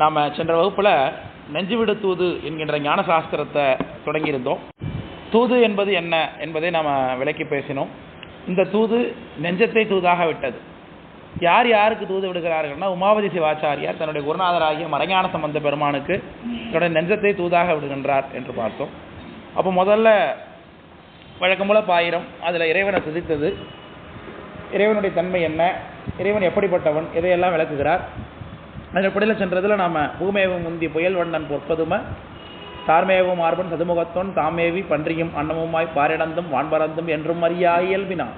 நாம் சென்ற வகுப்பில் நெஞ்சுவிடு தூது என்கின்ற ஞான சாஸ்திரத்தை தொடங்கியிருந்தோம். தூது என்பது என்ன என்பதை நாம் விளக்கி பேசினோம். இந்த தூது நெஞ்சத்தை தூதாக விட்டது. யார் யாருக்கு தூது விடுகிறார்கள்னா, உமாபதி சிவாச்சாரியார் தன்னுடைய குருநாதராகிய மறைஞான சம்பந்த பெருமானுக்கு தன்னுடைய நெஞ்சத்தை தூதாக விடுகின்றார் என்று பார்த்தோம். அப்போ முதல்ல வழக்கம் போல பாயிரம், அதில் இறைவனை துதித்தது, இறைவனுடைய தன்மை என்ன, இறைவன் எப்படிப்பட்டவன், இதையெல்லாம் விளக்குகிறார். அதன்படியில் சென்றதில் நாம் பூமேவும் முந்தி புயல் வண்ணன் பொற்பதும தார்மேவும் மார்பன் சதுமுகத்தோன் தாமேவி பன்றியும் அன்னமுமாய் பாரிடந்தும் வான்பறந்தும் என்றும் அறியா இயல்பினான்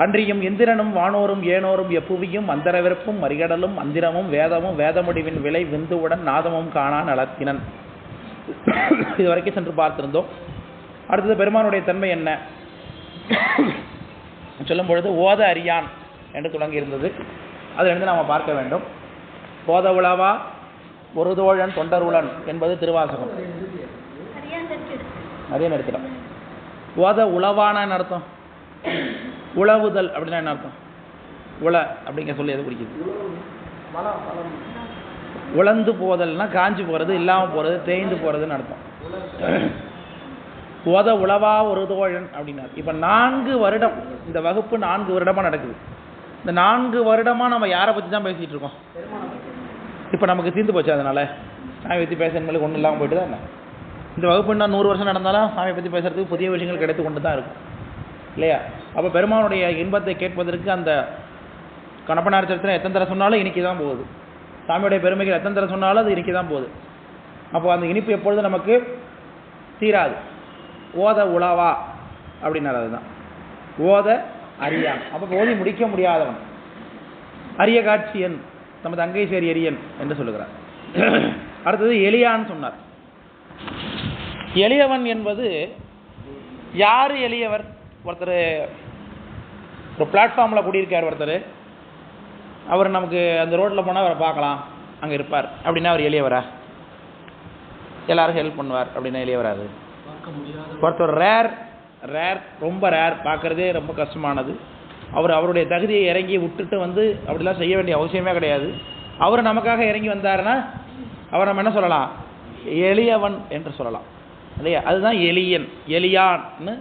அன்றியும் இந்திரனும் வானோரும் ஏனோரும் எப்புவியும் அந்தரவிற்பும் மறிகடலும் அந்திரமும் வேதமும் வேதமுடிவின் விலை விந்துவுடன் நாதமும் காணா நலத்தினன். இதுவரைக்கும் சென்று பார்த்திருந்தோம். அடுத்தது பெருமானுடைய தன்மை என்ன சொல்லும் பொழுது ஓத அறியான் என்று தொடங்கியிருந்தது. அதிலிருந்து நாம் பார்க்க வேண்டும். போத உளவா ஒரு தோழன் தொண்டருளன் என்பது திருவாசகம். நிறைய எடுத்துட்டோம். ஓத உளவான அர்த்தம், உழவுதல் அப்படின்னா என்ன அர்த்தம்? உள அப்படிங்க சொல்லி எது குறிக்குது? உழந்து போதல்னா காஞ்சி போகிறது, இல்லாமல் போகிறது, தேய்ந்து போகிறதுன்னு அர்த்தம். ஓத உளவா ஒரு தோழன் அப்படின்னாரு. இப்போ 4 வருடம் இந்த வகுப்பு 4 வருடமாக நடக்குது. இந்த 4 வருடமாக நம்ம யாரை பற்றி தான் பேசிகிட்டு இருக்கோம்? இப்போ நமக்கு தீர்ந்து போச்சு. அதனால் சாமி பற்றி பேசுறதுக்கு ஒன்றும் இல்லாமல் போயிட்டு தான் என்ன, இந்த வகுப்பு இன்னும் 100 வருஷம் நடந்தாலும் சாமி பற்றி பேசுகிறதுக்கு புதிய விஷயங்கள் கிடைத்து கொண்டு தான் இருக்கும் இல்லையா? அப்போ பெருமானுடைய இன்பத்தை கேட்பதற்கு அந்த கணப்பனார் சரித்திரம் எத்தனை தர சொன்னாலும் இனிக்கி தான் போகுது. சாமியுடைய பெருமைகள் எத்தனை தர சொன்னாலும் அது இனிக்கி தான் போகுது. அப்போ அந்த இனிப்பு எப்பொழுது நமக்கு தீராது. ஓத உளவா அப்படின்னாரு. அதுதான் ஓத அறியான். அப்போ ஓதி முடிக்க முடியாதவன், அரிய காட்சியன், நமது அங்கை சேரி எரியன் என்று சொல்லுகிறார். அடுத்தது எளியான்னு சொன்னார். எளியவன் என்பது யார் எளியவர்? ஒருத்தர் ஒரு பிளாட்ஃபார்மில் கூடியிருக்கார் ஒருத்தர், அவர் நமக்கு அந்த ரோட்டில் போனால் அவரை பார்க்கலாம், அங்கே இருப்பார் அப்படின்னா அவர் எளியவரா? எல்லாரும் ஹெல்ப் பண்ணுவார் அப்படின்னா எளியவராது? ஒருத்தர் ரேர் ரொம்ப ரேர், பார்க்குறதே ரொம்ப கஷ்டமானது, அவருடைய தகுதியை இறங்கி விட்டுட்டு வந்து அப்படிலாம் செய்ய வேண்டிய அவசியமே கிடையாது. அவர் நமக்காக இறங்கி வந்தாருன்னா அவர் நம்ம என்ன சொல்லலாம்? எளியவன் என்று சொல்லலாம் இல்லையா? அதுதான் எளியன், எளியான்னு.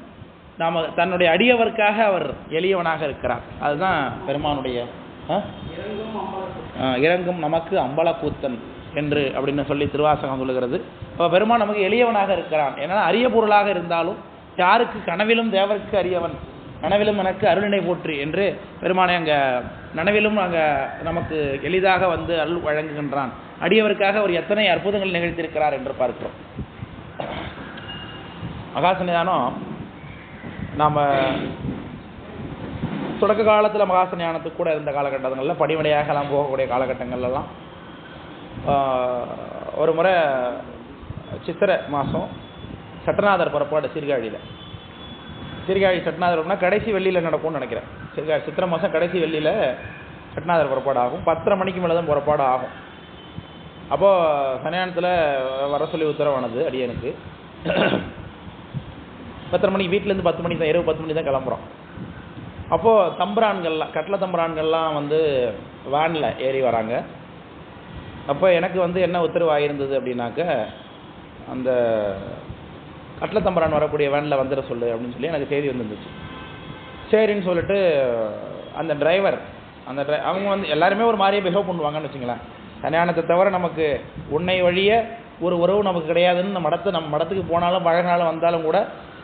நாம் தன்னுடைய அடியவருக்காக அவர் எளியவனாக இருக்கிறார். அதுதான் பெருமானுடைய இறங்கும் நமக்கு அம்பலக்கூத்தன் என்று அப்படின்னு சொல்லி திருவாசகம் சொல்லுகிறது. இப்போ பெருமான் நமக்கு எளியவனாக இருக்கிறான். ஏன்னா அரிய பொருளாக இருந்தாலும் யாருக்கு கனவிலும் தேவருக்கு அறியவன், நனவிலும் எனக்கு அருளினை போற்றி என்று பெருமானை அங்கே நனவிலும் அங்கே நமக்கு எளிதாக வந்து அருள் வழங்குகின்றான். அடியவருக்காக அவர் எத்தனை அற்புதங்கள் நிகழ்த்தியிருக்கிறார் என்று பார்க்கிறோம். மகாசன்னிதானம் நாம் தொடக்க காலத்தில் மகாசன்னியானத்துக்கு கூட இருந்த காலகட்டங்களில் படிமடையாக எல்லாம் போகக்கூடிய காலகட்டங்கள்லாம் ஒரு முறை சித்திரை மாதம் சட்டநாதர் புறப்பாடு சீர்காழியில். சீர்காழி சட்டநாதர்னா கடைசி வெள்ளியில் நடக்கும்னு நினைக்கிறேன். சீர்காழி சித்திரை மாதம் கடைசி வெள்ளியில் சட்டநாதர் புறப்பாடு ஆகும். 10:30 மணிக்கு மேலே தான் புறப்பாடு ஆகும். அப்போது சன்னியானத்தில் வர சொல்லி உத்தரவானது அடியனுக்கு. 10:30 மணிக்கு வீட்டிலேருந்து 10 மணிக்கு தான், இரவு 10 மணிக்கு தான் கிளம்புறோம். அப்போது தம்புரான்கள்லாம், கட்டளை தம்புரான்கள்லாம் வந்து வேனில் ஏறி வராங்க. அப்போ எனக்கு வந்து என்ன உத்தரவு ஆகியிருந்தது அப்படின்னாக்க, அந்த கட்டளை தம்பரான் வரக்கூடிய வேனில் வந்துட சொல்லு அப்படின்னு சொல்லி எனக்கு செய்தி வந்துருந்துச்சு. சரின்னு சொல்லிட்டு அந்த டிரைவர் அவங்க வந்து எல்லாருமே ஒரு மாதிரியே பிஹேவ் பண்ணுவாங்கன்னு வச்சுங்களேன். கல்யாணத்தை தவிர நமக்கு உன்னை வழிய ஒரு உறவு நமக்கு கிடையாதுன்னு நம்ம மடத்துக்கு போனாலும் பழகினாலும் வந்தாலும் கூட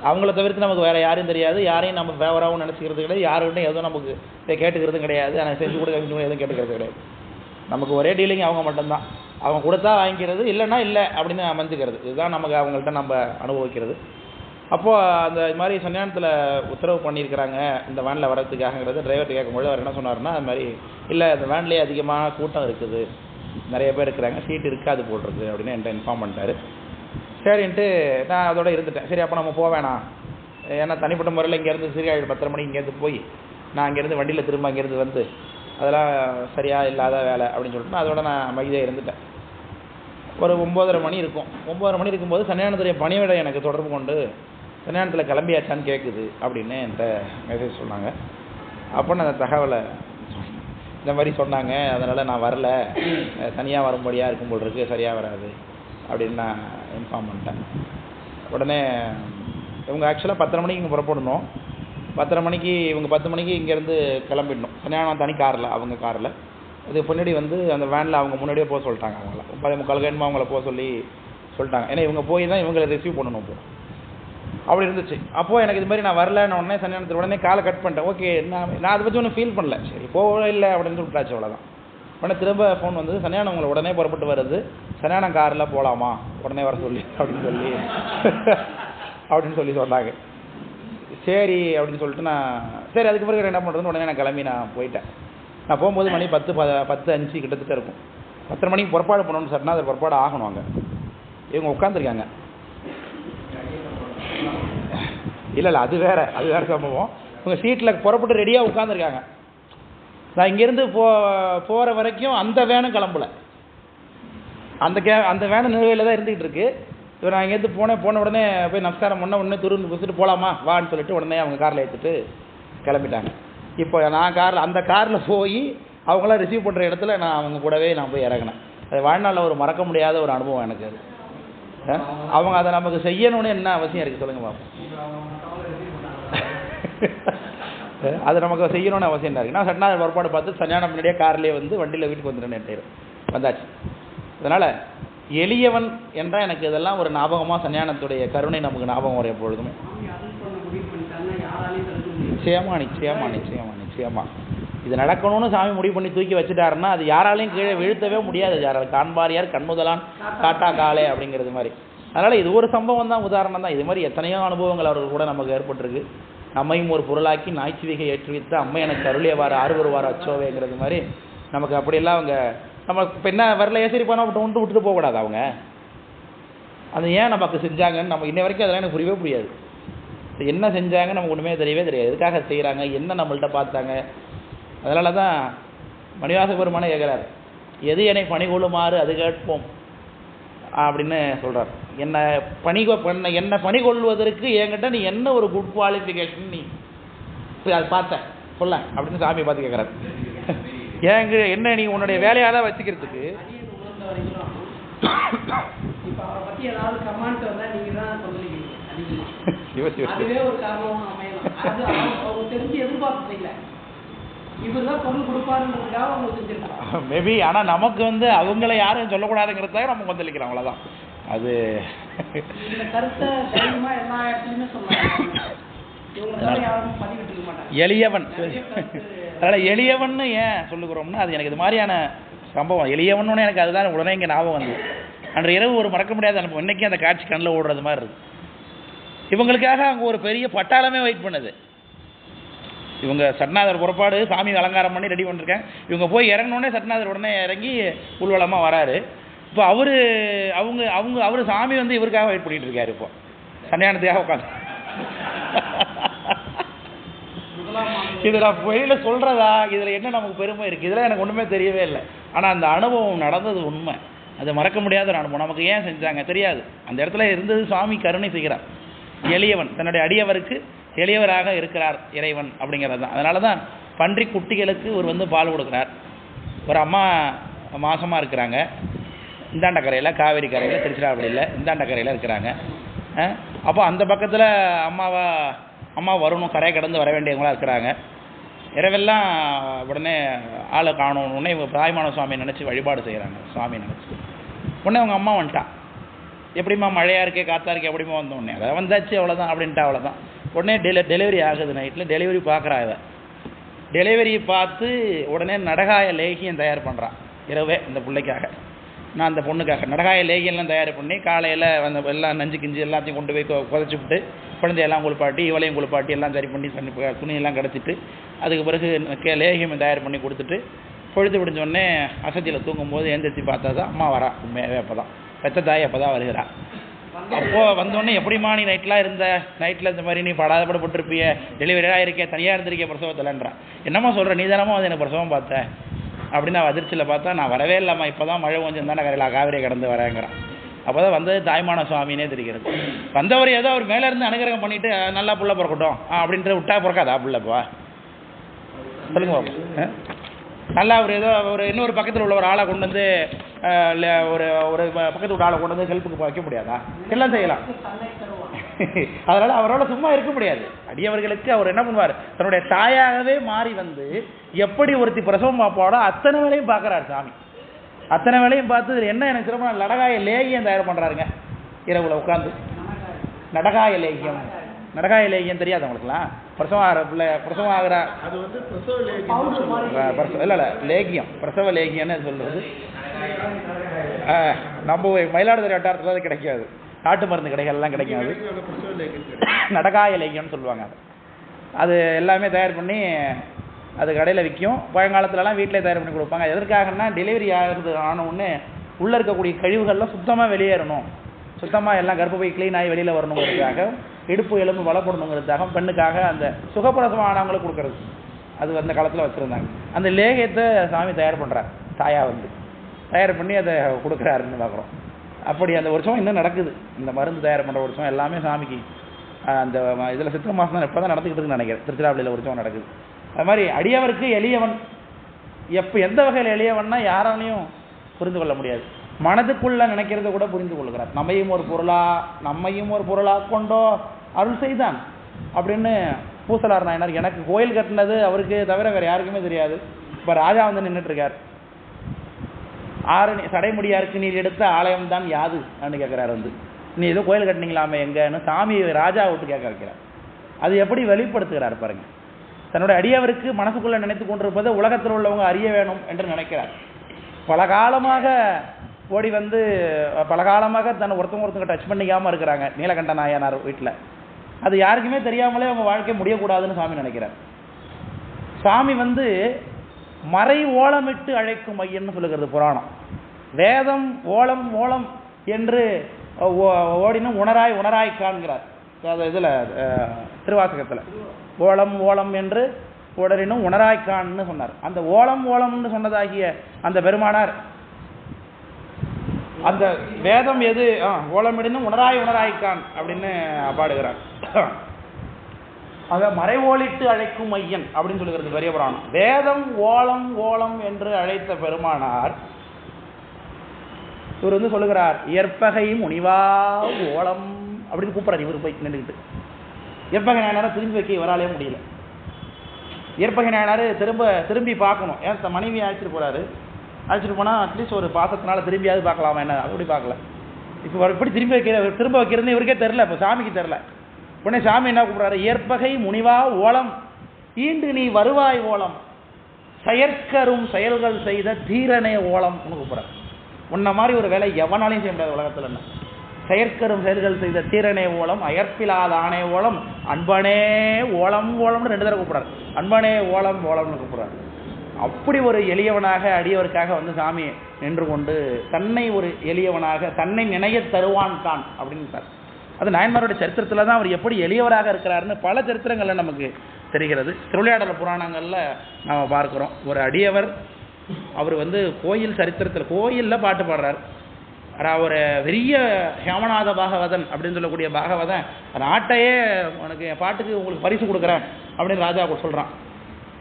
அவங்கள தவிர்த்து நமக்கு வேறு யாரையும் தெரியாது, யாரையும் நம்ம ஃபேவராகவும் நினச்சிக்கிறது கிடையாது, யாருக்கிட்டையும் எதுவும் நமக்கு கேட்டுக்கிறதும் கிடையாது, ஆனால் செஞ்சு கொடுக்க எதுவும் கேட்டுக்கிறது கிடையாது. நமக்கு ஒரே டீலிங் அவங்க மட்டும்தான். அவங்க கொடுத்தா வாங்கிக்கிறது, இல்லைன்னா இல்லை அப்படின்னு அமைஞ்சிக்கிறது. இதுதான் நமக்கு அவங்கள்ட்ட நம்ம அனுபவிக்கிறது. அப்போது அந்த மாதிரி சன்னியானத்தில் உத்தரவு பண்ணியிருக்கிறாங்க இந்த வேனில் வரதுக்காகங்கிறது டிரைவர்கிட்ட கேட்கும்போது அவர் என்ன சொன்னார்னா, அது மாதிரி இல்லை, அந்த வேன்லேயே அதிகமாக கூட்டம் இருக்குது, நிறைய பேர் இருக்கிறாங்க, சீட்டு இருக்காது போட்டிருக்கு அப்படின்னு என்கிட்ட இன்ஃபார்ம் பண்ணிட்டாரு. சரின்ட்டு நான் அதோட இருந்துட்டேன். சரி அப்போ நம்ம போவேணாம், ஏன்னா தனிப்பட்ட முறையில் இங்கேருந்து சீர்காழி 10:30 மணிக்கு இங்கேருந்து போய் நான் அங்கேருந்து வண்டியில் திரும்ப அங்கேருந்து வந்து அதெல்லாம் சரியாக இல்லாத வேலை அப்படின்னு சொல்லிட்டு நான் அதோட நான் அமைதியாக இருந்துட்டேன். ஒரு 9:30 மணி இருக்கும். 9:30 மணி இருக்கும்போது சன்னியானத்துடைய பணிவிடை எனக்கு தொடர்பு கொண்டு சன்னியானத்தில் கிளம்பியாச்சான்னு கேட்குது அப்படின்னு என்கிட்ட மெசேஜ் சொன்னாங்க. அப்போ நான் அந்த தகவலை இந்த மாதிரி சொன்னாங்க, அதனால் நான் வரல, தனியாக வரும்படியாக இருக்கும் போல் இருக்குது, சரியாக வராது அப்படின்னு நான் இன்ஃபார்ம் பண்ணிட்டேன். உடனே இவங்க ஆக்சுவலாக 10:30 மணிக்கு இங்கே புறப்படணும். 10:30 மணிக்கு இவங்க 10 மணிக்கு இங்கேருந்து கிளம்பிடணும். சன்னியானம் தனி காரில், அவங்க காரில். இது பின்னாடி வந்து அந்த வேனில் அவங்க முன்னாடியே போக சொல்லிட்டாங்க. அவங்கள 10:45 வேணுமா அவங்கள போக சொல்லிட்டாங்க. ஏன்னா இவங்க போய் தான் இவங்களை ரிசீவ் பண்ணணும். இப்போ அப்படி இருந்துச்சு. அப்போது எனக்கு இது மாதிரி நான் வரலன்னு உடனே சன்னியானத்துக்கு உடனே காலை கட் பண்ணிட்டேன். ஓகே, நான் அதை பற்றி ஒன்றும் ஃபீல் பண்ணல. சரி போகவே இல்லை அப்படின்னு விட்டாச்சு, அவ்வளோதான். உடனே திரும்ப ஃபோன் வந்தது, சன்னியானம் உங்களை உடனே புறப்பட்டு வருது, சன்னியானம் காரில் போகலாமா, உடனே வர சொல்லி அப்படின்னு சொல்லி சொன்னாங்க. சரி அப்படின்னு சொல்லிட்டு நான் சரி அதுக்கு பிறகு என்ன பண்ணுறதுன்னு உடனே நான் கிளம்பி நான் போயிட்டேன். நான் போகும்போது மணி 10:05 கிட்டத்தட்ட இருக்கும். 10:30 மணிக்கு புறப்பாடு பண்ணணும்னு சொன்னால் அது புறப்பாடு ஆகணும். அங்கே இவங்க உட்காந்துருக்காங்க. இல்லை அது வேறு சம்பவம். இவங்க சீட்டில் புறப்பட்டு ரெடியாக உட்காந்துருக்காங்க. நான் இங்கேருந்து போகிற வரைக்கும் அந்த வேனும் கிளம்பல. அந்த வேனு நிலுவையில் தான் இருந்துகிட்டு இருக்கு. இவர் நான் இங்கேருந்து போன உடனே போய் நமஸ்காரம் பண்ண உடனே துருந்து பிடிச்சிட்டு போகலாமா வான்னு சொல்லிட்டு உடனே அவங்க காரில் ஏற்றிட்டு கிளம்பிட்டாங்க. இப்போ நான் அந்த காரில் போய் அவங்களாம் ரிசீவ் பண்ணுற இடத்துல நான் அவங்க கூடவே நான் போய் இறங்கினேன். அது வாழ்நாளில் ஒரு மறக்க முடியாத ஒரு அனுபவம் எனக்கு. அது அவங்க அதை நமக்கு செய்யணும்னு என்ன அவசியம் இருக்குது சொல்லுங்க பாப்போம். அது நமக்கு செய்யணும்னு அவசியம் என்ன இருக்குது. நான் சட்டநாதர் புறப்பாடு பார்த்து சன்னியானம் முன்னாடியே கார்லேயே வந்து வண்டியில் வீட்டுக்கு வந்துட்டேன். வந்தாச்சு. அதனால் எளியவன் என்றால் எனக்கு இதெல்லாம் ஒரு ஞாபகமாக சன்னியானத்துடைய கருணை நமக்கு ஞாபகம் வரும் எப்பொழுதுமே. நிச்சயமா இது நடக்கணும்னு சாமி முடிவு பண்ணி தூக்கி வச்சுட்டாருன்னா அது யாராலையும் கீழே வீழ்த்தவே முடியாது. யாரால் காண்பாரியார் கண்முதலான் காட்டா காலே அப்படிங்கிறது மாதிரி. அதனால் இது ஒரு சம்பவம் தான், உதாரணம் தான். இது மாதிரி எத்தனையோ அனுபவங்கள் அவர்கள் கூட நமக்கு ஏற்பட்டிருக்கு. நம்மையும் ஒரு பொருளாக்கி நாய்ச்சிவிகை ஏற்றுவித்து அம்மை எனக்கு அருளியவாறு ஆறுவருவார் அச்சோவேங்கிறது மாதிரி நமக்கு அப்படியெல்லாம் அவங்க நம்ம இப்போ என்ன வரல ஏசரி பண்ண விட்டுட்டு போகக்கூடாது. அவங்க அது ஏன் நமக்கு செஞ்சாங்கன்னு நம்ம இன்ன வரைக்கும் அதெல்லாம் எனக்கு புரியவே புரியாது. என்ன செஞ்சாங்க நமக்கு ஒன்றுமே தெரியவே தெரியாது. எதுக்காக செய்கிறாங்க, என்ன நம்மள்கிட்ட பார்த்தாங்க. அதனால தான் மணிவாச பெருமானே கேட்குறாரு, எது என்னை பணிகொள்ளுமாறு அது கேட்போம் அப்படின்னு சொல்கிறார். என்னை பணிகொள்வதற்கு என்கிட்ட நீ என்ன ஒரு குட் குவாலிஃபிகேஷன் நீ அதை பார்த்த சொல்ல அப்படின்னு சாமியை பார்த்து கேட்குறாரு. ஏங்க என்ன நீ உன்னுடைய வேலையாக தான் வச்சுக்கிறதுக்கு மேபி. ஆனால் நமக்கு வந்து அவங்கள யாரும் சொல்லக்கூடாதுங்கிறதுக்காக நம்ம கொந்தளிக்கிறோம், அவ்வளோதான். அது எளியவன். அதனால் எளியவன்னு ஏன் சொல்லுகிறோம்னா அது எனக்கு இது மாதிரியான சம்பவம் எளியவன்னு எனக்கு அதுதான் உடனே இங்கே ஞாபகம் வந்து அன்று இரவு ஒரு மறக்க முடியாத அனுபவம். இன்றைக்கி அந்த காட்சி கண்ணில் ஓடுறது மாதிரி இருக்குது. இவங்களுக்காக அங்கே ஒரு பெரிய பட்டாளமே வெயிட் பண்ணுது. இவங்க சட்நாதர் புறப்பாடு சாமி அலங்காரம் பண்ணி ரெடி பண்ணிருக்காங்க. இவங்க போய் இறங்கினோடனே சட்நாதர் உடனே இறங்கி ஊர்வலமாக வராரு. இப்போ அவர் சாமி வந்து இவருக்காக வெயிட் பண்ணிட்டு இருக்காரு. இப்போ சன்னியானத்துக்காக உட்காந்து இது நான் வெளியில் சொல்கிறதா, இதில் என்ன நமக்கு பெருமை இருக்குது, இதெல்லாம் எனக்கு ஒன்றுமே தெரியவே இல்லை. ஆனால் அந்த அனுபவம் நடந்தது உண்மை. அது மறக்க முடியாத ஒரு அனுபவம். நமக்கு ஏன் செஞ்சாங்க தெரியாது. அந்த இடத்துல இருந்தது சுவாமி கருணை செய்கிறார். எளியவன் தன்னுடைய அடியவருக்கு எளியவராக இருக்கிறார் இறைவன் அப்படிங்கிறது தான். அதனால தான் பன்றி குட்டிகளுக்கு ஒரு வந்து பால் கொடுக்குறார். ஒரு அம்மா மாசமாக இருக்கிறாங்க. இந்தாண்ட கரையில், காவேரி கரையில், திருச்சிராப்பள்ளியில் இந்தாண்ட கரையில் இருக்கிறாங்க. அப்போ அந்த பக்கத்தில் அம்மா வரணும், கரையை கடந்து வர வேண்டியவங்களாக இருக்கிறாங்க. இரவெல்லாம் உடனே ஆளை காணணும். உடனே இவங்க தாய்மான சுவாமியை நினச்சி வழிபாடு செய்கிறாங்க. சுவாமி நினச்சி உடனே அவங்க அம்மா வந்துட்டான். எப்படிம்மா மழையாக இருக்கே காற்றா இருக்கே எப்படிமா வந்தோடனே அதை வந்தாச்சு அவ்வளோதான் அப்படின்ட்டு. அவ்வளோதான். உடனே டெலிவரி ஆகுது. நைட்டில் டெலிவரி பார்க்குறா. இவ டெலிவரி பார்த்து உடனே நடகாய லேகியம் தயார் பண்ணுறான். இரவே இந்த பிள்ளைக்காக, நான் அந்த பொண்ணுக்காக நடகாய லேகியெல்லாம் தயார் பண்ணி காலையில் அந்த எல்லாம் நஞ்சு கிஞ்சி எல்லாத்தையும் கொண்டு போய் புதைச்சி விட்டு குழந்தையெல்லாம் குளிப்பாட்டி இவளையும் குளிப்பாட்டி எல்லாம் சரி பண்ணி துணியெல்லாம் கிடச்சிட்டு அதுக்கு பிறகு லேகியம் தயார் பண்ணி கொடுத்துட்டு பொழுது விடிஞ்சோடனே அசதியில் தூங்கும்போது எழுந்திரிச்சு பார்த்தா தான் அம்மா வரா. உண்மையாகவே அப்போ தான் பெத்த தாய் அப்போ தான் வருகிறா. அப்போது வந்தோடனே எப்படிமா நீ நைட்லாம் இருந்த, நைட்டில் இந்த மாதிரி நீ படாதப்படப்பட்டிருப்பிய, டெலிவரியாக இருக்கே, தனியாக இருந்திருக்கே பிரசவத்தில்ன்றான். என்னம்மா சொல்கிற, நீ தானம்மா வந்து எனக்கு பிரசவம் பார்த்தேன் அப்படின்னு நான் அதிர்ச்சியில் பார்த்தா, நான் வரவே இல்லைம்மா, இப்போ தான் மழை கொஞ்சம் தானே கரையில் காவிரியை கடந்து வரேங்கிறான். அப்போ தான் வந்தது தாய்மான சுவாமினே தெரிகிறது. வந்தவர் ஏதோ அவர் மேலே இருந்து அனுகிரகம் பண்ணிவிட்டு நல்லா புள்ள பிறக்கட்டும் அப்படின்ட்டு விட்டா பிறக்காதா பிள்ளைப்பா சொல்லுங்க பாப்பா. நல்லா ஒரு ஏதோ ஒரு இன்னொரு பக்கத்தில் உள்ள ஒரு ஆளை கொண்டு வந்து ஒரு ஒரு பக்கத்து உள்ள ஆளை கொண்டு வந்து ஹெல்ப்புக்கு வைக்க முடியாதா? எல்லாம் செய்யலாம். அதனால அவரோட சும்மா இருக்க முடியாது. அடியவர்களுக்கு அவர் என்ன பண்ணுவார், தன்னுடைய தாயாகவே மாறி வந்து எப்படி ஒருத்தி பிரசவம் பார்ப்பாடோ அத்தனை வேலையும் பார்க்குறாரு சாமி. அத்தனை வேலையும் பார்த்து என்ன எனக்கு சிறப்பான நடகாய லேகியம் தயார் பண்ணுறாருங்க. இரவுல உட்காந்து நடகாய லேகியம், நடகாய லேகியம் தெரியாது அவங்களுக்குலாம்? பிரசவம் ஆகிற பிள்ளை பிரசவம் ஆகிற இல்லை இல்லை லேகியம், பிரசவ லேகியம்னு சொல்றது நம்ம மயிலாடுதுறை வட்டாரத்தில் அது கிடைக்காது, நாட்டு மருந்து கடைகள்லாம் கிடைக்காது. நடகாய லேகியம்னு சொல்லுவாங்க. அது எல்லாமே தயார் பண்ணி அது கடையில் விற்கும். பழங்காலத்துலலாம் வீட்டிலே தயார் பண்ணி கொடுப்பாங்க. எதற்காகனா டெலிவரி ஆகிறது ஆன உடனே உள்ளே இருக்கக்கூடிய கழிவுகள்லாம் சுத்தமாக வெளியேறணும், சுத்தமாக எல்லாம் கர்ப்பப்பை க்ளீன் ஆகி வெளியில் வரணுங்கிறதுக்காக, இடுப்பு எலும்பு பலப்படணுங்கிறதுக்காக, பெண்ணுக்காக அந்த சுகப்பிரசவம் ஆனவங்களுக்கு கொடுக்கறது அது அந்த காலத்தில் வச்சுருந்தாங்க. அந்த லேகியத்தை சாமி தயார் பண்ணுறார், தாயா வந்து தயார் பண்ணி அதை கொடுக்குறாருன்னு பார்க்குறோம். அப்படி அந்த வருஷம் இன்னும் நடக்குது. இந்த மருந்து தயார் பண்ணுற வருஷம் எல்லாமே சாமிக்கு அந்த இதில் சித்திரை மாதம் தான் இப்போ தான் நடந்துக்கிட்டு இருக்குன்னு நினைக்கிறேன். திருச்சிராப்பள்ளியில் வருஷம் நடக்குது. அது மாதிரி அடியவருக்கு எளியவன். எந்த வகையில் எளியவன்னா யாராலையும் புரிந்து கொள்ள முடியாது. மனதுக்குள்ள நினைக்கிறத கூட புரிந்து கொள்கிறார். நம்மையும் ஒரு பொருளாக கொண்டோ அருள் செய்தான் அப்படின்னு பூசலார் நாயனார். எனக்கு கோயில் கட்டினது அவருக்கு தவிர வேறு யாருக்குமே தெரியாது. இப்போ ராஜா வந்து நின்றுட்டு இருக்கார். சடைமுடியாருக்கு நீர் எடுத்த ஆலயம் தான் யாது அப்படின்னு கேட்குறாரு. வந்து நீ ஏதோ கோயில் கட்டினீங்களாமே எங்கன்னு சாமி ராஜா விட்டு கேட்க வைக்கிறார். அது எப்படி வெளிப்படுத்துகிறார் பாருங்க. தன்னுடைய அடியவருக்கு மனசுக்குள்ள நினைத்து கொண்டிருப்பதை உலகத்தில் உள்ளவங்க அறிய வேணும் என்று நினைக்கிறார். பல காலமாக ஓடி வந்து பல காலமாக தன்னை ஒருத்தவங்க டச் பண்ணிக்காமல் இருக்கிறாங்க நீலகண்ட நாயனார் வீட்டில். அது யாருக்குமே தெரியாமலே அவங்க வாழ்க்கை முடியக்கூடாதுன்னு சாமி நினைக்கிறார். சாமி வந்து மறை ஓலமிட்டு அழைக்கும் ஐயன்னு சொல்லுகிறது புராணம். வேதம் ஓலம் ஓலம் என்று ஓடினும் உணராய் காண்கிறார். இதில் திருவாசகத்தில் ஓலம் ஓலம் என்று உடலினும் உணராய்க்கான்னு சொன்னார். அந்த ஓலம் ஓலம்னு சொன்னதாகிய அந்த பெருமானார் அந்த வேதம் எது ஓலமிடினும் உணராய்க்கான் அப்படின்னு பாடுகிறார். அத மறை ஓலிட்டு அழைக்கும் ஐயன் அப்படின்னு சொல்லுகிறது பெரிய புராணம். வேதம் ஓலம் ஓலம் என்று அழைத்த பெருமானார் இவர் வந்து சொல்லுகிறார், ஏற்பகை முனிவா ஓலம் அப்படின்னு கூப்பிட்றாரு. இவர் போய் நின்றுக்கிட்டு ஏற்பகை நாயனாரை திரும்பி வைக்க இவராலே முடியல. ஏற்பகை நாயனார் திரும்பி பார்க்கணும். ஏன் மனைவி அழைச்சிட்டு போறாரு, அழைச்சிட்டு போனால் அட்லீஸ்ட் ஒரு பாசத்தினால திரும்பியாவது பார்க்கலாமா, என்ன அப்படி பார்க்கல. இப்போ எப்படி திரும்ப வைக்கிறது இவருக்கே தெரில, இப்போ சாமிக்கு தெரில. உடனே சாமி என்ன கூப்பிட்றாரு, ஏற்பகை முனிவா ஓலம் ஈண்டு நீ வருவாய் ஓலம் செயற்கரும் செயல்கள் செய்த தீரனே ஓலம் கூப்பிட்றாரு. உன்ன மாதிரி ஒரு வேலை எவனாலையும் செய்ய முடியாது உலகத்தில். என்ன செயற்கரும் செயல்கள் செய்த தீரனே ஓலம் அயற்பிலாத ஆணை ஓலம் அன்பனே ஓலம் ஓலம்னு 2 தடவை கூப்பிட்றாரு. அன்பனே ஓலம் ஓலம்னு கூப்பிட்றாரு. அப்படி ஒரு எளியவனாக அடியவருக்காக வந்து சாமி நின்று கொண்டு தன்னை ஒரு எளியவனாக தன்னை நினைய தருவான் தான் அப்படின்னு. அது நாயன்மாரோட சரித்திரத்தில் தான் அவர் எப்படி எளியவராக இருக்கிறாருன்னு பல சரித்திரங்களில் நமக்கு தெரிகிறது. திருவிளையாடல் புராணங்களில் நாம் பார்க்குறோம். ஒரு அடியவர் அவர் வந்து கோயில் சரித்திரத்தில் கோயிலில் பாட்டு பாடுறார். ஒரு பெரிய ஹேமநாத பாகவதன் அப்படின்னு சொல்லக்கூடிய பாகவதன் நாட்டையே உனக்கு என் பாட்டுக்கு உங்களுக்கு பரிசு கொடுக்குறேன் அப்படின்னு ராஜா சொல்கிறான்.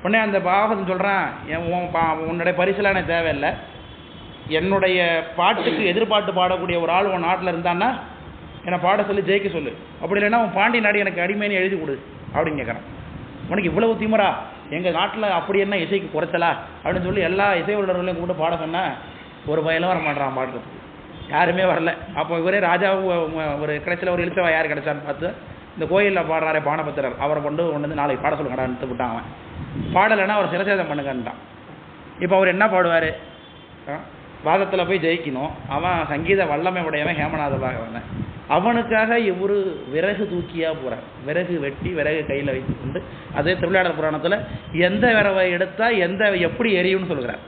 உடனே அந்த பாகவதன் சொல்கிறான், உன்னுடைய பரிசுலாம் எனக்கு தேவையில்லை, என்னுடைய பாட்டுக்கு எதிர்பார்த்து பாடக்கூடிய ஒரு ஆள் உன் நாட்டில் இருந்தான்னா என்னை பாட சொல்லி ஜெயிக்க சொல்லு, அப்படி இல்லைன்னா உன் பாண்டி நாடு எனக்கு அடிமைன்னு எழுதி கொடு அப்படின்னு கேட்குறான். உனக்கு இவ்வளவு திமிரா, எங்கள் நாட்டில் அப்படி என்ன இசைக்கு குறைச்சலா அப்படின்னு சொல்லி எல்லா இசை உள்ளவர்களையும் கூப்பிட்டு பாட சொன்னால் ஒரு பயலும் வர மாட்டான் பாடுறதுக்கு, யாருமே வரல. அப்போ இவரே ராஜாவும் ஒரு கிடைச்சல ஒரு இழுச்சவா யார் கிடைச்சான்னு பார்த்து இந்த கோயிலில் பாடுறாரே பானபத்திரர் அவரை கொண்டு வந்து நாளைக்கு பாட சொல்லுங்கடான்னு விட்டான். அவன் பாடலைன்னா அவர் சிரசேதம் பண்ணுங்கன்ட்டான். இப்போ அவர் என்ன பாடுவார், வாதத்தில் போய் ஜெயிக்கணும். அவன் சங்கீத வல்லமை உடையவன் ஹேமநாத பாகவன். அவனுக்காக இவரு விறகு தூக்கியா போகிறார். விறகு வெட்டி விறகு கையில் வைத்து கொண்டு, அதே திருவிளையாடல் புராணத்தில் எந்த விறவை எடுத்தால் எப்படி எரியும்னு சொல்கிறார்.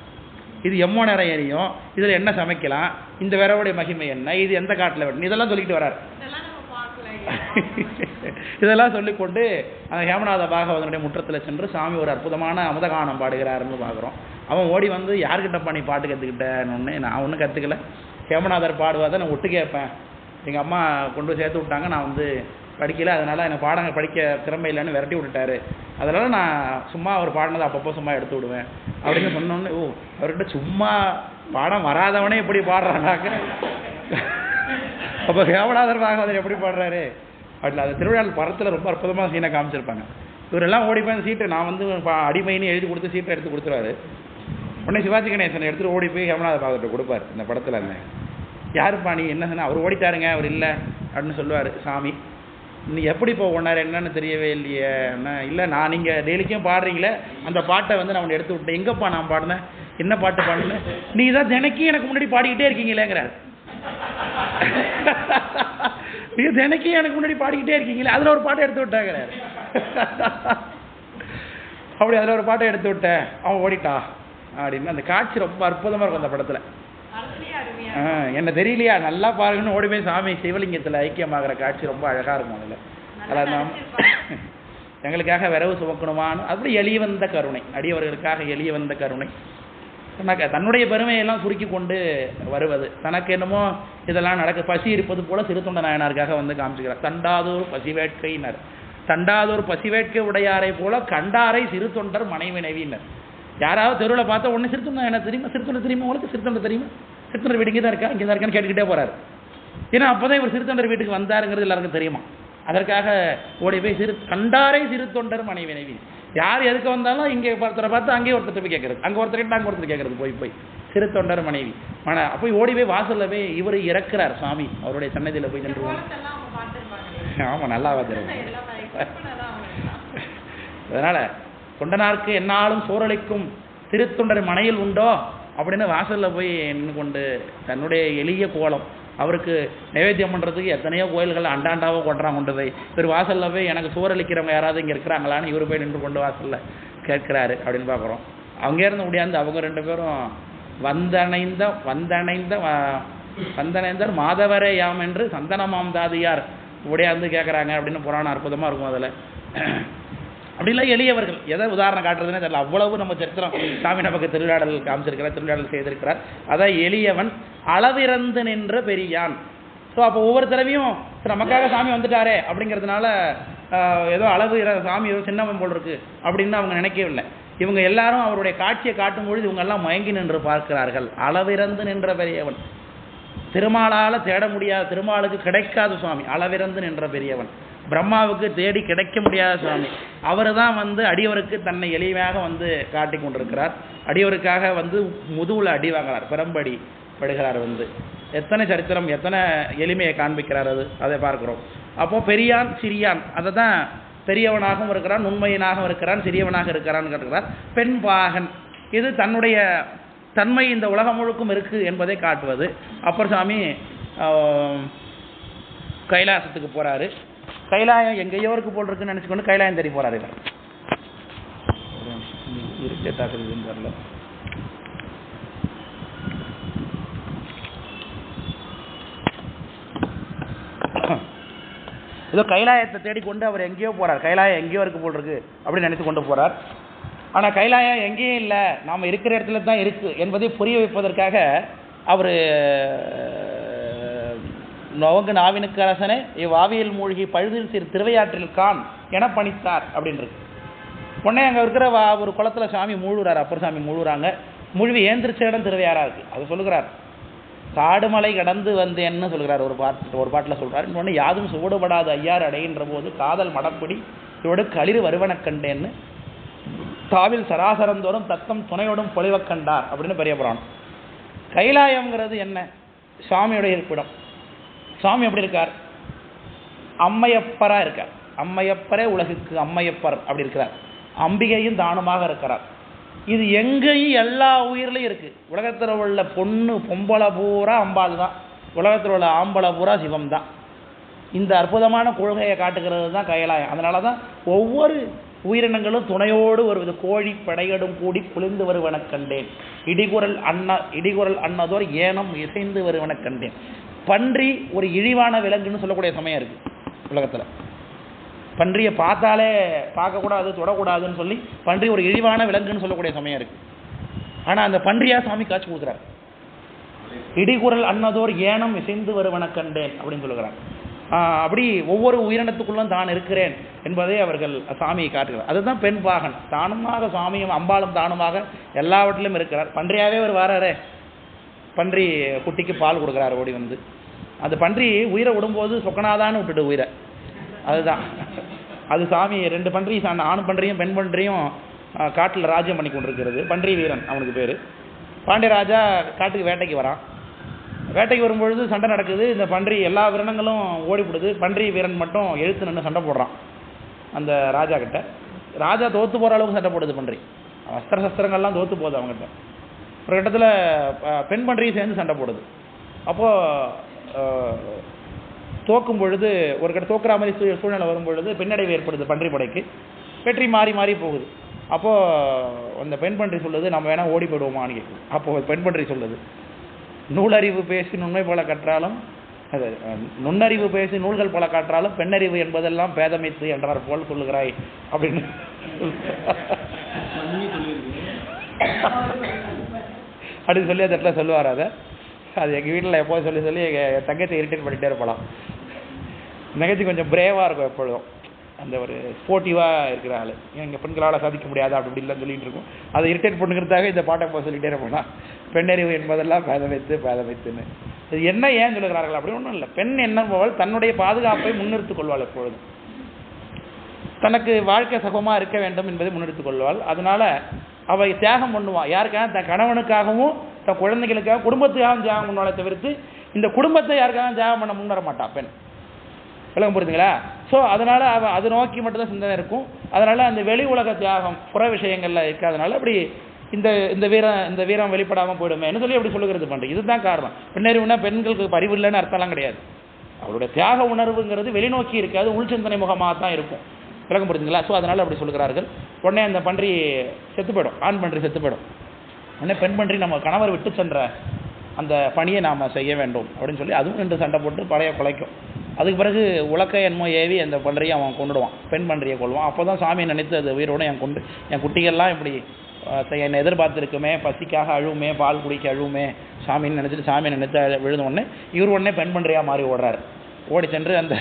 இது எம்மோ நேரம் எரியும், இதில் என்ன சமைக்கலாம், இந்த விறவுடைய மகிமை என்ன, இது எந்த காட்டில் வெட்டணும், இதெல்லாம் சொல்லிக்கிட்டு வர்றார். இதெல்லாம் சொல்லிக்கொண்டு அந்த ஹேமநாத பாகவதனுடைய முற்றத்தில் சென்று சாமி ஒரு அற்புதமான அமுதகானம் பாடுகிறாருன்னு பார்க்குறோம். அவன் ஓடி வந்து யார்கிட்டப்பா நீ பாட்டு கற்றுக்கிட்டேன்னு, நான் ஒன்றும் கற்றுக்கல, ஹேமநாதர் பாடுவாதை நான் ஒட்டு கேட்பேன், எங்கள் அம்மா கொண்டு சேர்த்து விட்டாங்க, நான் வந்து படிக்கல, அதனால் எனக்கு பாடங்கள் படிக்க திறமை இல்லைன்னு விரட்டி விட்டுட்டாரு, அதனால் நான் சும்மா அவர் பாடினதை அப்பப்போ சும்மா எடுத்து விடுவேன் அப்படின்னு சொன்னோன்னே, ஓ அவர்கிட்ட சும்மா பாடம் வராதவனே எப்படி பாடுறானாக்க அப்போ கேவலாதர் பாகவதர் எப்படி பாடுறாரு அப்படின்னா அந்த திருவிழா படத்தில் ரொம்ப அற்புதமாக சீனை காமிச்சிருப்பாங்க. இவரெல்லாம் ஓடி போய் அந்த சீட்டை நான் வந்து அடிமைன்னு எழுதி கொடுத்து சீட்டை எடுத்து கொடுத்துருவாரு. உடனே சிவாஜி கணேசன் எடுத்துகிட்டு ஓடி போய் கேமலாத பாகவதர்கிட்ட கொடுப்பார். இந்த படத்தில் இல்லை யாருப்பா நீ என்ன சொன்ன, அவர் ஓடிட்டாருங்க அவர் இல்லை அப்படின்னு சொல்லுவார். சாமி நீ எப்படி போனார் என்னன்னு தெரியவே இல்லையே, இல்லை நான் நீங்கள் டெய்லிக்கும் பாடுறீங்களே அந்த பாட்டை வந்து நான் ஒன்று எடுத்து விட்டேன், எங்கப்பா நான் பாடினேன், என்ன பாட்டு பாடினேன், நீ தான் தினைக்கும் எனக்கு முன்னாடி பாடிக்கிட்டே இருக்கீங்களேங்கிறார். நீ தினைக்கும் எனக்கு முன்னாடி பாடிக்கிட்டே இருக்கீங்களே அதில் ஒரு பாட்டை எடுத்து விட்டாங்கிறார். அப்படி அதில் ஒரு பாட்டை எடுத்து விட்டேன் அவன் ஓடிட்டா அப்படின்னு அந்த காட்சி ரொம்ப அற்புதமாக இருக்கும் அந்த படத்தில். என்ன தெரியலையா நல்லா பாருங்கன்னு ஓடி போய் சாமி சிவலிங்கத்தில் ஐக்கியமாகிற காட்சி ரொம்ப அழகாக இருக்கும். அதில் அதான் எங்களுக்காக விரவு சுமக்கணுமான்னு அப்படி எளிய வந்த கருணை, அடியவர்களுக்காக எளிய வந்த கருணை, தன்னுடைய பெருமையெல்லாம் சுருக்கி கொண்டு வருவது, தனக்கு என்னமோ இதெல்லாம் நடக்க பசி இருப்பது போல சிறு தொண்ட நாயனாருக்காக வந்து காமிச்சுக்கிறார். தண்டாதோர் பசிவேட்கையினர், தண்டாதோர் பசிவேட்கை உடையாரை போல கண்டாரை சிறு தொண்டர் மனைவினவினர். யாராவது தெருவில் பார்த்தா உடனே சிறுத்தொண்டர் என்ன தெரியுமா, சிறுத்தொண்டர் தெரியுமா உங்களுக்கு, சிறுத்தொண்டர் தெரியுமா, சிறுத்தொண்டர் வீடு இங்கே தான் இருக்கா இங்கே தான் இருக்கான்னு கேட்டுக்கிட்டே போகிறாரு. ஏன்னா அப்போ தான் இவர் சிறுத்தொண்டர் வீட்டுக்கு வந்தாருங்கிறது எல்லாருக்கும் தெரியுமா. அதற்காக ஓடி போய் கண்டாரை சிறு தொண்டர் மனைவி, யார் எதுக்கு வந்தாலும் இங்கே ஒருத்தரை பார்த்து அங்கேயே ஒருத்தர் போய் கேட்கறது, அங்கே ஒருத்தர் கேட்டால் அங்கே ஒருத்தர் கேட்கறது, போய் சிறு தொண்டர் மனைவி அப்போ ஓடி போய் வாசலில் போய் இவர் இறக்குறார் சாமி அவருடைய சன்னதியில் போய் சென்று. ஆமாம் நல்லாவா தெரியும். அதனால் தொண்டனாருக்கு என்னாலும் சோரளிக்கும் திருத்தொண்டர் மனையில் உண்டோ அப்படின்னு வாசலில் போய் நின்று கொண்டு தன்னுடைய எளிய கோலம், அவருக்கு நைவேத்தியம் பண்ணுறதுக்கு எத்தனையோ கோயில்கள் அண்டாண்டாவோ கொண்டுறான் கொண்டு போய் இவர் வாசலில் போய் எனக்கு சோறளிக்கிறவங்க யாராவது இங்கே இருக்கிறாங்களான்னு இவர் போய் நின்று கொண்டு வாசலில் கேட்குறாரு அப்படின்னு பார்க்குறோம். அங்கேருந்து முடியாது அவங்க ரெண்டு பேரும் வந்தணைந்த மாதவரே யாம் என்று சந்தனமாம் தாதியார் உடையாந்து கேட்குறாங்க அப்படின்னு புராணம் அற்புதமாக இருக்கும். அதில் அப்படிலாம் எளியவர்கள் எதை உதாரணம் காட்டுறதுன்னே தெரியல, அவ்வளவு நம்ம சரித்திரம் சாமி நமக்கு திருவிழாடல் காமிச்சிருக்கிறார், திருவிழாடல் செய்திருக்கிறார். அதான் எளியவன் அளவிறந்து நின்ற பெரியான். ஸோ அப்போ ஒவ்வொரு தடவையும் நமக்காக சாமி வந்துட்டாரே அப்படிங்கிறதுனால ஏதோ அளவு சாமி ஏதோ சின்னவன் போல் இருக்கு அப்படின்னு அவங்க நினைக்கவில்லை. இவங்க எல்லாரும் அவருடைய காட்சியை காட்டும் பொழுது இவங்கெல்லாம் மயங்கி நின்று பார்க்கிறார்கள். அளவிறந்து நின்ற பெரியவன், திருமாலால் தேட முடியாத, திருமாலுக்கு கிடைக்காத சுவாமி, அளவிறந்து நின்ற பெரியவன், பிரம்மாவுக்கு தேடி கிடைக்க முடியாத சுவாமி, அவர் தான் வந்து அடியவருக்கு தன்னை எளிமையாக வந்து காட்டி கொண்டிருக்கிறார். அடியவருக்காக வந்து முதுகுல அடி வாங்குறார், பெரம்படி படுகிறார். வந்து எத்தனை சரித்திரம், எத்தனை எளிமையை காண்பிக்கிறார் அதை பார்க்கிறோம். அப்போ பெரியான் சிறியான், அதை தான் பெரியவனாகவும் இருக்கிறான், நுண்மையனாகவும் இருக்கிறான், சிறியவனாக இருக்கிறான்னு கேட்டுக்கிறார். பெண் பாகன், இது தன்னுடைய தன்மை இந்த உலகம் முழுக்கும் இருக்கு என்பதை காட்டுவது. அப்பர் சாமி கைலாசத்துக்கு போறாரு. கைலாயம் எங்கேயோ இருக்கு போல் இருக்குன்னு நினைச்சுக்கொண்டு கைலாயம் தேடி போறாரு. வரல ஏதோ கைலாயத்தை தேடிக்கொண்டு அவர் எங்கேயோ போறார். கைலாயம் எங்கேயோ இருக்கு போல் இருக்கு அப்படின்னு நினைத்து கொண்டு போறார். ஆனா கைலாயம் எங்கேயும் இல்லை, நாம இருக்கிற இடத்துல தான் இருக்கு என்பதை புரிய வைப்பதற்காக அவர் நவங்கு நாவினுக்கு அரசனே இவ்வாவியில் மூழ்கி பழுதில் சிறு திருவையாற்றில் கான் என பணித்தார் அப்படின்றது. உடனே அங்கே இருக்கிற ஒரு குளத்துல சாமி மூழ்குறாரு, அப்பர் சாமி மூழ்குறாங்க. மூழ்கி ஏந்திரிச்ச இடம் திருவையாறா இருக்கு. அது சொல்லுகிறார், காடுமலை கடந்து வந்தேன்னு சொல்கிறார் ஒரு பாட்டில் சொல்றாரு. இன்னொன்று யாதும் சூடுபடாத ஐயாறு அடைகின்ற போது காதல் மடப்பிடி இவடு களிறு வருவன கண்டேன்னு தாவில் சராசரந்தோறும் தத்தம் துணையோடும் பொலிவ கண்டார் அப்படின்னு பெரிய புராணம். கைலாயம்ங்கிறது என்ன? சுவாமியுடைய இருப்பிடம். சுவாமி எப்படி இருக்கார்? அம்மையப்பரா இருக்கார். அம்மையப்பரே உலகுக்கு அம்மையப்பர் அப்படி இருக்கிறார். அம்பிகையும் தானுமாக இருக்கிறார். இது எங்கேயும் எல்லா உயிரிலையும் இருக்கு. உலகத்தில் உள்ள பொம்பளை பூரா அம்பாள் தான், உலகத்தில் உள்ள ஆம்பளை பூரா சிவம் தான். இந்த அற்புதமான கொள்கையை காட்டுகிறது தான் கைலாயம். அதனால தான் ஒவ்வொரு உயிரினங்களும் துணையோடு வருவது. கோழி படையடும் கூடி குளிர்ந்து வருவன கண்டேன், இடிகுரல் அன்னதோர் ஏனம் இசைந்து வருவன கண்டேன். பன்றி ஒரு இழிவான விலங்குன்னு சொல்லக்கூடிய சமயம் இருக்கு உலகத்தில். பன்றியை பார்த்தாலே பார்க்கக்கூடாது, தொடக்கூடாதுன்னு சொல்லி பன்றி ஒரு இழிவான விலங்குன்னு சொல்லக்கூடிய சமயம் இருக்கு. ஆனால் அந்த பன்றியா சாமி காட்சி கொடுக்குறார். இடிகுரல் அன்னதோர் ஏனம் இசைந்து வருவன கண்டேன் அப்படின்னு சொல்லுகிறார். அப்படி ஒவ்வொரு உயிரினத்துக்குள்ளும் தான் இருக்கிறேன் என்பதை அவர்கள் சாமியை காட்டுகிறார். அதுதான் பெண் பாகன். தானுமாக சாமியும் அம்பாளும் தானுமாக எல்லாவற்றிலும் இருக்கிறார். பன்றியாகவே ஒரு வாராரே, பன்றி குட்டிக்கு பால் கொடுக்குறாரு ஓடி வந்து. அந்த பன்றி உயிரை விடும்போது சொக்கனாதான்னு விட்டுட்டு உயிரை, அதுதான் அது சாமி. 2 பன்றி, ஆண் பன்றியும் பெண் பன்றியும் காட்டில் ராஜ்யம் பண்ணி கொண்டிருக்கிறது. பன்றி வீரன் அவனுக்கு பேர். பாண்டியராஜா காட்டுக்கு வேட்டைக்கு வரான். வேட்டைக்கு வரும்பொழுது சண்டை நடக்குது. இந்த பன்றி எல்லா வீரனங்களும் ஓடிப்படுது. பன்றி வீரன் மட்டும் எழுத்து நின்று சண்டை போடுறான் அந்த ராஜா கிட்ட. ராஜா தோற்று போகிற அளவுக்கு சண்டை போடுது பன்றி. அஸ்திர சஸ்திரங்கள்லாம் தோற்று போகுது அவங்ககிட்ட. ஒரு கட்டத்தில் பெண் பன்றியும் சேர்ந்து சண்டை போடுது. அப்போது தோக்கும் பொழுது ஒரு கட்ட தோக்குற மாதிரி சூழ்நிலை வரும்பொழுது பின்னடைவு ஏற்படுது பன்றி படைக்கு. வெற்றி மாறி மாறி போகுது. அப்போது அந்த பெண் பன்றி சொல்லுது, நம்ம வேணால் ஓடி போயிடுவோமான்னு கேட்குது. அப்போது பெண் பன்றி சொல்லுது, நூலறிவு பேசி நுண்மை போல கற்றாலும், அது நுண்ணறிவு பேசி நூல்கள் போல காற்றாலும் பெண்ணறிவு என்பதெல்லாம் பேதமைத்து என்றார் போல் சொல்லுகிறாய் அப்படின்னு அப்படின்னு சொல்லி அந்த இடத்துல சொல்லுவார். அது எங்கள் வீட்டில் எப்போது சொல்லி சொல்லி எங்கள் தங்கச்சி இரிட்டேட் பண்ணிகிட்டே இருப்பலாம். தங்கச்சி கொஞ்சம் பிரேவாக இருக்கும் எப்பொழுதும். அந்த ஒரு ஸ்போர்ட்டிவாக இருக்கிற ஆள். எங்கள் பெண்களால் சாதிக்க முடியாது அப்படி இப்படிலாம் சொல்லிகிட்டு இருக்கும். அதை இரிட்டேட் பண்ணுங்கிறதுக்காக இந்த பாட்டை போய் சொல்லிகிட்டே இருப்போம்னா, பெண்ணறிவு என்பதெல்லாம் பேதமைத்துன்னு. இது என்ன ஏன் சொல்லுகிறார்கள்? அப்படி ஒன்றும் இல்லை. பெண் என்னவள் தன்னுடைய பாதுகாப்பை முன்னிறுத்திக் கொள்வாள். எப்பொழுதும் தனக்கு வாழ்க்கை சுகமாக இருக்க வேண்டும் என்பதை முன்னிறுத்திக் கொள்வாள். அதனால் அவை தியாகம் பண்ணுவாள். யாருக்காக? தன் கணவனுக்காகவும் தன் குழந்தைகளுக்காக குடும்பத்துக்காகவும் தியாகம் பண்ணுவாளை தவிர்த்து இந்த குடும்பத்தை யாருக்காகவும் தியாகம் பண்ண முன்வர மாட்டாள் பெண். விளக்கம் புரியுதுங்களா? ஸோ அதனால் அவள் அது நோக்கி மட்டும்தான் சிந்தனை இருக்கும். அதனால் அந்த வெளி உலக தியாகம் புற விஷயங்களில் இருக்காதனால அப்படி இந்த வீரம் வெளிப்படாமல் போயிடுமேன்னு சொல்லி அப்படி சொல்லுகிறது பண்ணுறது. இதுதான் காரணம். பெண்ணறிவுனா பெண்களுக்கு பரிவு இல்லைன்னு அர்த்தம்லாம் கிடையாது. அவருடைய தியாக உணர்வுங்கிறது வெளிநோக்கி இருக்காது, உள்சிந்தனை முகமாக தான் இருக்கும். விளக்கம் புரியுதுங்களா? ஸோ அதனால் அப்படி சொல்லுகிறார்கள். உடனே அந்த பன்றி செத்து போயிடும், ஆண் பன்றி செத்து போயிடும். உடனே பெண் பன்றி நம்ம கணவர் விட்டு சென்ற அந்த பணியை நாம் செய்ய வேண்டும் அப்படின்னு சொல்லி அதுவும் 2 சண்டை போட்டு பழைய குலைக்கும். அதுக்கு பிறகு உலக்க என்மோ ஏவி அந்த பன்றியை அவன் கொண்டுடுவான், பெண் பன்றியை கொள்வான். அப்போ தான் சாமியை நினைத்து அது உயிரோடு என் குட்டிகள்லாம் இப்படி என்னை எதிர்பார்த்துருக்குமே, பசிக்காக அழுவுமே, பால் குடிக்க அழுவுமே சாமின்னு நினச்சிட்டு சாமியை நினைத்து விழுந்த உடனே இவர் உடனே பெண் பன்றியாக மாறி ஓடுறாரு. ஓடி சென்று அந்த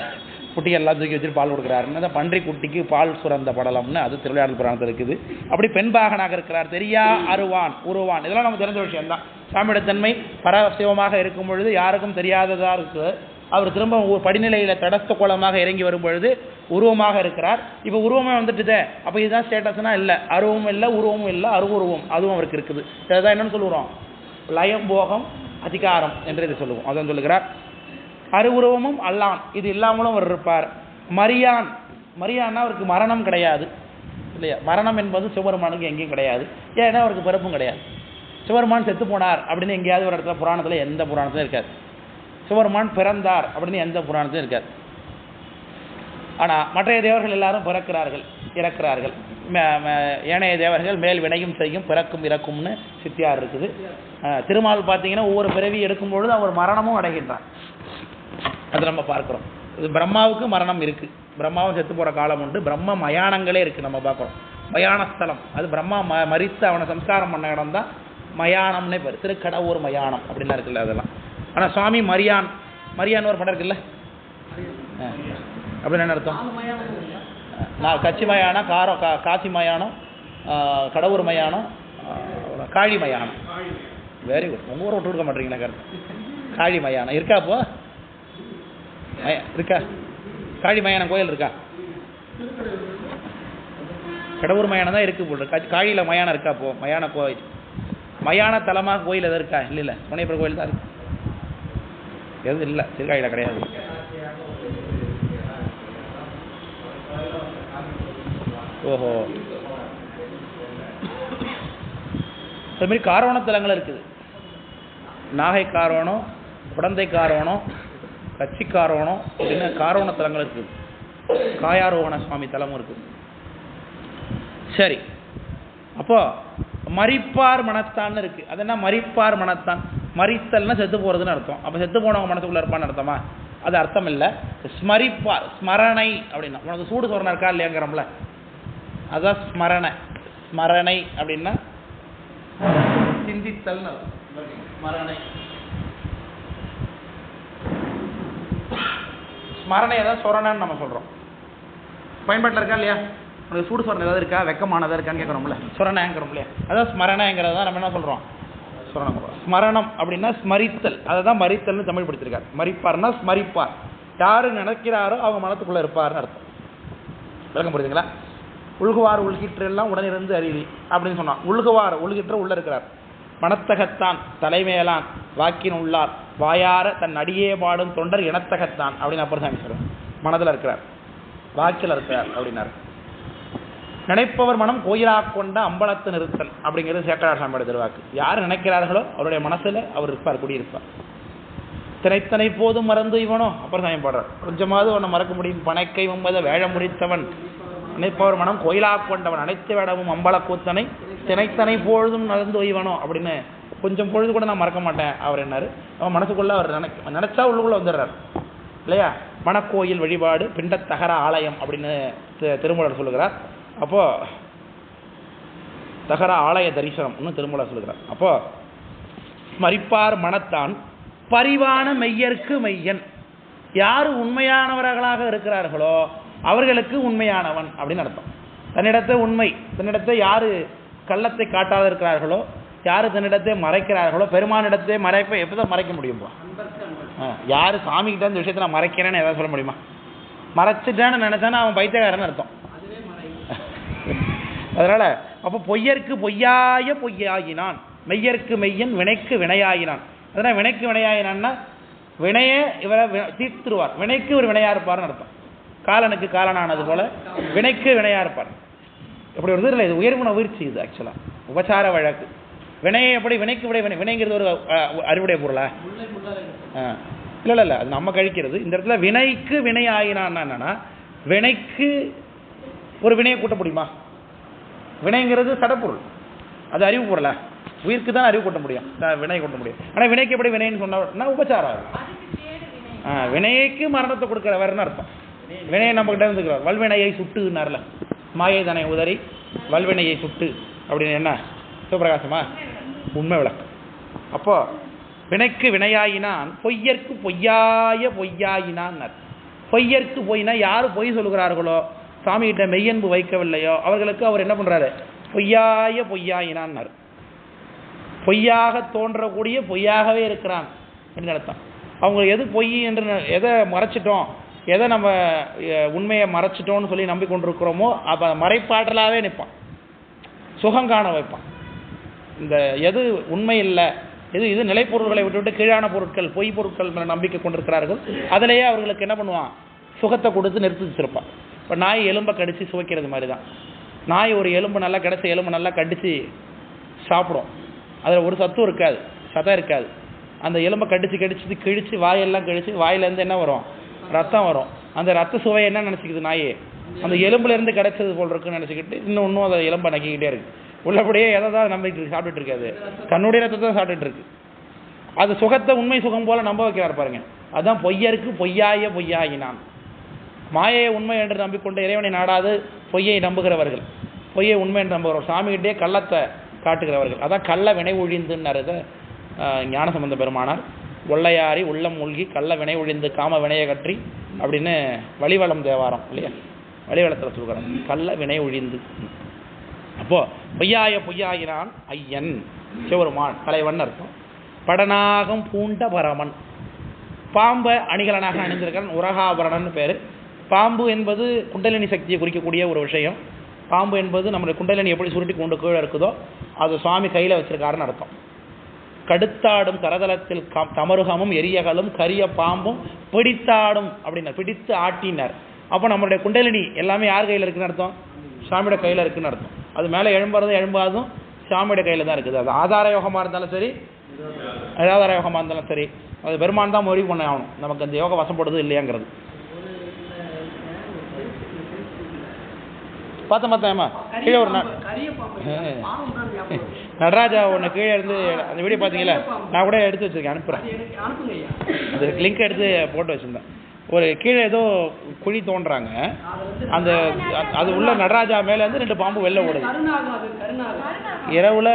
குட்டிகள்லாம் தூக்கி வச்சுட்டு பால் கொடுக்குறாருன்னு அந்த பன்றி குட்டிக்கு பால் சுரந்த படலம்னு அது திருவிளையாடல் புராணத்தில் இருக்குது. அப்படி பெண்பாகனாக இருக்கிறார். தெரியா அருவான் உருவான், இதெல்லாம் நமக்கு தெரிஞ்ச விஷயம்தான். சாமியோட தன்மை பரசிவமாக இருக்கும் பொழுது யாருக்கும் தெரியாததாக இருக்குது. அவர் திரும்ப ஒரு படிநிலையில் தடஸ்த கோலமாக இறங்கி வரும் பொழுது உருவமாக இருக்கிறார். இப்போ உருவமாக வந்துட்டுதே, அப்போ இதுதான் ஸ்டேட்டஸ்னால் இல்லை, அருவமும் இல்லை உருவமும் இல்லை, அருவுருவம் அதுவும் அவருக்கு இருக்குது. இதுதான் என்னென்னு சொல்லுவோம், லயம் போகம் அதிகாரம் என்று இதை சொல்லுவோம். அதான் சொல்லுகிறார். அருவுருவமும் அல்லான், இது இல்லாமலும் அவர் இருப்பார். மரியான்னா அவருக்கு மரணம் கிடையாது இல்லையா? மரணம் என்பது சிவபெருமானுக்கு எங்கேயும் கிடையாது. ஏன்னா அவருக்கு பிறப்பும் கிடையாது. சிவபெருமான் செத்து போனார் அப்படின்னு எங்கேயாவது ஒரு இடத்துல புராணத்தில் எந்த புராணத்திலும் இருக்காது. சிவபெருமான் பிறந்தார் அப்படின்னு எந்த புராணத்திலும் இருக்காது. ஆனால் மற்ற தேவர்கள் எல்லாரும் பிறக்கிறார்கள் இறக்கிறார்கள். ஏனைய தேவர்கள் மேல் வினையும் செய்யும், பிறக்கும் இறக்கும்னு சித்தியார் இருக்குது. திருமால் பார்த்தீங்கன்னா ஒவ்வொரு பிறவி எடுக்கும் பொழுது அவர் மரணமும் அடைகின்றார். அது நம்ம பார்க்குறோம். இது பிரம்மாவுக்கு மரணம் இருக்குது. பிரம்மாவும் செத்து போகிற காலம் உண்டு. பிரம்ம மயானங்களே இருக்குது, நம்ம பார்க்குறோம். மயானஸ்தலம் அது பிரம்மா மரித்து அவனை சம்ஸ்காரம் பண்ண இடம் தான் மயானம்னே பேர். திருக்கடவுர் மயானம் அப்படின்லாம் இருக்குல்ல அதெல்லாம். ஆனால் சுவாமி மரியான் ஒரு படம் இருக்குல்ல, அப்படின்னு என்ன அர்த்தம்? கச்சி மயானம், காசி மயானம், கடவுர் மயானம், காளி மயானம். Very good. உங்கள் ஊரை விட்டு கொடுக்க மாட்டீங்களா? கருத்து காளி மயானம் இருக்கா? அப்போ இருக்கா? காளி மயானம் கோயில் இருக்கா? கடவுர் மயானம் தான் இருக்குது போல். காளியில் மயானம் இருக்கா? அப்போ மயான கோயில், மயான தலமாக கோயில் எதாவது இருக்கா? இல்லை, முனையப்பர் கோயில் தான் இருக்கு. எதுவும் இல்லை, திருக்காயில் கிடையாது. ஓஹோ, அதுமாரி காரோணத்தலங்கள் இருக்குது. நாகை காரோணம், குடந்தை காரோணம், கச்சி காரோணம் அப்படின்னு காரோணத்தலங்கள் இருக்குது. காயாரோகண சுவாமி தலமும் இருக்குது. சரி, அப்போ மரிப்பார் மனத்தான்னு இருக்குது. அது என்ன மரிப்பார் மனத்தான்? மரித்தல்னா செத்து போகிறதுன்னு அர்த்தம். அப்போ செத்து போனவங்க மனசுக்குள்ளே இருப்பான்னு அர்த்தமா? அது அர்த்தம் இல்லை. ஸ்மரிப்பார், ஸ்மரணை அப்படின்னா உனக்கு சூடு சொரணை இருக்கா இல்லையாங்கிறோம்ல, அதுதான் ஸ்மரணை அப்படின்னா சிந்தித்தல் ஸ்மரணை. ஸ்மரணையை தான் சொரணன்னு நம்ம சொல்கிறோம். பயன்பாட்டில் இருக்கா இல்லையா? உனக்கு சூடு சொரணை ஏதாவது இருக்கா, வெக்கமானதாக இருக்கான்னு கேட்குறோம்ல, சொரணங்கிறோம் இல்லையா? அதான் ஸ்மரணைங்கிறத தான் நம்ம என்ன சொல்கிறோம், சொரணம். ஸ்மரணம் அப்படின்னா ஸ்மரித்தல், அதை தான் மரித்தல்னு தமிழ் படிச்சிருக்காரு. மரிப்பார்னா ஸ்மரிப்பார், யார் நினைக்கிறாரோ அவங்க மனத்துக்குள்ளே இருப்பார்னு அர்த்தம். விளக்கம் புரியுதுங்களா? உள்குவார் உள்கிற்று எல்லாம் உடனிருந்து அறிவி அப்படின்னு சொன்னான். உள்குவார் உள்கிற்ற உள்ள இருக்கிறார். மனத்தகத்தான் தலைமையலான் வாக்கின் உள்ளார் வாயார தன் அடியே பாடும் தொண்டர் இனத்தகத்தான் அப்படின்னு அப்பர் சாமி சொல்றார். மனதில் இருக்கிறார், வாக்கில் இருக்கிறார் அப்படின்னாரு. நினைப்பவர் மனம் கோயிலாக கொண்ட அம்பலத்து நிறுத்தல் அப்படிங்கிறது சேக்கரார் சாமியோட திருவாக்கு. யார் நினைக்கிறார்களோ அவருடைய மனசுல அவர் இருப்பார், குடியிருப்பார். தினைத்தனை போதும் மறந்து இவனோ அப்பர் சாமி பாடுறார். கொஞ்சமாவது அவனை மறக்க முடியும் பனைக்கை வம்பத வேழ முடித்தவன் நினைப்பவர் மனம் கோயிலாக கொண்டவன் அனைத்து வேடமும் அம்பல கூத்தனை தினைத்தனை பொழுதும் நடந்து ஒய்வனோ அப்படின்னு கொஞ்சம் பொழுது கூட நான் மறக்க மாட்டேன் அவர் என்னாரு. அவன் மனசுக்குள்ள அவர் நினைச்சா உள்ளுக்குள்ள வந்துடுறார் இல்லையா? மனக்கோயில் வழிபாடு பிண்டத்தகர ஆலயம் அப்படின்னு திருமூலர் சொல்லுகிறார். அப்போ தகர ஆலய தரிசனம் திருமூலர் சொல்லுகிறார். அப்போ ஸ்மரிப்பார் மனத்தான் பரிவான மெய்யர்க்கு மெய்யன். யாரு உண்மையானவர்களாக இருக்கிறார்களோ அவர்களுக்கு உண்மையானவன் அப்படின்னு அர்த்தம். தன்னிடத்தை யாரு கள்ளத்தை காட்டாத இருக்கிறார்களோ, யாரு தன்னிடத்தை மறைக்கிறார்களோ, பெருமானிடத்தை மறைப்பை எப்பதான் மறைக்க முடியும்பா? யாரு சாமி கிட்ட இந்த விஷயத்த நான் மறைக்கிறேன்னு ஏதாவது சொல்ல முடியுமா? மறைச்சிட்டேன்னு நினைச்சானா அவன் பைத்தியக்காரன்னு அர்த்தம். அதனால அப்ப பொய்யருக்கு பொய்யாய பொய்யாகினான், மெய்யருக்கு மெய்யன், வினைக்கு வினையாகினான். அதனால வினைக்கு வினையாகினான்னா வினையே இவரை தீர்த்துருவார், வினைக்கு ஒரு வினையா இருப்பார்னு அர்த்தம். காலனுக்கு காலனானது போல வினைக்கு வினையா இருப்பார். எப்படி வருது இல்லை? இது உயர்வுன உயிர்ச்சி, இது ஆக்சுவலா உபச்சார வழக்கு. வினையை எப்படி வினைக்கு விடை வினை, வினைங்கிறது ஒரு அறிவுடைய பொருளா? இல்லை, அது நம்ம கழிக்கிறது. இந்த இடத்துல வினைக்கு வினை ஆகினான்னா என்னன்னா, வினைக்கு ஒரு வினையை கூட்ட முடியுமா? வினைங்கிறது சடப்பொருள், அது அறிவு பொருளா? உயிருக்கு தான் அறிவு கூட்ட முடியும், வினை கூட்ட முடியும். ஆனால் வினைக்கு எப்படி வினைன்னு சொன்னா உபச்சாரம். வினைக்கு மரணத்தை கொடுக்கிறவர்னு அர்த்தம். வினையை நம்ம கிட்ட இருந்துக்கிறார். வல்வினையை சுட்டுனார்ல, மாயை தனை உதறி வல்வினையை சுட்டு அப்படின்னு என்ன சிவபிரகாசமா? உண்மை விளக்கம். அப்போ வினைக்கு வினையாயினான் பொய்யற்கு பொய்யாய பொய்யாயினான். பொய்யற்கு பொய்னா யாரு பொய் சொல்லுகிறார்களோ, சாமி கிட்ட மெய்யன்பு வைக்கவில்லையோ அவர்களுக்கு அவர் என்ன பண்றாரு? பொய்யாய பொய்யாயினான். பொய்யாக தோன்றக்கூடிய பொய்யாகவே இருக்கிறான் என்று அர்த்தம். அவங்க எது பொய் என்று எதை மறைச்சிட்டோம், எதை நம்ம உண்மையை மறைச்சிட்டோம்னு சொல்லி நம்பிக்கொண்டிருக்கிறோமோ அப்போ மறைப்பாற்றலாகவே நிற்பான், சுகம் காண வைப்பான். இந்த எது உண்மை இல்லை, இது நிலைப்பொருட்களை விட்டுவிட்டு கீழான பொருட்கள் பொய் பொருட்கள் மேலே நம்பிக்கை கொண்டிருக்கிறார்கள், அதிலேயே அவர்களுக்கு என்ன பண்ணுவான்? சுகத்தை கொடுத்து நிறுத்தி வச்சிருப்பான். இப்போ நாய் எலும்பை கடித்து சுவைக்கிறது மாதிரி தான். நாய் ஒரு எலும்பு நல்லா கிடைச்ச எலும்பு நல்லா கடித்து சாப்பிடும், அதில் ஒரு சத்தும் இருக்காது, சதம் இருக்காது. அந்த எலும்பை கிழிச்சு வாயெல்லாம் கிழிச்சு வாயிலேருந்து என்ன வரும்? ரத்தம் வரும். அந்த ரத்த சுவை என்ன நினச்சிக்குது நாயே? அந்த எலும்புலேருந்து கிடைச்சது போல் இருக்குன்னு நினச்சிக்கிட்டு இன்னும் அதை எலும்பை நக்கிக்கிட்டே இருக்கு. உள்ளபடியே எதை தான் நம்பிட்டு சாப்பிட்டுட்டு இருக்காது? தன்னுடைய ரத்தத்தை தான் சாப்பிட்டுட்டு இருக்கு. அது சுகத்தை உண்மை சுகம் போல நம்ப வைக்கிறார் பாருங்க. அதுதான் பொய்யருக்கு பொய்யாய பொய்யாகினான். மாயை உண்மை என்று நம்பிக்கொண்டு இறைவனை நாடாது பொய்யை நம்புகிறவர்கள், பொய்யை உண்மை என்று நம்புகிறவர், சாமிகிட்டே கள்ளத்தை காட்டுகிறவர்கள், அதான் கள்ள வினை ஒழிந்துன்னு ஞானசம்பந்த பெருமானார் ஒள்ளையாரி உள்ளம் மூழ்கி கள்ள வினை ஒழிந்து காம வினையை கற்றி அப்படின்னு வழிவளம் தேவாரம் இல்லையா, வழிவளத்தில் சொல்கிறார், கள்ள வினை ஒழிந்து. அப்போ பொய்யாய பொய்யாகினான் ஐயன் சிவருமான் தலைவன் அர்த்தம். படனாகம் பூண்ட பரமன், பாம்பை அணிகலனாக அணிந்திருக்கிறான், உரகாபரணன் பேர். பாம்பு என்பது குண்டலினி சக்தியை குறிக்கக்கூடிய ஒரு விஷயம். பாம்பு என்பது நம்மளுடைய குண்டலினி எப்படி சுருட்டி கொண்டு கீழே இருக்குதோ அது சுவாமி கையில் வச்சிருக்காருன்னு அர்த்தம். கடுத்தாடும் கரதலத்தில் தமருகமும் எரியகலும் கரிய பாம்பும் பிடித்தாடும் அப்படின்னார், பிடித்து ஆட்டினார். அப்போ நம்மளுடைய குண்டலினி எல்லாமே யார் கையில் இருக்குன்னு அர்த்தம்? சாமியோட கையில் இருக்குன்னு அர்த்தம். அது மேலே எழும்புறதும் எழும்பாதும் சாமியோட கையில் தான் இருக்குது. அது ஆதார யோகமாக இருந்தாலும் சரி, நிராதார யோகமாக இருந்தாலும் சரி, அது பெருமான் தான் முடிவு பண்ண ஆகணும் நமக்கு அந்த யோகம் வசப்படுது இல்லையாங்கிறது. பார்த்தேம்மா கீழே ஒரு நடராஜா ஒன்று கீழே இருந்து அந்த வீடியோ பார்த்தீங்களா? நான் கூட எடுத்து வச்சிருக்கேன், அனுப்புகிறேன். அது லிங்க் எடுத்து போட்டு வச்சுருந்தேன். ஒரு கீழே ஏதோ குழி தோன்றாங்க, அந்த அது உள்ள நடராஜா மேலே வந்து 2 பாம்பு வெளில ஓடுது. இரவுல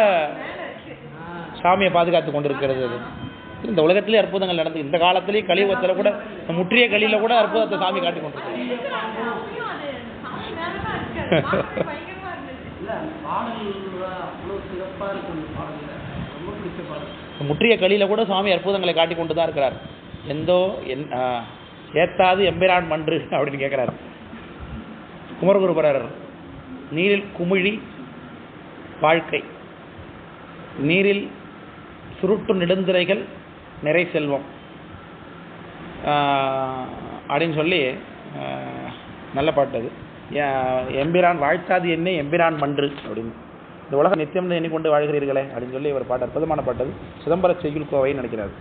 சாமியை பாதுகாத்து கொண்டிருக்கிறது. அது இந்த உலகத்திலே அற்புதங்கள் நடந்து இந்த காலத்திலேயே கலியுகத்தில் கூட முற்றிய கலியில் கூட அற்புதத்தை சாமி காட்டி கொண்டிருக்கு. முற்றிய கலியில கூட சுவாமி அற்புதங்களை காட்டி கொண்டு தான் இருக்கிறார். எந்தோ ஏத்தாது எம்பிரான் மன்று அப்படின்னு கேட்கிறார் குமரகுருபரர். நீரில் குமிழி வாழ்க்கை, நீரில் சுருட்டு நெடுந்திரைகள் நிறை செல்வம் அப்படின்னு சொல்லி நல்ல பாட்டு அது. எம்பிரான் வாழ்த்தாது என்ன எம்பிரான் மன்று அப்படின்னு, இந்த உலகம் நித்தியம் எண்ணிக்கொண்டு வாழ்கிறீர்களே அப்படின்னு சொல்லி ஒரு பாட்டு, அற்புதமான பாட்டது. சிதம்பர செய்யுள் கோவைன்னு நினைக்கிறார்.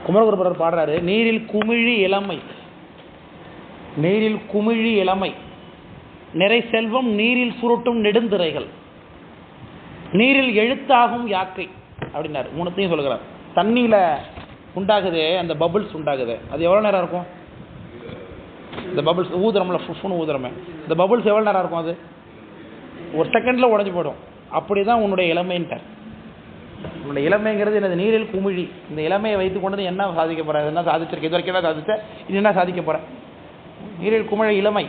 குமரகுருபரர் பாடுறாரு, நீரில் குமிழி இளமை, நீரில் குமிழி இளமை நிறை செல்வம் நீரில் சுருட்டும் நெடுந்திரைகள் நீரில் எழுத்தாகும் யாக்கை அப்படின்னாரு. மூணுத்தையும் சொல்லுகிறார். தண்ணியில் உண்டாகுது அந்த பபுள்ஸ் உண்டாகுது, அது எவ்வளோ நேரம் இருக்கும்? இந்த பபுள்ஸ் ஊதுறோம்ல, ஃபுஃப்னு ஊதுறோமே, இந்த பபுள்ஸ் எவ்வளோ நேரம் இருக்கும்? அது ஒரு செகண்டில் உடஞ்சி போயிடும். அப்படி தான் உன்னுடைய இளமைன்ட்டார். உன்னுடைய இளமைங்கிறது என்னது? நீரில் குமிழி. இந்த இளமையை வைத்து கொண்டு என்ன சாதிக்க போகிற? என்ன சாதிச்சிருக்க? இது வரைக்கும் தான் சாதிச்ச, இது என்ன சாதிக்க போகிற? நீரில் குமிழி இளமை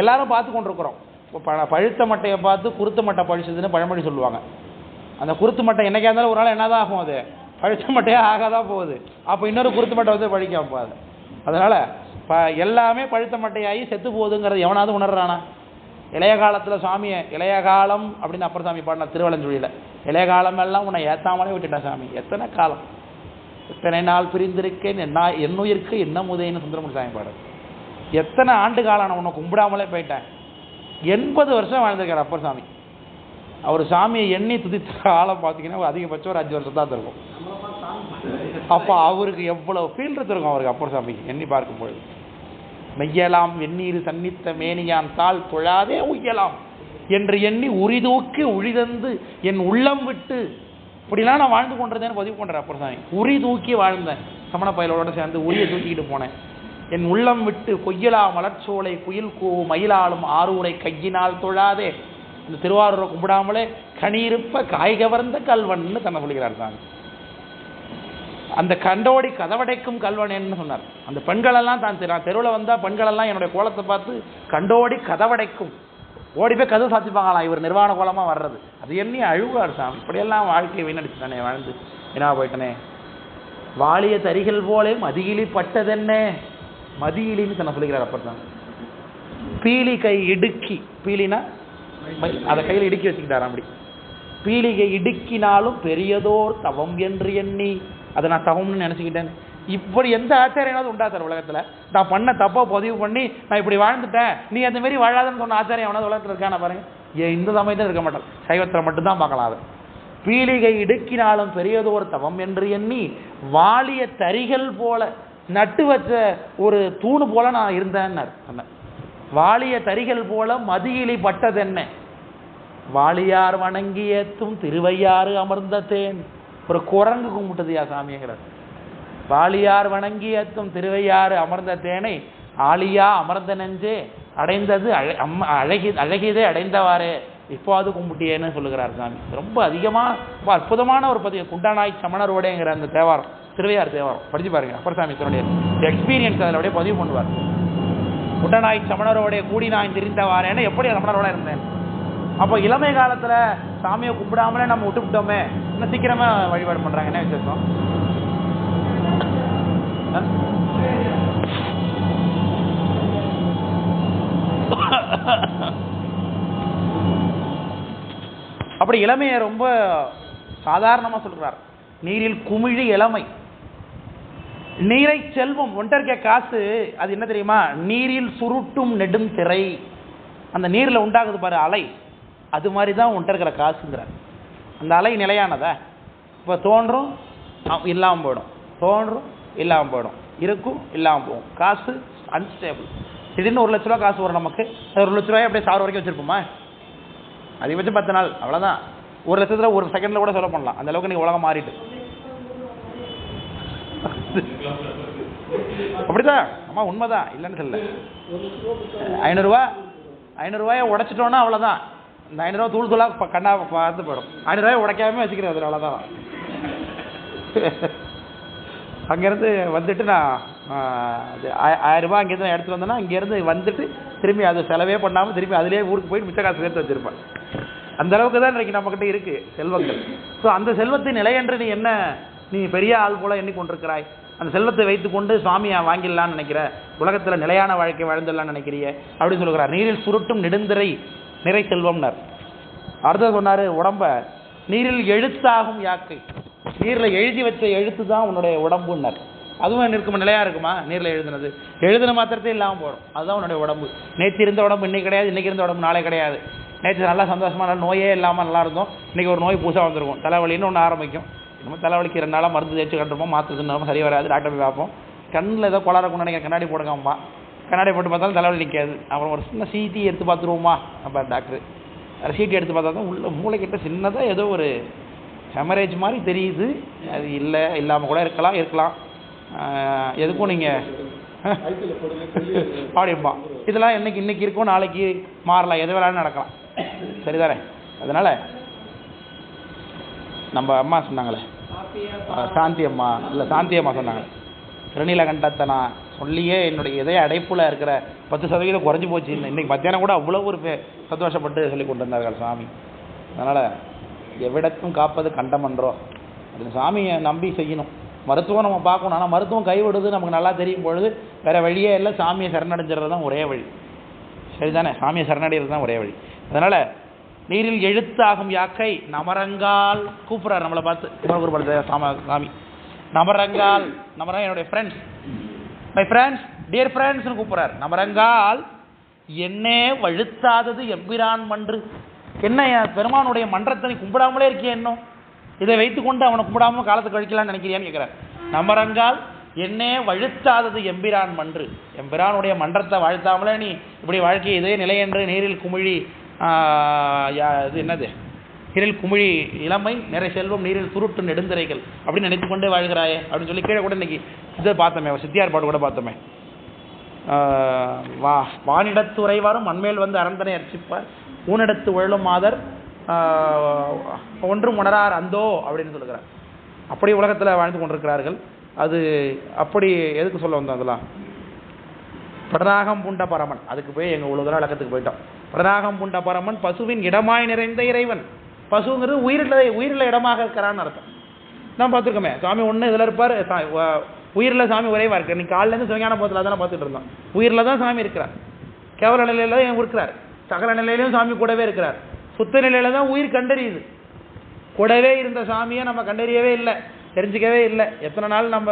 எல்லாரும் பார்த்து கொண்டிருக்கிறோம். இப்போ பழுத்த மட்டையை பார்த்து குருத்து மட்டை பழிச்சதுன்னு பழமொழி சொல்லுவாங்க. அந்த குருத்து மட்டை என்னைக்கா இருந்தாலும் ஒரு நாள் என்ன தான் ஆகும்? அது பழுத்த மட்டையாக ஆகாதான் போகுது. அப்போ இன்னொரு குருத்து மட்டை வந்து பழிக்க போகாது. அதனால் எல்லாமே பழுத்த மட்டையாகி செத்து போகுதுங்கிறது எவனாவது உணர்றானா? இளைய காலத்தில் சுவாமியை இளைய காலம் அப்படின்னு அப்பர் சாமி பாடின திருவலஞ்சொழியில், இளைய காலம் எல்லாம் உன்னை ஏற்றாமலே விட்டுட்டா சாமி. எத்தனை காலம், எத்தனை நாள் பிரிந்திருக்கேன் என்னுயிருக்கு என்ன முதேன்னு சுந்தரமூர்த்தி சாமி பாடு. எத்தனை ஆண்டு காலம் நான் உன்னை கும்பிடாமலே போயிட்டேன். 80 வருஷம் வாழ்ந்திருக்கார் அப்பர் சாமி. அவர் சாமியை எண்ணி துதித்த காலம் பார்த்தீங்கன்னா அதிகபட்சம் ஒரு 5 வருஷம் தான் இருக்கும். அப்போ அவருக்கு எவ்வளோ ஃபீல் இருக்கும் அவருக்கு அப்பர் சாமிக்கு எண்ணி பார்க்கும்பொழுது. மெய்யலாம் வெந்நீர் சன்னித்த மேனியான் தாள் தொழாதே உய்யலாம் என்று எண்ணி உரிதூக்கி உழிதந்து என் உள்ளம் விட்டு இப்படிலாம் நான் வாழ்ந்து கொண்டிருந்தேன்னு பதிவு பண்ணுறேன் அப்பர் சாமி. உரி தூக்கி வாழ்ந்தேன், சமண பயலோட சேர்ந்து உரியை தூக்கிக்கிட்டு போனேன். என் உள்ளம் விட்டு கொய்யலா மலர்ச்சோலை குயில் கூ மயிலாளும் ஆரூரை கையினால் தொழாதே, இந்த திருவாரூரை கும்பிடாமலே கனியிருப்ப காய் கவர்ந்த கல்வன்னு தன்னை சொல்கிறார் சாமி. அந்த கண்டோடி கதவடைக்கும் கல்வனேன்னு சொன்னார். அந்த பெண்களெல்லாம் தான் தெருவில் வந்தால் பெண்களெல்லாம் என்னுடைய கோலத்தை பார்த்து கண்டோடி கதவடைக்கும், ஓடி போய் கதவு சாத்திப்பாங்களாம் இவர் நிர்வாண கோலமாக வர்றது. அது எண்ணி அழுவார் சாமி. இப்படியெல்லாம் வாழ்க்கையை வீணடிச்சு தானே வாழ்ந்து என்ன போயிட்டனே. வாலிய தரிகள் போலே மதியிலி பட்டதென்ன, மதியிலின்னு தன்னை சொல்லுகிறார் அப்பர் தான். பீலி கை இடுக்கி, பீலினா அதை கையில் இடுக்கி வச்சுக்கிட்டாராம். அப்படி பீலிகை இடுக்கினாலும் பெரியதோர் தவம் என்று எண்ணி அதை நான் தவம்னு நினச்சிக்கிட்டேன். இப்படி எந்த ஆச்சாரியனாவது உண்டா சார் உலகத்தில்? நான் பண்ண தப்பை பதிவு பண்ணி நான் இப்படி வாழ்ந்துட்டேன், நீ அந்த மாரி வாழாதுன்னு சொன்ன ஆச்சாரியம் எவனாவது உலகத்தில் இருக்கான பாருங்க. இந்த சமயத்தில் இருக்க மாட்டான், சைவத்தில் மட்டும்தான் பார்க்கலாம். அது பீலிகை இடுக்கினாலும் பெரியதோர் தவம் என்று எண்ணி வாலிய தரிகள் போல நட்டு வச்ச ஒரு தூணு போல நான் இருந்தேன்னார். வாலிய தரிகள் போல மதியிலி பட்டதென்ன, வாலியார் வணங்கி ஏத்தும் திருவையாறு அமர்ந்த தேன். ஒரு குரங்கு கும்பிட்டதுயா சாமிங்கிறார். வாலியார் வணங்கி ஏத்தும் திருவையாறு அமர்ந்த தேனை ஆலியா அமர்ந்த நெஞ்சே அடைந்தது அழகியதே அடைந்தவாறே இப்போது கும்பிட்டியேன்னு சொல்லுகிறார் சாமி. ரொம்ப அதிகமாக ரொம்ப அற்புதமான ஒரு பதிவு. குண்டானாய் சமணரோடேங்கிற அந்த தேவாரம், திருவையார் தேவாரம் படிச்சு பாருங்க. அப்பர் சாமி தன்னுடைய எக்ஸ்பீரியன்ஸ் அதில் அப்படியே பதிவு பண்ணுவார். குண்டனாய் சமணரோடைய கூடி நான் திரிந்தவாறேன்னு எப்படி ரமணரோட இருந்தேன். அப்போ இளமை காலத்தில் சாமியை கும்பிடாமலே நம்ம விட்டுவிட்டோமே, இன்னும் சீக்கிரமா வழிபாடு பண்ணுறாங்க. என்ன விசேஷம்? அப்படி இளமையை ரொம்ப சாதாரணமாக சொல்கிறார். நீரில் குமிழி இளமை, நீரை செல்வம். ஒன்றை இருக்க காசு அது என்ன தெரியுமா? நீரில் சுருட்டும் நெடும் திரை. அந்த நீரில் உண்டாகுது பாரு அலை, அது மாதிரி தான் ஒன்றை இருக்கிற காசுங்கிறார். அந்த அலை நிலையானதா? இப்போ தோன்றும் இல்லாமல் போயிடும், தோன்றும் இல்லாமல் போயிடும், இருக்கும் இல்லாமல் போகும். காசு அன்ஸ்டேபிள். திடீர்னு 1 லட்ச ரூபா காசு வரும் நமக்கு. 1 லட்ச ரூபாய் அப்படியே 1000 வரைக்கும் வச்சுருப்போமா? அதிகபட்சம் 10 நாள் அவ்வளோதான். 1 லட்சத்தில் 1 செகண்டில் கூட செலவு பண்ணலாம். அந்த அளவுக்கு நீங்கள் உலகம் மாறிட்டு அப்படிதான் அம்மா, உண்மைதான், இல்லைன்னு சொல்லல. 500 உடைச்சிட்டோன்னா அவ்வளோதான். இந்த 500 தூள் தூளாக கண்ணா பார்த்து போயிடும். 500 உடைக்காம வச்சுக்கிறது, அதனால தான். அங்கேருந்து வந்துட்டு நான் 1000 அங்கேருந்து நான் எடுத்துகிட்டு வந்தேன்னா, இங்கேருந்து வந்துட்டு திரும்பி அது செலவே பண்ணாமல் திரும்பி அதிலே ஊருக்கு போய் மிச்ச காசு சேர்த்து வச்சுருப்பேன். அந்த அளவுக்கு தான் இன்றைக்கி நம்மக்கிட்ட இருக்குது செல்வங்கள். ஸோ அந்த செல்வத்தின் நிலை என்று நீ பெரிய ஆள் போல எண்ணிக்கொண்டிருக்கிறாய். அந்த செல்வத்தை வைத்துக்கொண்டு சுவாமியை வாங்கிடலான்னு நினைக்கிற, உலகத்தில் நிலையான வாழ்க்கை வாழ்ந்துடலான்னு நினைக்கிறிய அப்படின்னு சொல்லுகிறார். நீரில் சுருட்டும் நெடுந்திரை நிறை செல்வம்னார். அடுத்த சொன்னார், உடம்ப நீரில் எழுத்தாகும் யாக்கை, நீரில் எழுதி வச்ச எழுத்து தான் உன்னுடைய உடம்புன்னார். அதுவும் இருக்குமா, நிலையாக இருக்குமா? நீரில் எழுதின மாத்திரத்தையும் இல்லாமல் போடும், அதுதான் உன்னுடைய உடம்பு. நேற்று இருந்த உடம்பு இன்னைக்கு கிடையாது, இன்றைக்கி இருந்த உடம்பு நாளே கிடையாது. நேற்று நல்லா சந்தோஷமாக நோயே இல்லாமல் நல்லா இருந்தோம், இன்றைக்கி ஒரு நோய் புதுசாக வந்திருக்கும். தலைவலின்னு ஒன்று ஆரம்பிக்கும். இன்னும் தலைவலிக்கு 2 நாளாக மருந்து தேய்ச்சி கட்டுருப்போம், மாற்று தின்னு சரி வராது, டாக்டர் போய் பார்ப்போம். கண்ணில் ஏதோ கொளாரக்கும் நினைக்க, கண்ணாடி போடுங்கம்மா. கண்ணாடி போட்டு பார்த்தாலும் தலைவலி நிற்காது. அப்புறம் ஒரு சின்ன சீட்டி எடுத்து பார்த்துருவோமா நம்ம டாக்டர், அது சீட்டி எடுத்து பார்த்தா தான் உள்ள மூளைக்கிட்ட சின்னதாக ஏதோ ஒரு ஹெமரேஜ் மாதிரி தெரியுது. அது இல்லாமல் கூட இருக்கலாம். எதுக்கும் நீங்கள் அப்படிப்பா, இதெல்லாம் இன்னைக்கு இருக்கும், நாளைக்கு மாறலாம், எது வேணாலும் நடக்கலாம். சரிதானே? அதனால் நம்ம அம்மா சொன்னாங்களே, சாந்தி அம்மா சொன்னாங்களே, திருநீல கண்டத்தை நான் சொல்லியே என்னுடைய இதய அடைப்பில் இருக்கிற 10% குறைஞ்சி போச்சு. இன்னைக்கு மத்தியானம் கூட அவ்வளோ ஒரு சந்தோஷப்பட்டு சொல்லி கொண்டு வந்தார்கள் சாமி. அதனால் எவ்விடத்தும் காப்பது கண்டமன்றோ, அது சாமியை நம்பி செய்யணும். மருத்துவம் நம்ம பார்க்கணும், ஆனால் மருத்துவம் கைவிடுது நமக்கு நல்லா தெரியும் பொழுது வேறு வழியே இல்லை, சாமியை சரணடைஞ்சிடறது தான் ஒரே வழி. சரிதானே? சாமியை சரணடைகிறது தான் ஒரே வழி. அதனால் நீரில் எழுத்தாகும் யாக்கை நமரங்கால் கூப்பிட்றாரு நம்மளை பார்த்து. குமரகுரு படுத்த சாமி நமரங்கால், நமரங்க என்னுடைய ஃப்ரெண்ட்ஸ், மை ஃப்ரெண்ட்ஸ், டியர் ஃப்ரெண்ட்ஸ்னு கூப்பிட்றாரு. நமரங்கால் என்னே வழுத்தாதது எம்பிரான் மன்று, என்ன பெருமானுடைய மன்றத்தை கும்பிடாமலே இருக்கிய, இன்னும் இதை வைத்துக்கொண்டு அவனை கும்பிடாம காலத்தை கழிக்கலான்னு நினைக்கிறியான்னு கேட்குறார். நமரங்கால் என்னே வழுத்தாதது எம்பிரான் மன்று, எம்பிரானுடைய மன்றத்தை வாழ்த்தாமலே நீ இப்படி வாழ்க்கை இதே நிலை என்று நீரில் குமிழி இது என்னது, நீரில் குமிழி இளமை நிறை செல்வம் நீரில் சுருட்டு நெடுந்திரைகள் அப்படின்னு நினைத்து கொண்டே வாழ்கிறாயே அப்படின்னு சொல்லி கீழே கூட இன்னைக்கு இதை பார்த்தோமே, சித்தியார் பாட்டு கூட பார்த்தோமே. வானிடத்து உறைவாரும் மண்மேல் வந்து அரந்தனை அர்ச்சிப்பார், ஊனிடத்து உழலும் மாதர் ஒன்றும் உணரார் அந்தோ அப்படின்னு சொல்லுகிறார். அப்படி உலகத்தில் வாழ்ந்து கொண்டிருக்கிறார்கள். அது அப்படி எதுக்கு சொல்ல வந்தோம்? அதெல்லாம் பிரநாகம் பூண்ட பரமன், அதுக்கு போய் எங்கள் உலக விளக்கத்துக்கு போயிட்டோம். பிரநாகம் பூண்ட பரமன் பசுவின் இடமாய் நிறைந்த இறைவன். பசுங்கிறது உயிரில் இடமாக இருக்கிறான்னு அர்த்தம். நான் பார்த்துருக்கோமே, சாமி ஒன்று இதில் இருப்பார், உயிரில் சாமி உறைவாக இருக்கார். நீ காலிலேருந்து சிவஞான போதில் தானே பார்த்துட்டு இருந்தோம். உயிரில் தான் சாமி இருக்கிறார், கேவல நிலையில தான் இருக்கிறார், சகல நிலையிலையும் சாமி கூடவே இருக்கிறார். சுத்த நிலையில தான் உயிர் கண்டறியுது. கூடவே இருந்த சாமியை நம்ம கண்டறியவே இல்லை, தெரிஞ்சிக்கவே இல்லை. எத்தனை நாள் நம்ம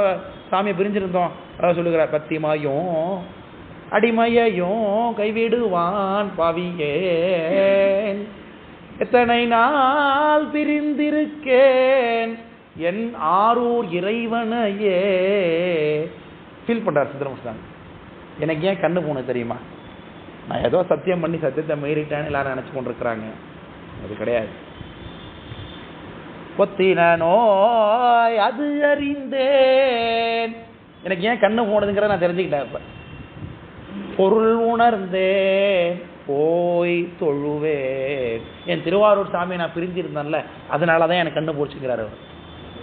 சாமியை பிரிஞ்சிருந்தோம். அதாவது சொல்லுகிறார், பத்திமாயும் அடிமையையும் கைவிடுவான் பாவியேன், எத்தனை நாள் பிரிந்திருக்கேன் என் ஆரூர் இறைவனையே. ஃபீல் பண்றார் சுந்தரமூர்த்தி. எனக்கு ஏன் கண்ணு போனது தெரியுமா? நான் ஏதோ சத்தியம் பண்ணி சத்தியத்தை மீறிட்டேன்னு எல்லாரும் நினைச்சு கொண்டிருக்கிறாங்க. அது கிடையாது. கொத்தின நோய் அது அறிந்தேன், எனக்கு ஏன் கண்ணு போனதுங்கிறத நான் தெரிஞ்சுக்கிட்டேன். இப்ப பொருள் உணர்ந்தேன் போய் தொழுவேன். என் திருவாரூர் சாமியை நான் பிரிஞ்சிருந்தேன்ல, அதனாலதான் எனக்கு கண்ணு போச்சுங்கிறார் அவர்.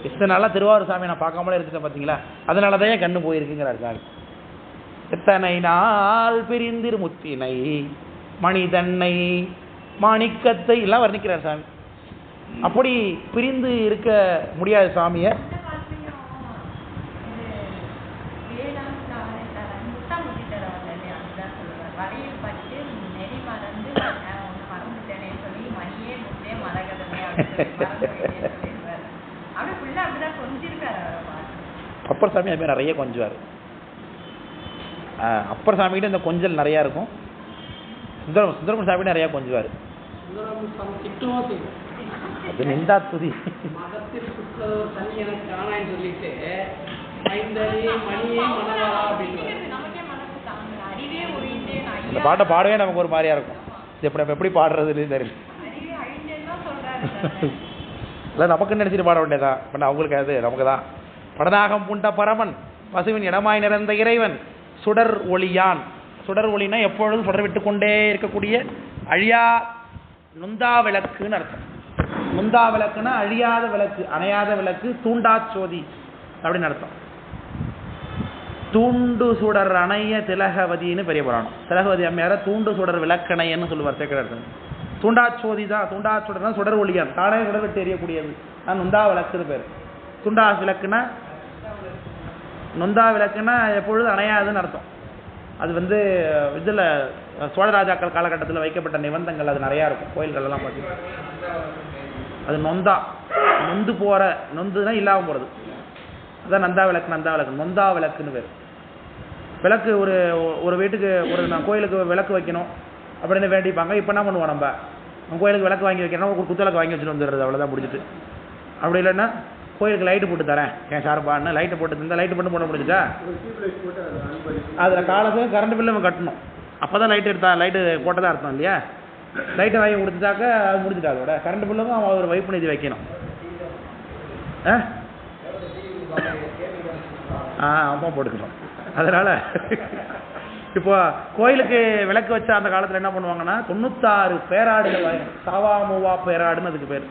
இத்தனை நாளா திருவாரூர் சாமியை நான் பார்க்காமலே இருந்துட்டேன் பார்த்தீங்களா, அதனாலதான் என் கண்ணு போயிருக்குங்கிறார் சாமி. எத்தனை நாள் பிரிந்திரு முத்தினை மணிதன்னை மாணிக்கத்தை எல்லாம் வர்ணிக்கிறார் சாமி. அப்படி பிரிந்து இருக்க முடியாது சாமியை. அப்பர் சாமி அது மாதிரி நிறைய கொஞ்சுவார். அப்பர் சாமிகிட்ட இந்த கொஞ்சல் நிறையா இருக்கும். சுந்தரமூர்த்தி சாமி நிறையா கொஞ்சுவார். அது நிந்தா துதி. இந்த பாட்டை பாடவே நமக்கு ஒரு மாதிரியா இருக்கும். எப்படி பாடுறதுன்னு தெரியல. இல்லை நமக்குன்னு நினைச்சிட்டு பாட வேண்டியதான். பண்ண அவங்களுக்கு அது நமக்கு தான். படநாகம் பூண்ட பரமன் பசுவின் இடமாய் நிறைந்த இறைவன் சுடர் ஒளியான். சுடர் ஒளினா எப்பொழுதும் சுடர் விட்டு கொண்டே இருக்கக்கூடிய அழியா நுந்தா விளக்குன்னு அர்த்தம். நுந்தா விளக்குன்னா அழியாத விளக்கு, அணையாத விளக்கு, தூண்டா சோதி அப்படின்னு அர்த்தம். தூண்டு சுடர் அணைய திலகவதினு பெரிய புராணம். திலகவதி அம்மையார தூண்டு சுடர் விளக்கணையன்னு சொல்லுவார் சேக்கரார். தூண்டாச்சோதி தான், தூண்டாச்சுடர் தான் சுடர் ஒளியான், தானே சுடர் விட்டு எரியக்கூடியது. நான் நுந்தா விளக்குன்னு பேர். துண்டா விளக்குன்னா நொந்தா விளக்குன்னா எப்பொழுது அணையாதுன்னு அர்த்தம். அது வந்து இதில் சோழராஜாக்கள் காலகட்டத்தில் வைக்கப்பட்ட நிபந்தங்கள் அது நிறையா இருக்கும் கோயில்கள்லாம் பார்த்தீங்கன்னா. அது நொந்தா, நொந்து போகிற, நொந்துனா இல்லாமல் போகிறது, அதான் நந்தா விளக்கு. நந்தா விளக்கு நொந்தா விளக்குன்னு பேர். விளக்கு ஒரு ஒரு வீட்டுக்கு ஒரு கோயிலுக்கு விளக்கு வைக்கணும் அப்படின்னு வேண்டிப்பாங்க. இப்போ என்ன பண்ணுவோம், நம்ம கோயிலுக்கு விளக்கு வாங்கி வைக்கணும், ஒரு குத்துவிளக்கு வாங்கி வச்சுட்டு வந்துடுறது, அவ்வளோதான் முடிஞ்சிட்டு. அப்படி இல்லைன்னா கோயிலுக்கு லைட்டு போட்டு தரேன் ஏன் சார்பான்னு லைட்டை போட்டு தந்தால் லைட்டு மட்டும் போட முடிஞ்சுட்டா அதில் காலத்துக்கு கரண்ட் பில்லு நம்ம கட்டணும். அப்போ தான் லைட்டு எடுத்தா லைட்டு போட்டதான் அர்த்தம் இல்லையா. லைட்டை வாங்கி கொடுத்துட்டாக்க அது முடிஞ்சுட்டா, அதோட கரண்ட் பில்லுக்கும் அவன் ஒரு வைப்பு நிதி வைக்கணும். அம்மா போட்டுக்கணும். அதனால் இப்போ கோயிலுக்கு விளக்கு வச்சா அந்த காலத்தில் என்ன பண்ணுவாங்கன்னா 96 பேராடுகள் வாங்கணும். சாவாமூவா பேராடுன்னு அதுக்கு பேர்.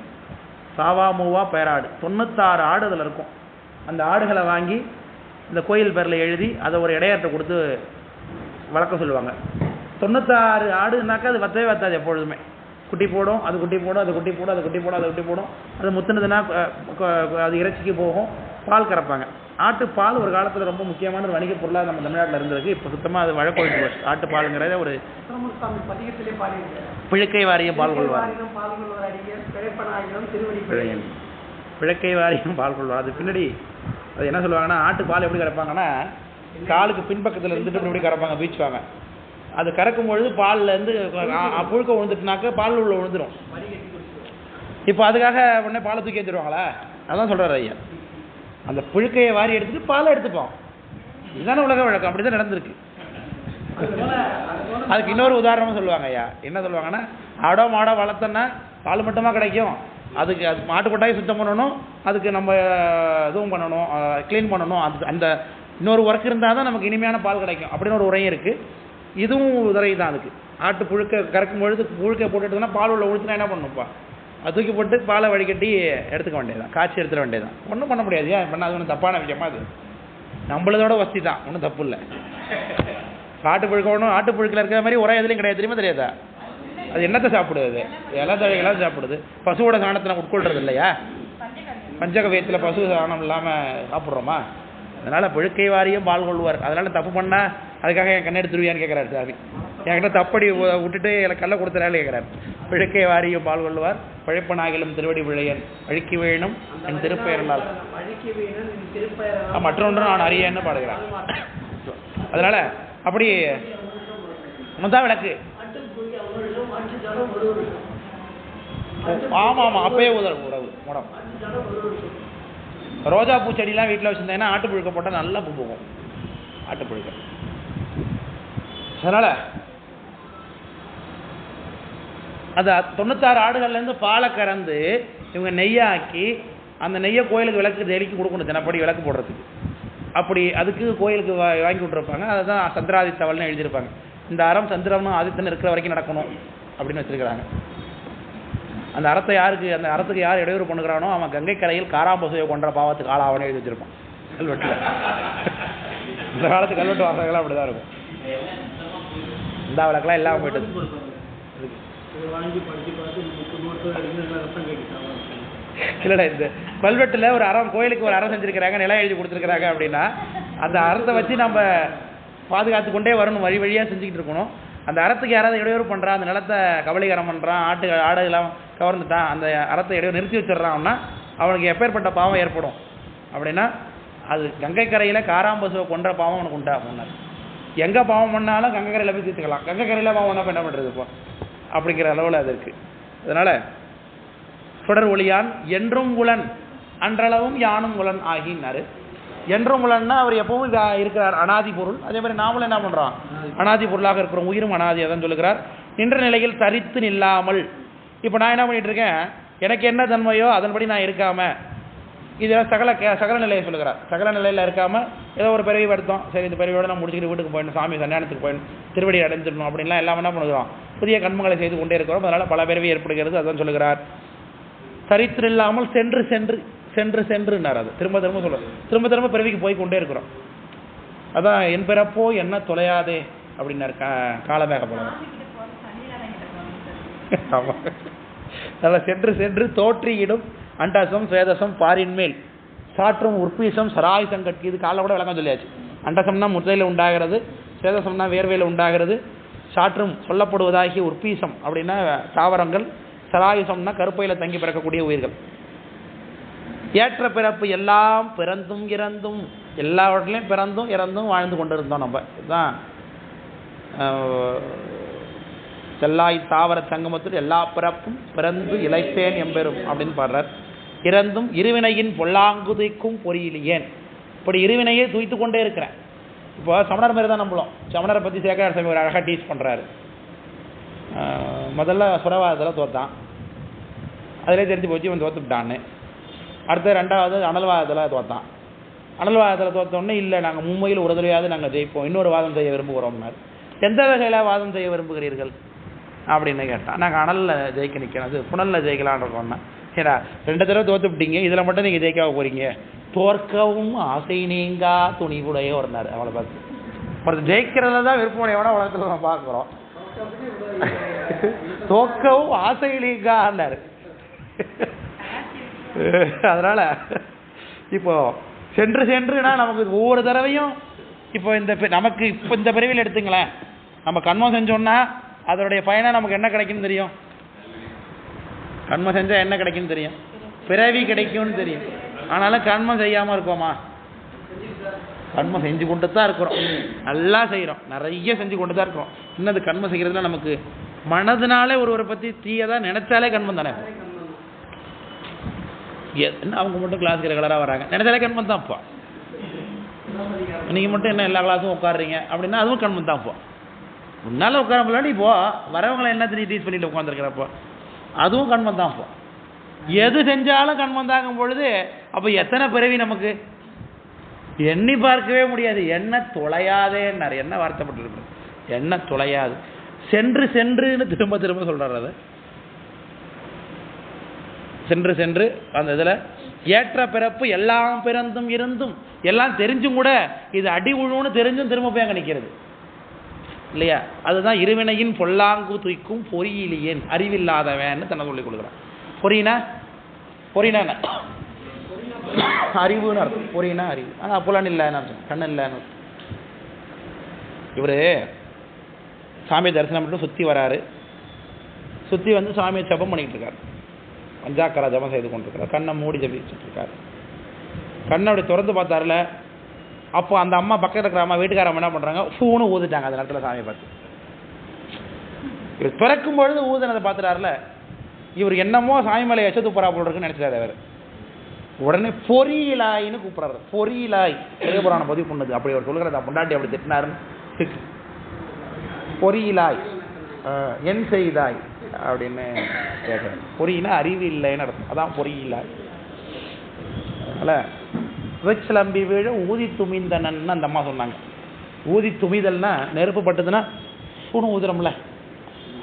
சாவாமூவா பேராடு 96 ஆடு அதில் இருக்கும். அந்த ஆடுகளை வாங்கி இந்த கோயில் பேரில் எழுதி அதை ஒரு இடையாற்ற கொடுத்து வளர்க்க சொல்லுவாங்க. 96 ஆடுனாக்கா அது வத்தவே வத்தாது. எப்பொழுதுமே குட்டி போடும், அது குட்டி போடும், அது குட்டி போடும், அது குட்டி போடும், அது குட்டி போடும். அது முத்துனதுன்னா அது இறைச்சிக்கு போகும், பால் கறப்பாங்க. ஆட்டுப்பால் ஒரு காலத்தில் ரொம்ப முக்கியமான ஒரு வணிக பொருளாக நம்ம தமிழ்நாட்டில் இருந்திருக்கு. இப்போ சுத்தமாக அது வழக்கொழிஞ்சு போச்சு. ஆட்டுப்பாலுங்கிறத ஒரு பிழக்கை வாரியம் பால் கொள்வார், பிழக்கை வாரியம் பால் கொள்வார். அது பின்னாடி அது என்ன சொல்லுவாங்கன்னா, ஆட்டுப்பால் எப்படி கறப்பாங்கன்னா காலுக்கு பின்பக்கத்தில் இருந்துட்டு இப்படி கறப்பாங்க, பீச்சுவாங்க. அது கறக்கும் பொழுது பால்லேருந்து புழுக்க விழுந்துட்டுனாக்க பால் உள்ள விழுந்துடும். இப்போ அதுக்காக உடனே பாலை தூக்கி வச்சுருவாங்களா? அதான் சொல்கிறார் ஐயா. அந்த புழுக்கையை வாரி எடுத்துட்டு பாலை எடுத்துப்போம். இதுதானே உலக வழக்கம், அப்படி தான் நடந்திருக்கு. அதுக்கு இன்னொரு உதாரணமும் சொல்லுவாங்க ஐயா. என்ன சொல்லுவாங்கன்னா, ஆடோ மாடோ வளர்த்தோன்னா பால் மட்டுமா கிடைக்கும், அதுக்கு அது மாட்டு கொட்டாயை சுத்தம் பண்ணணும், அதுக்கு நம்ம இதுவும் பண்ணணும், க்ளீன் பண்ணணும். அது அந்த இன்னொரு ஒர்க் இருந்தால் தான் நமக்கு இனிமையான பால் கிடைக்கும் அப்படின்னு ஒரு உரையும் இருக்குது. இதுவும் உரை தான். அதுக்கு ஆட்டு புழுக்க கறக்கும் பொழுது புழுக்கை போட்டுட்டுனா பால் உள்ள உழுத்துனா என்ன பண்ணுப்பா, அது தூக்கி போட்டு பாலை வடிகட்டி எடுத்துக்க வேண்டியதான், காய்ச்சி எடுத்துட வேண்டியதான். ஒன்றும் பண்ண முடியாது. ஏன் பண்ணால் அது ஒன்றும் தப்பான விஷயமா? அது நம்மளதோட வசதி தான், ஒன்றும் தப்பு இல்லை. ஆட்டு புழுக்க ஒன்றும் ஆட்டு புழுக்கில் இருக்கிற மாதிரி உரை எதுலையும் கிடையாது, தெரியுமா தெரியாதா? அது என்னத்தை சாப்பிடுது? எல்லா தழைகளாக சாப்பிடுது. பசுவோட சாணத்தை நம்ம உட்கொள்றது இல்லையா? பஞ்சக வயத்தில் பசு சாணம் இல்லாமல் சாப்பிட்றோமா? அதனால் புழுக்கை வாரியும் பால் கொள்வார். அதனால் தப்பு பண்ணால் அதுக்காக என் கண்ணை எடுத்துருவியான்னு கேட்குறாரு சாமி. என்கிட்ட தப்படி விட்டுட்டு எனக்கு கல்லை கொடுத்துறாரு கேட்குறாரு. பிழக்கை வாரியும் பால் கொள்வார், பழைப்பனாகிலும் திருவடி விழையன் அழுக்கி வேணும் என் திருப்பெயரால் மற்றொன்று நான் அறியன்னு பாடுகிறான். அதனால் அப்படி முந்தா விளக்கு. ஆமாம் ஆமாம், அப்பயே உறவு உடம்பு. ரோஜா பூச்செடிலாம் வீட்டில் வச்சுருந்தேன்னா ஆட்டு புழுக்க போட்டால் நல்லா பூ போகும், ஆட்டு புழுக்க. அதனால் அது 96 ஆடுகள்லேருந்து பாலை கறந்து இவங்க நெய்யாக்கி அந்த நெய்யை கோயிலுக்கு விளக்கு டெய்லிக்கு கொடுக்கணும், தினப்படி விளக்கு போடுறதுக்கு. அப்படி அதுக்கு கோயிலுக்கு வாங்கி விட்டுருப்பாங்க. அதை தான் சந்திராதித்தவள்னு எழுதியிருப்பாங்க. இந்த அறம் சந்திரம்னு ஆதித்தன் இருக்கிற வரைக்கும் நடக்கணும் அப்படின்னு வச்சுருக்கிறாங்க. அந்த அறத்தை யாருக்கு, அந்த அறத்துக்கு யார் இடையூறு பண்ணுறானோ அவன் கங்கை கரையில் காராம்பசுவை கொன்ற பாவத்துக்கு ஆளாவனே எழுதி வச்சிருப்பான் கல்வெட்டில். இந்த காலத்து கல்வெட்டு வாசகங்கள்லாம் அப்படி தான் இருக்கும். இந்த விளக்கெல்லாம் எல்லாம் போயிட்டது. இல்லைடா, இந்த கல்வெட்டில் ஒரு அறம், கோயிலுக்கு ஒரு அறம் செஞ்சுருக்கிறாங்க, நிலம் எழுதி கொடுத்துருக்குறாங்க அப்படின்னா அந்த அறத்தை வச்சு நம்ம பாதுகாத்து கொண்டே வரணும், வழி வழியாக செஞ்சுக்கிட்டு இருக்கணும். அந்த அறத்துக்கு யாராவது இடையூறு பண்ணுறான், அந்த நிலத்தை கபலீகரம் பண்ணுறான், ஆடுகளாம் கவர்ந்துட்டான், அந்த அறத்தை இடையூறு நிறுத்தி வச்சிடறான்னா அவனுக்கு எப்பேற்பட்ட பாவம் ஏற்படும் அப்படின்னா, அது கங்கை கரையில் காராம்பசுவை கொன்ற பாவம் அவனுக்கு உண்டா அப்படின்னாரு. எங்கே பாவம் பண்ணாலும் கங்கை கரையில் போய் தீர்த்துக்கலாம், கங்கை கரையில் பாவம் என்ன பண்ணுறது இப்போ அப்படிங்கிற அளவில் அது இருக்குது. அதனால் சுடர் ஒளியான் என்றும் உளன் அன்றளவும் யானும் உளன் ஆகினாரு. என்றும் உளன்னா அவர் எப்பவும் இருக்கிறார், அனாதி பொருள். அதே மாதிரி நாமளும் என்ன பண்ணுறோம், அனாதி பொருளாக இருக்கிறோம், உயிரும் அனாதி. அதான் சொல்லுகிறார். நின்ற நிலையில் தரித்து நில்லாமல். இப்போ நான் என்ன பண்ணிட்டு இருக்கேன், எனக்கு என்ன தன்மையோ அதன்படி நான் இருக்காம இதெல்லாம் சகல நிலையை சொல்லுகிறார். சகல நிலையில் இருக்காமல் ஏதோ ஒரு பிறவி வருத்தம், சரி இந்த பிறவியோட நான் முடிச்சுக்கிட்டு வீட்டுக்கு போயிடணும், சாமி சன்னியானத்துக்கு போயிடணும், திருவடி அடைஞ்சிடணும் அப்படின்லாம் எல்லாம் என்ன பண்ணுறோம், புதிய கண்மங்களை செய்து கொண்டே இருக்கிறோம். அதனால் பல பிறவி ஏற்படுகிறது. அதான் சொல்லுகிறார். சரித்திரம் இல்லாமல் சென்று சென்று சென்று சென்றுனார். அது திரும்ப திரும்ப சொல்கிறோம், திரும்ப திரும்ப பிறவிக்கு போய் கொண்டே இருக்கிறோம். அதான் என் பிறப்போ என்ன தொலையாதே அப்படின்னாரு காலமேக போல. நல்லா சென்று சென்று தோற்றியிடும் அண்டசம் சேதசம் பாரின் மேல் சாற்றும் உற்பீசம் சராய் சங்கட்கு. இது காலைல கூட விளக்கம் சொல்லியாச்சு. அண்டசம்னா முத்தையில் உண்டாகிறது, சேதசம்னா வேர்வையில் உண்டாகிறது, சாற்றும் சொல்லப்படுவதாகிய உற்பீசம் அப்படின்னா தாவரங்கள், சராயுசம்னா கருப்பையில் தங்கி பிறக்கக்கூடிய உயிர்கள். ஏற்ற பிறப்பு எல்லாம் பிறந்தும் இறந்தும், எல்லாவற்றிலையும் பிறந்தும் இறந்தும் வாழ்ந்து கொண்டு இருந்தோம் நம்ம. இதுதான் செல்லாய் தாவர சங்கமத்தில் எல்லா பிறப்பும் பிறந்து இழைத்தேன் எம்பெரும் அப்படின்னு பாடுறார். இறந்தும் இருவினையின் பொல்லாங்குதைக்கும் பொறியிலேன். இப்படி இருவினையே தூய்த்து கொண்டே இருக்கிறேன். இப்போ சமணர் மாதிரி தான் நம்மளும். சமணரை பற்றி சேகர சாமி ஒரு அழகாக டீச் பண்ணுறாரு. முதல்ல சுரவாதத்தில் தோற்றான், அதிலே தெரிஞ்சு போச்சு இவன் தோத்துட்டான்னு. அடுத்த ரெண்டாவது அனல்வாதத்தில் தோற்றான். அனல்வாதத்தில் தோற்றோடனே இல்லை நாங்கள் மும்பையில் ஒரு தடவையாவது நாங்கள் ஜெயிப்போம், இன்னொரு வாதம் செய்ய விரும்புகிறோம்னார். எந்த வகையில் வாதம் செய்ய விரும்புகிறீர்கள் அப்படின்னு கேட்டான். நாங்கள் அனலில் ஜெயிக்க நிற்கிறோம், அது புனலில் ஜெயிக்கலான் இருக்கோம்னா. ஏன்னா 2 தடவை தோத்துப்பிட்டீங்க, இதில் மட்டும் நீங்கள் ஜெயிக்காம போகிறீங்க, தோற்கவும் ஆசை நீங்கா துணிவுடைய ஒருனார். அவளை பார்த்து ஒருத்தர் ஜெயிக்கிறத தான் விருப்பமுடையவனா உலகத்தில் நம்ம பார்க்குறோம். தோற்கவும் ஆசை நீங்கான்னாரு. அதனால் இப்போ சென்று சென்றுனா நமக்கு ஒவ்வொரு தடவையும் இப்போ நமக்கு இப்போ இந்த பிறவியில் எடுத்துங்களேன், நம்ம கர்மம் செஞ்சோன்னா அதனுடைய பயனா நமக்கு என்ன கிடைக்குன்னு தெரியும். கர்மம் செஞ்சால் என்ன கிடைக்குன்னு தெரியும், பிறவி கிடைக்கும்னு தெரியும். ஆனாலும் கர்மம் செய்யாமல் இருக்கோமா? கர்மம் செஞ்சு கொண்டு தான் இருக்கிறோம், நல்லா செய்கிறோம், நிறைய செஞ்சு கொண்டு தான் இருக்கிறோம். இன்னும் அது கர்மம் செய்கிறதுல நமக்கு மனதினாலே ஒருவரை பற்றி தீயதான் நினைச்சாலே கர்மம் தானே. என்ன அவங்க மட்டும் கிளாஸுக்கு ரெகுலராக வராங்க, நினைச்சாலே கர்மம் தான். இப்போ நீங்கள் மட்டும் என்ன எல்லா கிளாஸும் உட்காடுறீங்க அப்படின்னா அதுவும் கர்மம் தான். இப்போ முன்னால் உட்கார முன்னாடி இப்போ வரவங்களை என்ன டீச் பண்ணிட்டு உட்காந்துருக்கிறப்போ அதுவும் கண்மம் தான். இப்போ எது செஞ்சாலும் கண்மம் தாங்கும் பொழுது அப்போ எத்தனை பிறவி நமக்கு எண்ணி பார்க்கவே முடியாது. என்ன தொலையாதேன்னார். என்ன வார்த்தைப்பட்டிருக்கு, என்ன தொலையாது. சென்று சென்றுன்னு திரும்ப திரும்ப சொல்கிறார். அது சென்று சென்று அந்த இதில் ஏற்ற பிறப்பு எல்லாம் பிறந்தும் இருந்தும் எல்லாம் தெரிஞ்சும் கூட இது அடி உழுவுன்னு தெரிஞ்சும் திரும்ப போய் அங்கே நிற்கிறது இல்லையா. அதுதான் இருவினையின் பொல்லாங்கு தூய்க்கும் பொறியிலேன் அறிவில்லாதவன்னு தன்னை சொல்லிக் கொடுக்குறான். பொறினா என்ன? அறிவுன்னு அர்த்தம். பொறினா அறிவு. ஆனால் புலன் இல்லைன்னு அர்த்தம், கண்ணு இல்லைன்னு. இவர் சாமி தரிசனம் மட்டும் சுற்றி வராரு. சுற்றி வந்து சாமியை ஜபம் பண்ணிக்கிட்டு இருக்காரு, பஞ்சாக்கரா ஜபம் செய்து கொண்டிருக்கிறார். கண்ணை மூடி ஜபிச்சுட்டு இருக்காரு. கண்ணை அப்படி திறந்து பார்த்தாருல, அப்போ அந்த அம்மா பக்கத்தில் இருக்கிற அம்மா வீட்டுக்காரம்மா என்ன பண்ணுறாங்க, ஃபூன்னு ஊதுட்டாங்க அந்த நேரத்தில் சாமியை பார்த்து. இவர் பிறக்கும் பொழுது ஊதுனதை பார்த்துட்டாருல, இவர் என்னமோ சாமி மேலே எச்ச துப்புறா போல் இருக்குன்னு நினச்சிட்டாரு அவர். உடனே பொறியிலாயின்னு கூப்பிட்றாரு. பொறியிலாய் பெரியபுராணம் பதிவு பண்ணுது. அப்படி அவர் சொல்கிறத பொண்டாட்டி அப்படி திட்டினாருன்னு பொறியிலாய் என் செய்தாய் அப்படின்னு கேட்குறேன். பொறியினா அறிவு இல்லைன்னு அர்த்தம். அதான் பொறியிலாய். அதனால் வெச்சலம்பி வீழ ஊதி துமிந்தனன்னு அந்த அம்மா சொன்னாங்க. ஊதி துமிதல்னா நெருப்பு பட்டுதுன்னா பூணு ஊதுறோம்ல,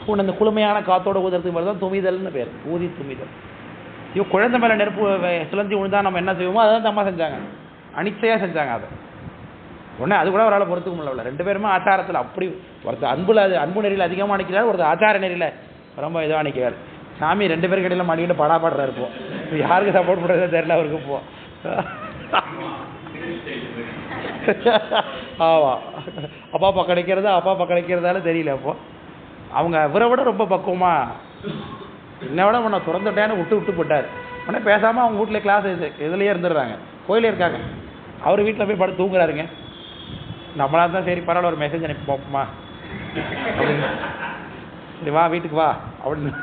பூணு அந்த குளுமையான காத்தோடு ஊதுறதுக்கு மாதிரி தான் துமிதல்னு பேர். ஊதி துமிதல். இவ குழந்தை மேலே நெருப்பு சிலந்தி விழுந்தா நம்ம என்ன செய்வோமோ அதான் அம்மா செஞ்சாங்க, அனிச்சையாக செஞ்சாங்க. அதை உடனே அது கூட அவரால் பொறுத்துக்க முடியல. 2 பேருமே ஆச்சாரத்தில் அப்படி ஒருத்தர் அன்பு நெறியில் அதிகமாக நிற்கிறார், ஒருத்தர் ஆச்சார நெறியில் ரொம்ப இதுவாக நிற்கிறார். சாமி 2 பேருக்கு இடையில மாட்டிக்கிட்டு படாபாடுறாரு. இருப்போம் யாருக்கு சப்போர்ட் பண்ணுறதே தெரியல அவருக்கு. இப்போ ஆமா, அப்பா பக்கம் கிடைக்கிறதால தெரியல. அப்போ அவங்க இவரை விட ரொம்ப பக்குவமா என்னை விட உன்னை திறந்துட்டேன்னு விட்டு போட்டார். உடனே பேசாமல் அவங்க வீட்டில் கிளாஸ் இதுலேயே இருந்துடுறாங்க, கோயிலே இருக்காங்க. அவர் வீட்டில் போய் படுத்து தூங்குறாருங்க. நம்மளா தான் சரி பரவாயில்ல ஒரு மெசேஜ் அனுப்பி பார்ப்போமா அப்படின்னு, சரி வா வீட்டுக்கு வா அப்படின்னு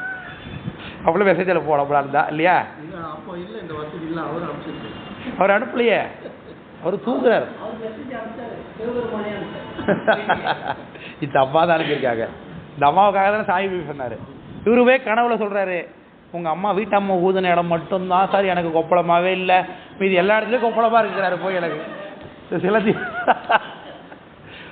அவ்வளோ மெசேஜில் போடப்படா இருந்தா இல்லையா. அவர் அனுப்பலையே, அவர் தூங்குறாரு. இந்த அம்மா தான் அனுப்பியிருக்காங்க. இந்த அம்மாவுக்காக தானே சாமி போய் சொன்னார். இவருவே கனவுல சொல்கிறாரு, உங்கள் அம்மா வீட்டம்மா ஊதின இடம் மட்டும்தான் சார் எனக்கு கொப்பளமாகவே இல்லை, மீது எல்லா இடத்துலையும் கொப்பளமாக இருக்கிறாரு போய் எனக்கு சில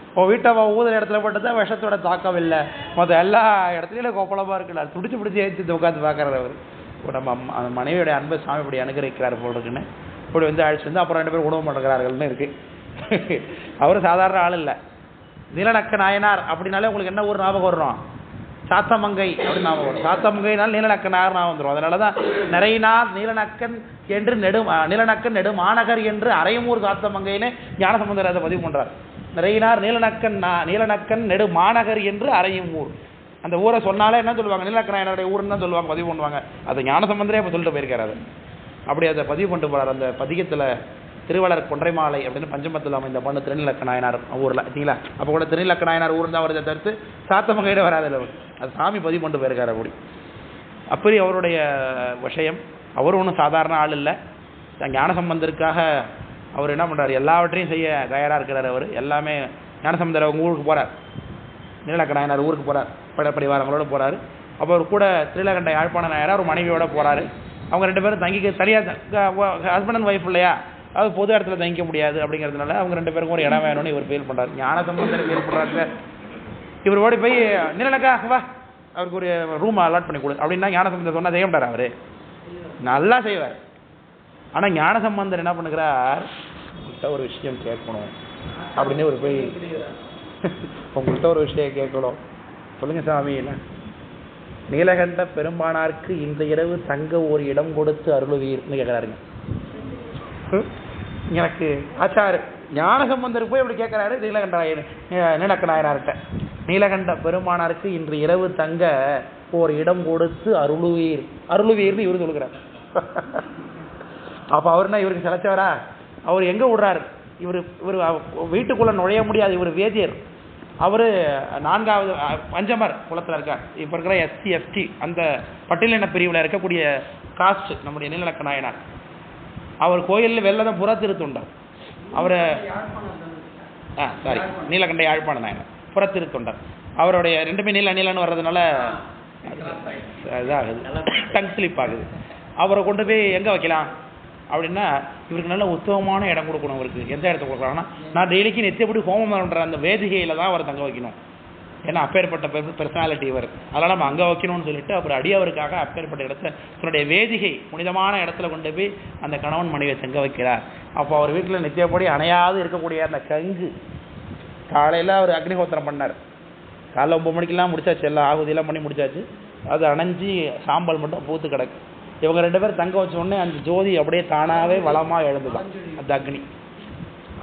இப்போ வீட்டம்மா ஊதின இடத்துல மட்டும் தான் விஷத்தோட தாக்கம் இல்லை, மற்ற எல்லா இடத்துலையும் கொப்பளமாக இருக்கிறார். துடிச்சு பிடிச்சி ஏற்றி உட்காந்து பார்க்குறாரு அவர். இப்போ நம்ம அந்த மனைவியோடைய அன்பை சாமி இப்படி அனுகிரகிக்கிறார் போல் இருக்குன்னு இப்படி வந்து அழைச்சி வந்து அப்புறம் 2 பேரும் உணவு பண்ணுறார்கள்னு இருக்குது. அவர் சாதாரண ஆள் இல்லை. நீலநக்க நாயனார் அப்படின்னாலே உங்களுக்கு என்ன ஊர் ஞாபகம் வரும்? சாத்தமங்கை அப்படின்னு ஞாபகம் வரும். சாத்தமங்கைனால் நீலநக்க நாயர் ஞாபகம் வந்துடும். அதனால தான் நிறையினார் நீலநக்கன் என்று நீலநக்கன் நெடு மாநகர் என்று அரையமூர் சாத்தமங்கைன்னு ஞானசம்பந்தர் அதை பதிவு பண்ணுறார். நிறையினார் நீலநக்கன் நெடு மாநகர் என்று அரையமூர். அந்த ஊரை சொன்னாலே என்ன சொல்லுவாங்க? நீலநக்க நாயனாருடைய ஊருன்னு தான் சொல்லுவாங்க, பதிவு பண்ணுவாங்க. அது ஞானசம்பந்தரே இப்போ சொல்லிட்டு போயிருக்காரு. அது அப்படி அதை பதிவு பண்ணிட்டு போகிறார். அந்த பதிகத்தில் திருவளர் கொன்றை மாலை அப்படின்னு பஞ்சமத்தில் அமைந்த பண்ணு திருநீலக்க நாயனார் ஊரில் சரிங்களா? அப்போ கூட திருநீலக்க நாயனார் ஊர் தான் வருதை தவிர்த்து சாத்தமங்கையிட வராதில்ல. அது சாமி பதிவு பண்ணிட்டு போயிருக்காரு. அப்படி அவருடைய விஷயம். அவர் ஒன்றும் சாதாரண ஆள் இல்லை. ஞானசம்பந்தருக்காக அவர் என்ன பண்ணுறாரு? எல்லாவற்றையும் செய்ய தயாராக இருக்கிறார். அவர் எல்லாமே ஞானசம்பந்தர் அவங்க ஊருக்கு போகிறார். நீலநக்க நாயனார் ஊருக்கு போகிறார், படைப்படிவாரங்களோடு போகிறாரு. அப்போ அவர் கூட திருநீலகண்ட யாழ்ப்பாண நாயனார் ஒரு மனைவியோட போகிறாரு. அவங்க 2 பேரும் தங்கிக்க தனியாக ஹஸ்பண்ட் அண்ட் ஒய்ஃப் இல்லையா, அது பொது இடத்துல தங்கிக்க முடியாது. அப்படிங்கிறதுனால அவங்க 2 பேருக்கும் ஒரு இடம் வேணும்னு இவர் ஃபீல் பண்ணுறாரு. ஞானசம்பந்தர் ஃபீல் பண்ணுறாரு. இவர் ஓடி போய் நீலநக்கா வா, அவருக்கு ஒரு ரூம் அலாட் பண்ணி கொடு அப்படின்னா ஞானசம்பந்தர் சொன்னால் செய்ய மாட்டார். அவர் நல்லா செய்வார். ஆனால் ஞானசம்பந்தர் என்ன பண்ணுகிறார்? உங்கள்கிட்ட ஒரு விஷயம் கேட்கணும் அப்படின்னு ஒரு போய் உங்கள்கிட்ட ஒரு விஷயம் கேட்கணும், சொல்லுங்க சாமி. என்ன? நீலகண்ட பெரும்பானாருக்கு இந்த இரவு தங்க ஒரு இடம் கொடுத்து அருளுவீர்னு கேட்குறாருங்க. எனக்கு ஆச்சாரு ஞானசம்பந்தருக்கு போய் இப்படி கேட்குறாரு நீலநக்க நாயனார்கிட்ட. நீலகண்ட பெருமானாருக்கு இன்று இரவு தங்க ஒரு இடம் கொடுத்து அருளுவீர்னு இவரு சொல்லுகிறார். அப்போ அவருன்னா இவருக்கு சிலைச்சவரா? அவர் எங்கே விடுறாரு? இவர் வீட்டுக்குள்ளே நுழைய முடியாது. இவர் வேதியர். அவர் 4வது பஞ்சமர் குலத்தில் இருக்கார். இப்போ இருக்கிற SC ST அந்த பட்டியலின பிரிவில் இருக்கக்கூடிய காஸ்ட் நம்முடைய நீலநக்க நாயனார். அவர் கோயிலில் வெள்ளதான் புறத்திருத்தொண்டர். அவர் நீலகண்ட யாழ்ப்பாண நாயனார் புறத்திருத்தொண்டர். அவருடைய 2மே நீலன்னு வர்றதுனால இதாகுது, டங் ஸ்லிப் ஆகுது. அவரை கொண்டு போய் எங்கே வைக்கலாம் அப்படின்னா, இவருக்கு நல்ல உத்தமமான இடம் கொடுக்கணும். அவருக்கு எந்த இடத்த கொடுக்குறாங்கன்னா, நான் டெய்லிக்கு நித்தியப்படி ஹோமம் பண்ணுற அந்த வேதிகையில் தான் அவரை தங்க வைக்கணும். ஏன்னா அப்பேற்பட்ட பெர்சனாலிட்டி இவர். அதனால் நம்ம அங்கே வைக்கணும்னு சொல்லிட்டு அப்புறம் அடியவருக்காக அப்பேற்பட்ட இடத்த தன்னுடைய வேதிகை புனிதமான இடத்துல கொண்டு போய் அந்த கணவன் மனைவியை தங்க வைக்கிறார். அப்போ அவர் வீட்டில் நித்தியப்படி அணையாது இருக்கக்கூடிய அந்த கங்கு, காலையில் அவர் அக்னிஹோத்திரம் பண்ணார். காலைல 9 மணிக்கெல்லாம் முடிச்சாச்சு, எல்லாம் ஆகுதியெல்லாம் பண்ணி முடிச்சாச்சு. அது அணைஞ்சி சாம்பல் மட்டும் பூத்து கிடக்கு. இவங்க 2 பேரும் தங்க வச்ச உடனே அந்த ஜோதி அப்படியே தானாகவே வளமாக எழுந்துதான் அந்த அக்னி.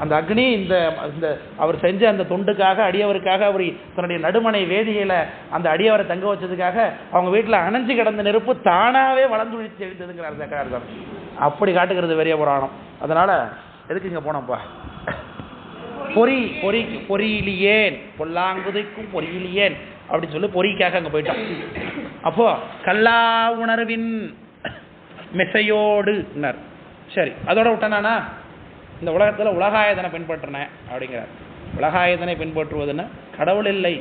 அந்த அக்னி இந்த அவர் செஞ்ச அந்த தொண்டுக்காக, அடியவருக்காக, அவர் தன்னுடைய நடுமனை வேதிகையில் அந்த அடியவரை தங்க வச்சதுக்காக அவங்க வீட்டில் அணைஞ்சு கிடந்த நெருப்பு தானாகவே வளர்ந்து எழுந்ததுங்கிறார் சக்கராச்சாரம். அப்படி காட்டுகிறது பெரிய புராணம். அதனால எதுக்கு இங்கே போனோம்ப்பா? பொறியிலியேன் பொல்லாங்குதைக்கும் பொறியிலியேன் அப்படின்னு சொல்லி பொறிக்காக அங்கே போயிட்டோம். அப்போ கல்லா உணர்வின் மெசையோடு. சரி, அதோட விட்டனானா இந்த உலகத்தில் உலகாயதனை பின்பற்றினேன் அப்படிங்கிறார். உலகாயதனை பின்பற்றுவதுன்னு கடவுள் இல்லை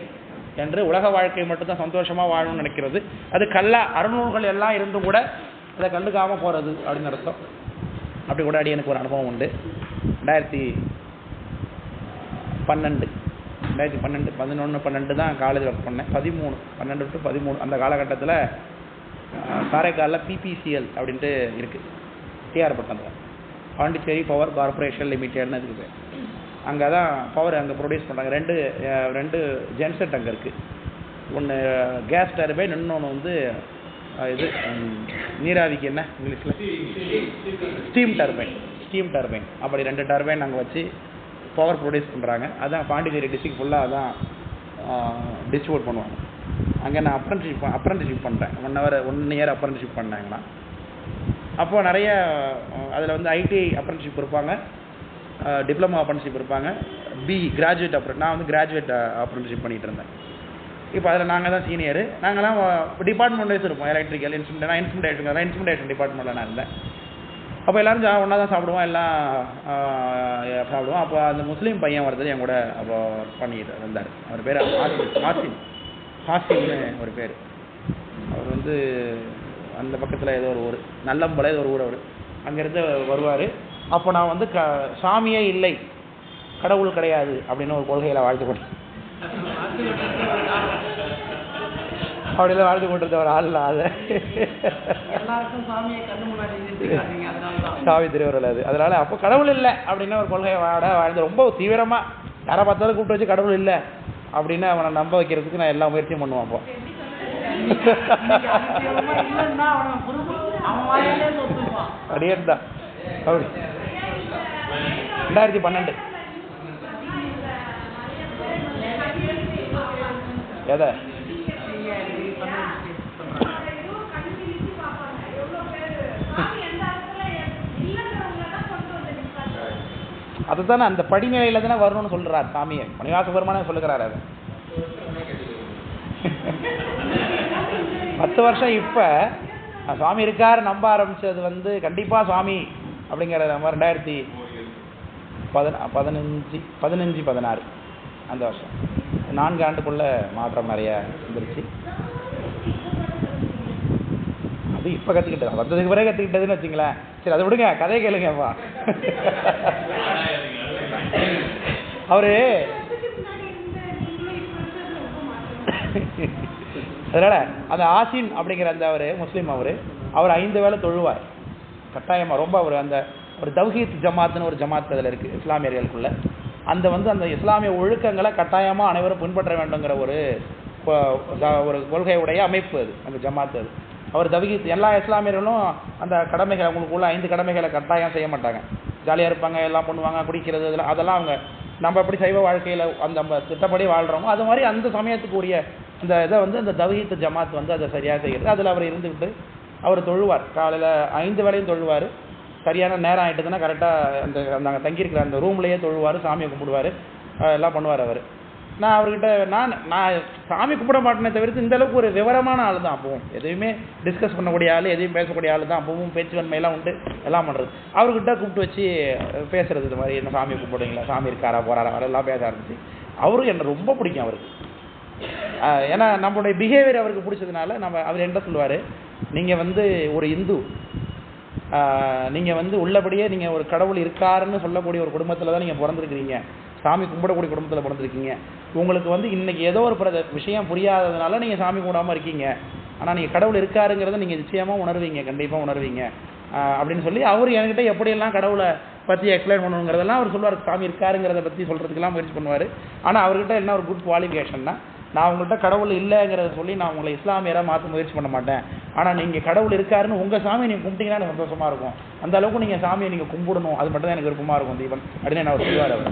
என்று உலக வாழ்க்கை மட்டும்தான் சந்தோஷமாக வாழணும்னு நினைக்கிறது. அது கல்லா அறநூல்கள் எல்லாம் இருந்தும் கூட அதை கண்டுக்காமல் போகிறது அப்படின்னு அர்த்தம். அப்படி கூட அடி எனக்கு ஒரு அனுபவம் உண்டு. 2012 11 12 தான் காலேஜ் ஒர்க் பண்ணேன். 12 to 13 அந்த காலகட்டத்தில் காரைக்காலில் PPCL அப்படின்ட்டு இருக்குது, டிஆர் பட்டத்தில், பாண்டிச்சேரி பவர் கார்பரேஷன் லிமிடெட்னு இருக்குது. அங்கே தான் பவர் அங்கே ப்ரொடியூஸ் பண்ணுறாங்க. ரெண்டு ஜென்செட் அங்கே இருக்குது. ஒன்று கேஸ் டர்பைன், இன்னொன்று வந்து இது நீராவிக்கு என்ன இங்கிலீஷில் ஸ்டீம் டர்பைன். அப்படி 2 டர்பைன் அங்கே வச்சு பவர் ப்ரொடியூஸ் பண்ணுறாங்க. அதான் பாண்டிச்சேரி டிஸ்ட்ரிக்ட் ஃபுல்லாக அதான் டிஸ்ட்ரிபியூட் பண்ணுவாங்க. அங்கே நான் அப்ரண்டிஷிப் பண்ணுறேன். 1 year அப்ரண்டிஷிப் பண்ணாங்கன்னா அப்போது நிறைய அதில் வந்து ஐடி அப்ரண்டிஷிப் இருப்பாங்க, டிப்ளமோ அப்ரண்டிஷிப் இருப்பாங்க, கிராஜுவேட் நான் வந்து கிராஜுவேட் அப்ரண்டிஷிப் பண்ணிகிட்டு இருந்தேன். இப்போ அதில் நாங்கள் தான் சீனியரு. நாங்கள்லாம் டிபார்ட்மெண்ட் வைஸ் இருப்போம். எலக்ட்ரிக்கல், இன்ஸ்ட்ருமெண்டேஷன் டிபார்ட்மெண்ட்டில் நான் இருந்தேன். அப்போ எல்லோரும் ஒன்றா தான் சாப்பிடுவோம், எல்லாம் சாப்பிடுவோம். அப்போ அந்த முஸ்லீம் பையன் ஒருத்தர் என் கூட அப்போ பண்ணிட்டு இருந்தார். அவர் பேர் ஹாசிம்னு ஒரு பேர். அவர் வந்து அந்த பக்கத்தில் ஏதோ ஒரு ஊர், நல்லம்பல ஏதோ ஒரு ஊர். அவர் அங்கேருந்து வருவார். அப்போ நான் வந்து சாமியே இல்லை, கடவுள் கிடையாது அப்படின்னு ஒரு கொள்கையில் வாழ்த்து கொண்டு அப்படிலாம் வாழ்த்து கொண்டிருந்த ஒரு ஆள் அதை சாமி திருவருள் அது. அதனால அப்போ கடவுள் இல்லை அப்படின்னு ஒரு கொள்கையை வாழ்ந்து ரொம்ப தீவிரமாக யாரை பார்த்தாலும் கூப்பிட்டு வச்சு கடவுள் இல்லை அப்படின்னு அவனை நம்ப வைக்கிறதுக்கு நான் எல்லா முயற்சியும் பண்ணுவேன். அப்போ அடியன் தான் அப்படி 2012 எதை அதுதானே அந்த படிநிலையில தானே வரணும்னு சொல்றாரு சாமியை. மணிவாச பெருமானே சொல்லுகிறாரு அதை. 10 வருஷம் இப்ப சுவாமி இருக்காரு நம்ப ஆரம்பிச்சது வந்து கண்டிப்பா சுவாமி அப்படிங்கிற நம்ம 2015-16 அந்த வருஷம் 4 ஆண்டுக்குள்ள மாற்றம் நிறைய வந்துருச்சு. அது இப்ப கத்துக்கிட்டது, வந்ததுக்கு பிறகு கத்துக்கிட்டதுன்னு வச்சுங்களேன். சரி அதை விடுங்க, கதையை கேளுங்கப்பா. அவரு அதனால அந்த ஆசின் அப்படிங்கிற அந்த அவரு முஸ்லீம், அவர் 5 வேளை தொழுவார் கட்டாயமா. ரொம்ப அவர் அந்த ஒரு தவ்ஹீத் ஜமாத்னு ஒரு ஜமாத் அதில் இருக்கு இஸ்லாமியர்களுக்குள்ள. அந்த வந்து அந்த இஸ்லாமிய ஒழுக்கங்களை கட்டாயமா அனைவரும் பின்பற்ற வேண்டுங்கிற ஒரு கொள்கையுடைய அமைப்பு அது, அந்த ஜமாத் அது. அவர் தவ்ஹீத் எல்லா இஸ்லாமியர்களும் அந்த கடமைகளை அவங்களுக்குள்ள 5 கடமைகளை கட்டாயம் செய்ய மாட்டாங்க. ஜாலியாக இருப்பாங்க, எல்லாம் பண்ணுவாங்க, குடிக்கிறது அதெல்லாம் அவங்க நம்ம எப்படி சைவ வாழ்க்கையில் அந்த நம்ம திட்டப்படி வாழ்கிறோமோ அது மாதிரி அந்த சமயத்துக்கு உரிய இந்த இதை வந்து அந்த தவ்ஹீத் ஜமாத் வந்து அதை சரியாக செய்கிறது. அதில் அவர் இருந்துக்கிட்டு அவர் தொழுவார். காலையில் 5 வேளையும் தொழுவார். சரியான நேரம் ஆகிட்டதுன்னா கரெக்டாக அந்த நாங்கள் தங்கியிருக்கிற அந்த ரூம்லேயே தொழுவார், சாமியை கும்பிடுவார், எல்லாம் பண்ணுவார் அவர். நான் அவர்கிட்ட நான் சாமி கும்பிட மாட்டேனே தவிர்த்து இந்த அளவுக்கு ஒரு விவரமான ஆள் தான். அப்பவும் எதையுமே டிஸ்கஸ் பண்ணக்கூடிய ஆள், எதையும் பேசக்கூடிய ஆள் தான். அப்பவும் பேச்சுவன்மையெல்லாம் உண்டு, எல்லாம் பண்ணுறது. அவர்கிட்ட கூப்பிட்டு வச்சு பேசுறது, இது மாதிரி என்ன சாமி கும்பிடுங்களா, சாமி இருக்காரா போறாரா எல்லாம் பேச ஆரம்பிச்சு. அவருக்கு என்ன ரொம்ப பிடிக்கும் அவருக்கு. ஏன்னா நம்மளுடைய பிஹேவியர் அவருக்கு பிடிச்சதுனால அவர் என்ன சொல்லுவார், நீங்கள் வந்து ஒரு இந்து, நீங்கள் வந்து உள்ளபடியே நீங்கள் ஒரு கடவுள் இருக்காருன்னு சொல்லக்கூடிய ஒரு குடும்பத்தில் தான் நீங்கள் பிறந்திருக்கிறீங்க, சாமி கும்பிடக்கூடிய குடும்பத்தில் பிறந்திருக்கீங்க. உங்களுக்கு வந்து இன்றைக்கி ஏதோ ஒரு விஷயம் புரியாததுனால நீங்கள் சாமி கும்பிடாமல் இருக்கீங்க. ஆனால் நீங்கள் கடவுள் இருக்காருங்கிறத நீங்கள் நிச்சயமாக உணர்வீங்க, கண்டிப்பாக உணர்வீங்க அப்படின்னு சொல்லி அவர் என்கிட்ட எப்படியெல்லாம் கடவுளை பற்றி எக்ஸ்பிளைன் பண்ணணுங்கிறதெல்லாம் அவர் சொல்லுவார். சாமி இருக்காருங்கிறத பற்றி சொல்கிறதுக்கெல்லாம் முயற்சி பண்ணுவார். ஆனால் அவர்கிட்ட என்ன ஒரு குட் குவாலிஃபிகேஷன்னா, நான் உங்கள்கிட்ட கடவுள் இல்லைங்கிறத சொல்லி நான் உங்களை இஸ்லாமியராக மாற்ற முயற்சி பண்ண மாட்டேன். ஆனால் நீங்கள் கடவுள் இருக்காருன்னு உங்கள் சாமியை நீங்கள் கும்பிட்டீங்கன்னா எனக்கு சந்தோஷமாக இருக்கும். அந்த அளவுக்கு நீங்கள் சாமியை நீங்கள் கும்பிடணும், அது மட்டும் தான் எனக்கு விருப்பமாக இருக்கும் தீபன் அப்படின்னு அவர் சொல்லுவார் அவர்.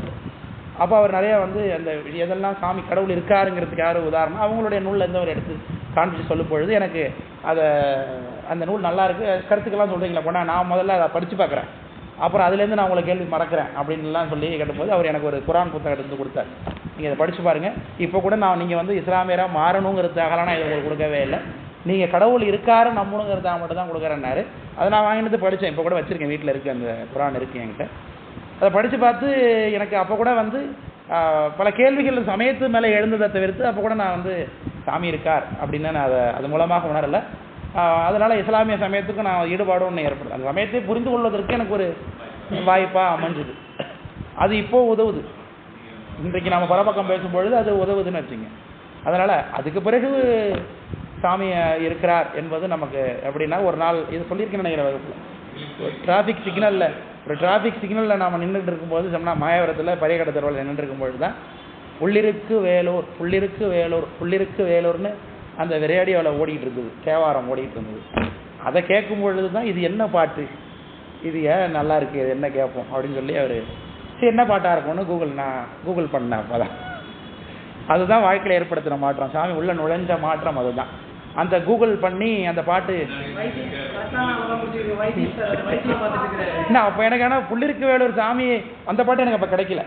அப்போ அவர் நிறையா வந்து அந்த எதெல்லாம் சாமி கடவுள் இருக்காருங்கிறதுக்கு யார் உதாரணம் அவங்களுடைய நூலில் இருந்து அவர் எடுத்து காண்பிச்சு சொல்லும் பொழுது எனக்கு அதை அந்த நூல் நல்லா இருக்குது, கருத்துக்கெல்லாம் சொல்கிறீங்களா போனால் நான் முதல்ல அதை படித்து பார்க்குறேன், அப்புறம் அதுலேருந்து நான் உங்களை கேள்வி மறக்கிறேன் அப்படின்லாம் சொல்லி கேட்டபோது அவர் எனக்கு ஒரு குரான் புத்தகம் எடுத்து கொடுத்தார். நீங்கள் இதை படித்து பாருங்கள். இப்போ கூட நீங்கள் வந்து இஸ்லாமியராக மாறணுங்கிறதுக்காகலாம் நான் இதை உங்களுக்கு கொடுக்கவே இல்லை, நீங்கள் கடவுள் இருக்காரு நம்பணுங்கிறதாக மட்டும் தான் கொடுக்குறேன்னாரு. அதை நான் வாங்கினது படித்தேன். இப்போ கூட வச்சுருக்கேன், வீட்டில் இருக்குது, அந்த குரான் இருக்குது என்கிட்ட. அதை படித்து பார்த்து எனக்கு அப்போ கூட வந்து பல கேள்விகள் சமயத்து மேலே எழுந்ததை தவிர்த்து அப்போ கூட நான் வந்து சாமி இருக்கார் அப்படின்னு நான் அது மூலமாக உணரலை. அதனால் இஸ்லாமிய சமயத்துக்கு நான் ஈடுபாடு ஒன்று ஏற்படுது. அந்த சமயத்தை புரிந்து கொள்வதற்கு எனக்கு ஒரு வாய்ப்பாக அமைஞ்சுது. அது இப்போது உதவுது. இன்றைக்கு நம்ம பரபக்கம் பேசும்பொழுது அது உதவுதுன்னு வச்சுங்க. அதனால் அதுக்கு பிறகு சாமி இருக்கிறார் என்பது நமக்கு எப்படின்னா, ஒரு நாள் இது சொல்லியிருக்கேன்னு நினைக்கிற வகுப்பில், ஒரு டிராஃபிக் சிக்னலில் நாம் நின்றுட்டு இருக்கும்போது சொன்னால் மாயவரத்தில் பரியகட தெருவில் நின்றுட்டு இருக்கும்பொழுது தான் உள்ளிருக்கு வேலூர் புள்ளிருக்கு வேலூர் புள்ளிருக்கு வேலூர்னு அந்த ரேடியோவில் ஓடிக்கிட்டு இருக்குது, தேவாரம் ஓடிக்கிட்டு இருந்தது. அதை கேட்கும் பொழுது தான் இது என்ன பாட்டு, இது ஏன் நல்லா இருக்குது, இது என்ன கேட்போம் அப்படின்னு சொல்லி அவர் சரி என்ன பாட்டாக இருக்கும்னு கூகுள் பண்ணேன். அப்போதான் அதுதான் வாழ்க்கையில் ஏற்படுத்தின மாற்றம், சாமி உள்ள நுழைஞ்ச மாற்றம். அதுதான் அந்த கூகுள் பண்ணி அந்த பாட்டு என்ன அப்போ எனக்கு. ஆனால் புள்ளிருக்கு வேலூர் சாமி அந்த பாட்டு எனக்கு அப்போ கிடைக்கல.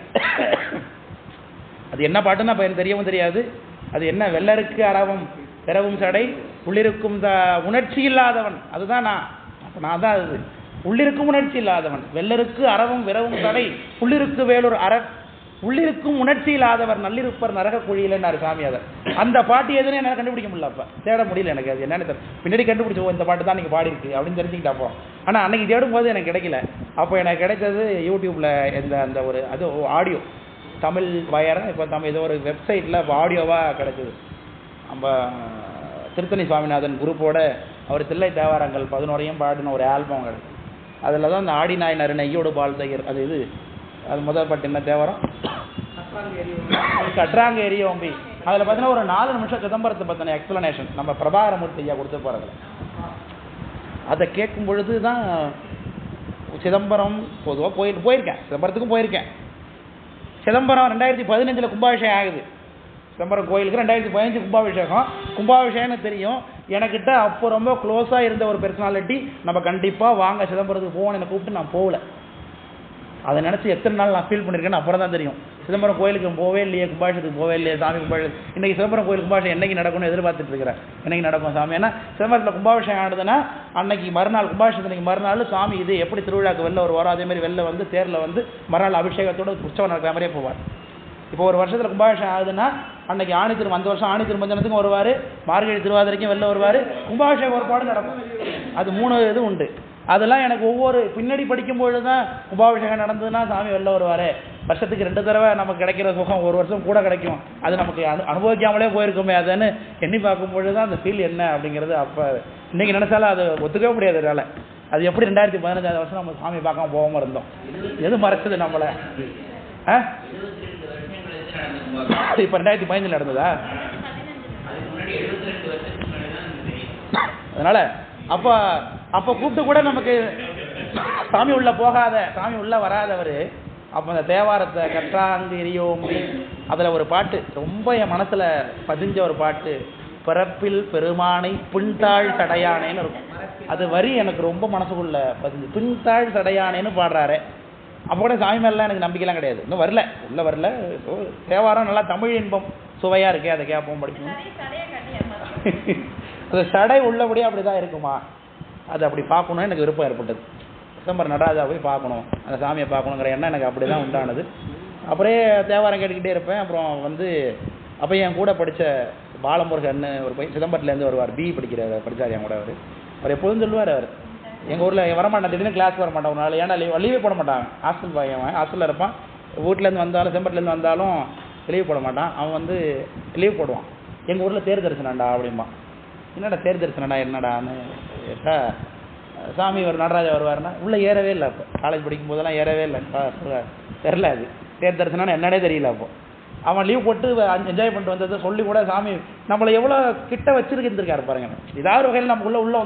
அது என்ன பாட்டுன்னு அப்போ எனக்கு தெரியவும் தெரியாது. அது என்ன வெள்ளருக்கு அரவம் பிறவும் சடை உள்ளிருக்கும் உணர்ச்சி இல்லாதவன், அதுதான் நான் தான் அது உள்ளிருக்கும் உணர்ச்சி இல்லாதவன், வெள்ளருக்கு அரவும் விரவும் சடை புள்ளிருக்கு வேலூர் உள்ளிருக்கும் உணர்ச்சி இல்லாதவர் நல்லிருப்பர் நரக குழியிலன்னாரு சாமியார். அந்த பாட்டு எதுன்னு என்னால் கண்டுபிடிக்க முடியல, அப்போ தேட முடியல எனக்கு. அது என்னன்னு பின்னாடி கண்டுபிடிச்சோம், இந்த பாட்டு தான் நீங்கள் பாடிருக்கு அப்படின்னு தெரிஞ்சுக்கிட்டா அப்புறம். ஆனால் அன்னைக்கு தேடும்போது எனக்கு கிடைக்கல. அப்போ எனக்கு கிடைச்சது யூடியூப்பில் அந்த ஒரு அது ஆடியோ தமிழ் வயரம், இப்போ ஏதோ ஒரு வெப்சைட்டில் இப்போ ஆடியோவாக கிடைச்சிது. நம்ம திருத்தணி சுவாமிநாதன் குரூப்போட அவர் தில்லை தேவாரங்கள் 11 பாடின ஒரு ஆல்பம் கிடையாது. அதில் தான் அந்த ஆடி நாய் நறு நெய்யோடு பால் தயிர் அது இது அது முதல் பாட்டு என்ன தேவாரம் கற்றாங்க எரியோம்பி. அதில் பார்த்தீங்கன்னா ஒரு 4 நிமிஷம் சிதம்பரத்தை பற்றின எக்ஸ்பிளனேஷன் நம்ம பிரபாகரமூர்த்தி ஐயா கொடுத்து போகிறதுல. அதை கேட்கும் பொழுது தான் சிதம்பரம் பொதுவாக போயிருக்கேன், சிதம்பரத்துக்கும் போயிருக்கேன். சிதம்பரம் 2015 கும்பாபிஷேகம் ஆகுது. சிதம்பரம் கோயிலுக்கு 2015 கும்பாபிஷேகம்னு தெரியும். எனக்கிட்ட அப்போ ரொம்ப க்ளோஸாக இருந்த ஒரு பர்சனாலிட்டி, நம்ம கண்டிப்பாக வாங்க சிதம்பரத்துக்கு போகணும்னு என்னை கூப்பிட்டு நான் போகல. அதை நினச்சி எத்தனை நாள் நான் ஃபீல் பண்ணியிருக்கேன்னு அப்புறம் தான் தெரியும். சிதம்பரம் கோயிலுக்கு போவே இல்லையே, கும்பாபிஷேகத்துக்கு போவே இல்லையே, சாமி கும்பாபிஷேகம் இன்றைக்கி சிதம்பரம் கோயில் கும்பாபிஷேகம் என்றைக்கு நடக்கும்னு எதிர்பார்த்துட்டு இருக்கிறேன். என்றைக்கு நடக்கும் சாமி? ஏன்னா சிதம்பரத்தில் கும்பாபிஷேகம் ஆனதுன்னா அன்னைக்கு மறுநாள் கும்பாபிஷேகத்துக்கு மறுநாள் சாமி இது எப்படி திருவிழாக்கு வெளில வருவாரோ அதேமாதிரி வெளில வந்து தேரில் வந்து மறுநாள் அபிஷேகத்தோடு உற்சவம் நடக்கிற மாதிரியே போவார். இப்போ ஒரு வருஷத்தில் கும்பாபிஷேகம் ஆகுதுன்னா அன்னைக்கு அந்த வருஷம் ஆணி திருமஞ்சனத்துக்கும் வருவார், மார்கழி திருவாதிரைக்கும் வெளில வருவார், கும்பாபிஷேகம் ஒரு பாடு நடக்கும். அது 3 இது உண்டு. அதெல்லாம் எனக்கு ஒவ்வொரு பின்னாடி படிக்கும்பொழுது தான் கும்பாபிஷேகம் நடந்ததுன்னா சாமி வெளில வருவார். வருஷத்துக்கு 2 தடவை நமக்கு கிடைக்கிற சுகம் ஒரு வருஷம் கூட கிடைக்கும். அது நமக்கு அனுபவிக்காமலே போயிருக்குமே, அதுன்னு எண்ணி பார்க்கும்பொழுது தான் அந்த ஃபீல் என்ன அப்படிங்கிறது. அப்போ இன்றைக்கி நினச்சாலும் அது ஒத்துக்கவே முடியாது என்னால். அது எப்படி 2015 வருஷம் நம்ம சாமி பார்க்காம போகாமல் இருந்தோம்? எது மறைச்சது நம்மளை? இப்போ 2015 நடந்ததா? அதனால அப்போ கூப்பிட்டு கூட நமக்கு சாமி உள்ள போகாத, சாமி உள்ள வராதவர் அப்போ அந்த தேவாரத்தை கற்றாங்கு எரியோம்பி அதில் ஒரு பாட்டு ரொம்ப என் மனசில் பதிஞ்ச ஒரு பாட்டு, பிறப்பில் பெருமானை பின்தாழ் சடையானேன்னு இருக்கும். அது வரி எனக்கு ரொம்ப மனசுக்குள்ள பதிஞ்சு, பின்தாழ் சடையானேன்னு பாடுறாரு. அப்போ கூட சாமி மேலாம் எனக்கு நம்பிக்கைலாம் கிடையாது, இன்னும் வரல, உள்ளே வரல. தேவாரம் நல்லா தமிழ் இன்பம் சுவையாக இருக்கே, அதை கேட்போம் படிக்கணும். அது சடை உள்ளபடியே அப்படி தான் இருக்குமா? அது அப்படி பார்க்கணுன்னு எனக்கு விருப்பம் ஏற்பட்டது. சிதம்பரம் நடராஜா போய் பார்க்கணும், அந்த சாமியை பார்க்கணுங்கிற எண்ணம் எனக்கு அப்படி தான் உண்டானது. அப்படியே தேவாரம் கேட்டுக்கிட்டே இருப்பேன். அப்புறம் வந்து அப்போ என் கூட படித்த பாலமுருகன் ஒரு பையன் சிதம்பரத்துலேருந்து வருவார், பிஇ படித்தார் என் கூட. அவர் எப்போதும் சொல்லுவார், அவர் எங்கள் ஊரில் வரமாட்டான், திடீர்னு கிளாஸ் வரமாட்டான் ஒரு நாள். ஏன்னா லீவே போட மாட்டாங்க, ஹாஸ்டல் பையன், ஹாஸ்டலில் இருப்பான். வீட்டிலேருந்து வந்தாலும் சிதம்பரத்துலேருந்து வந்தாலும் லீவ் போட மாட்டான். அவன் வந்து லீவ் போடுவான். எங்கள் ஊரில் தேர் தரிசனம்டா அப்படிம்பான். என்னடா தேர் தரிசனம்டா என்னடான்னு கேட்டால், சாமி ஒரு நடராஜா வருவாருன்னா உள்ளே ஏறவே இல்லை. அப்போ காலேஜ் படிக்கும் போதெல்லாம் ஏறவே இல்லை, தெரில. அது தேர் தரிசனம்னு என்னடே தெரியல. அப்போ அவன் லீவ் போட்டு என்ஜாய் பண்ணிட்டு வந்ததை சொல்லி கூட சாமி நம்மளை எவ்வளோ கிட்ட வச்சிருந்துருக்காரு பாருங்க. ஏதாவது வகையில் நம்ம உள்ளே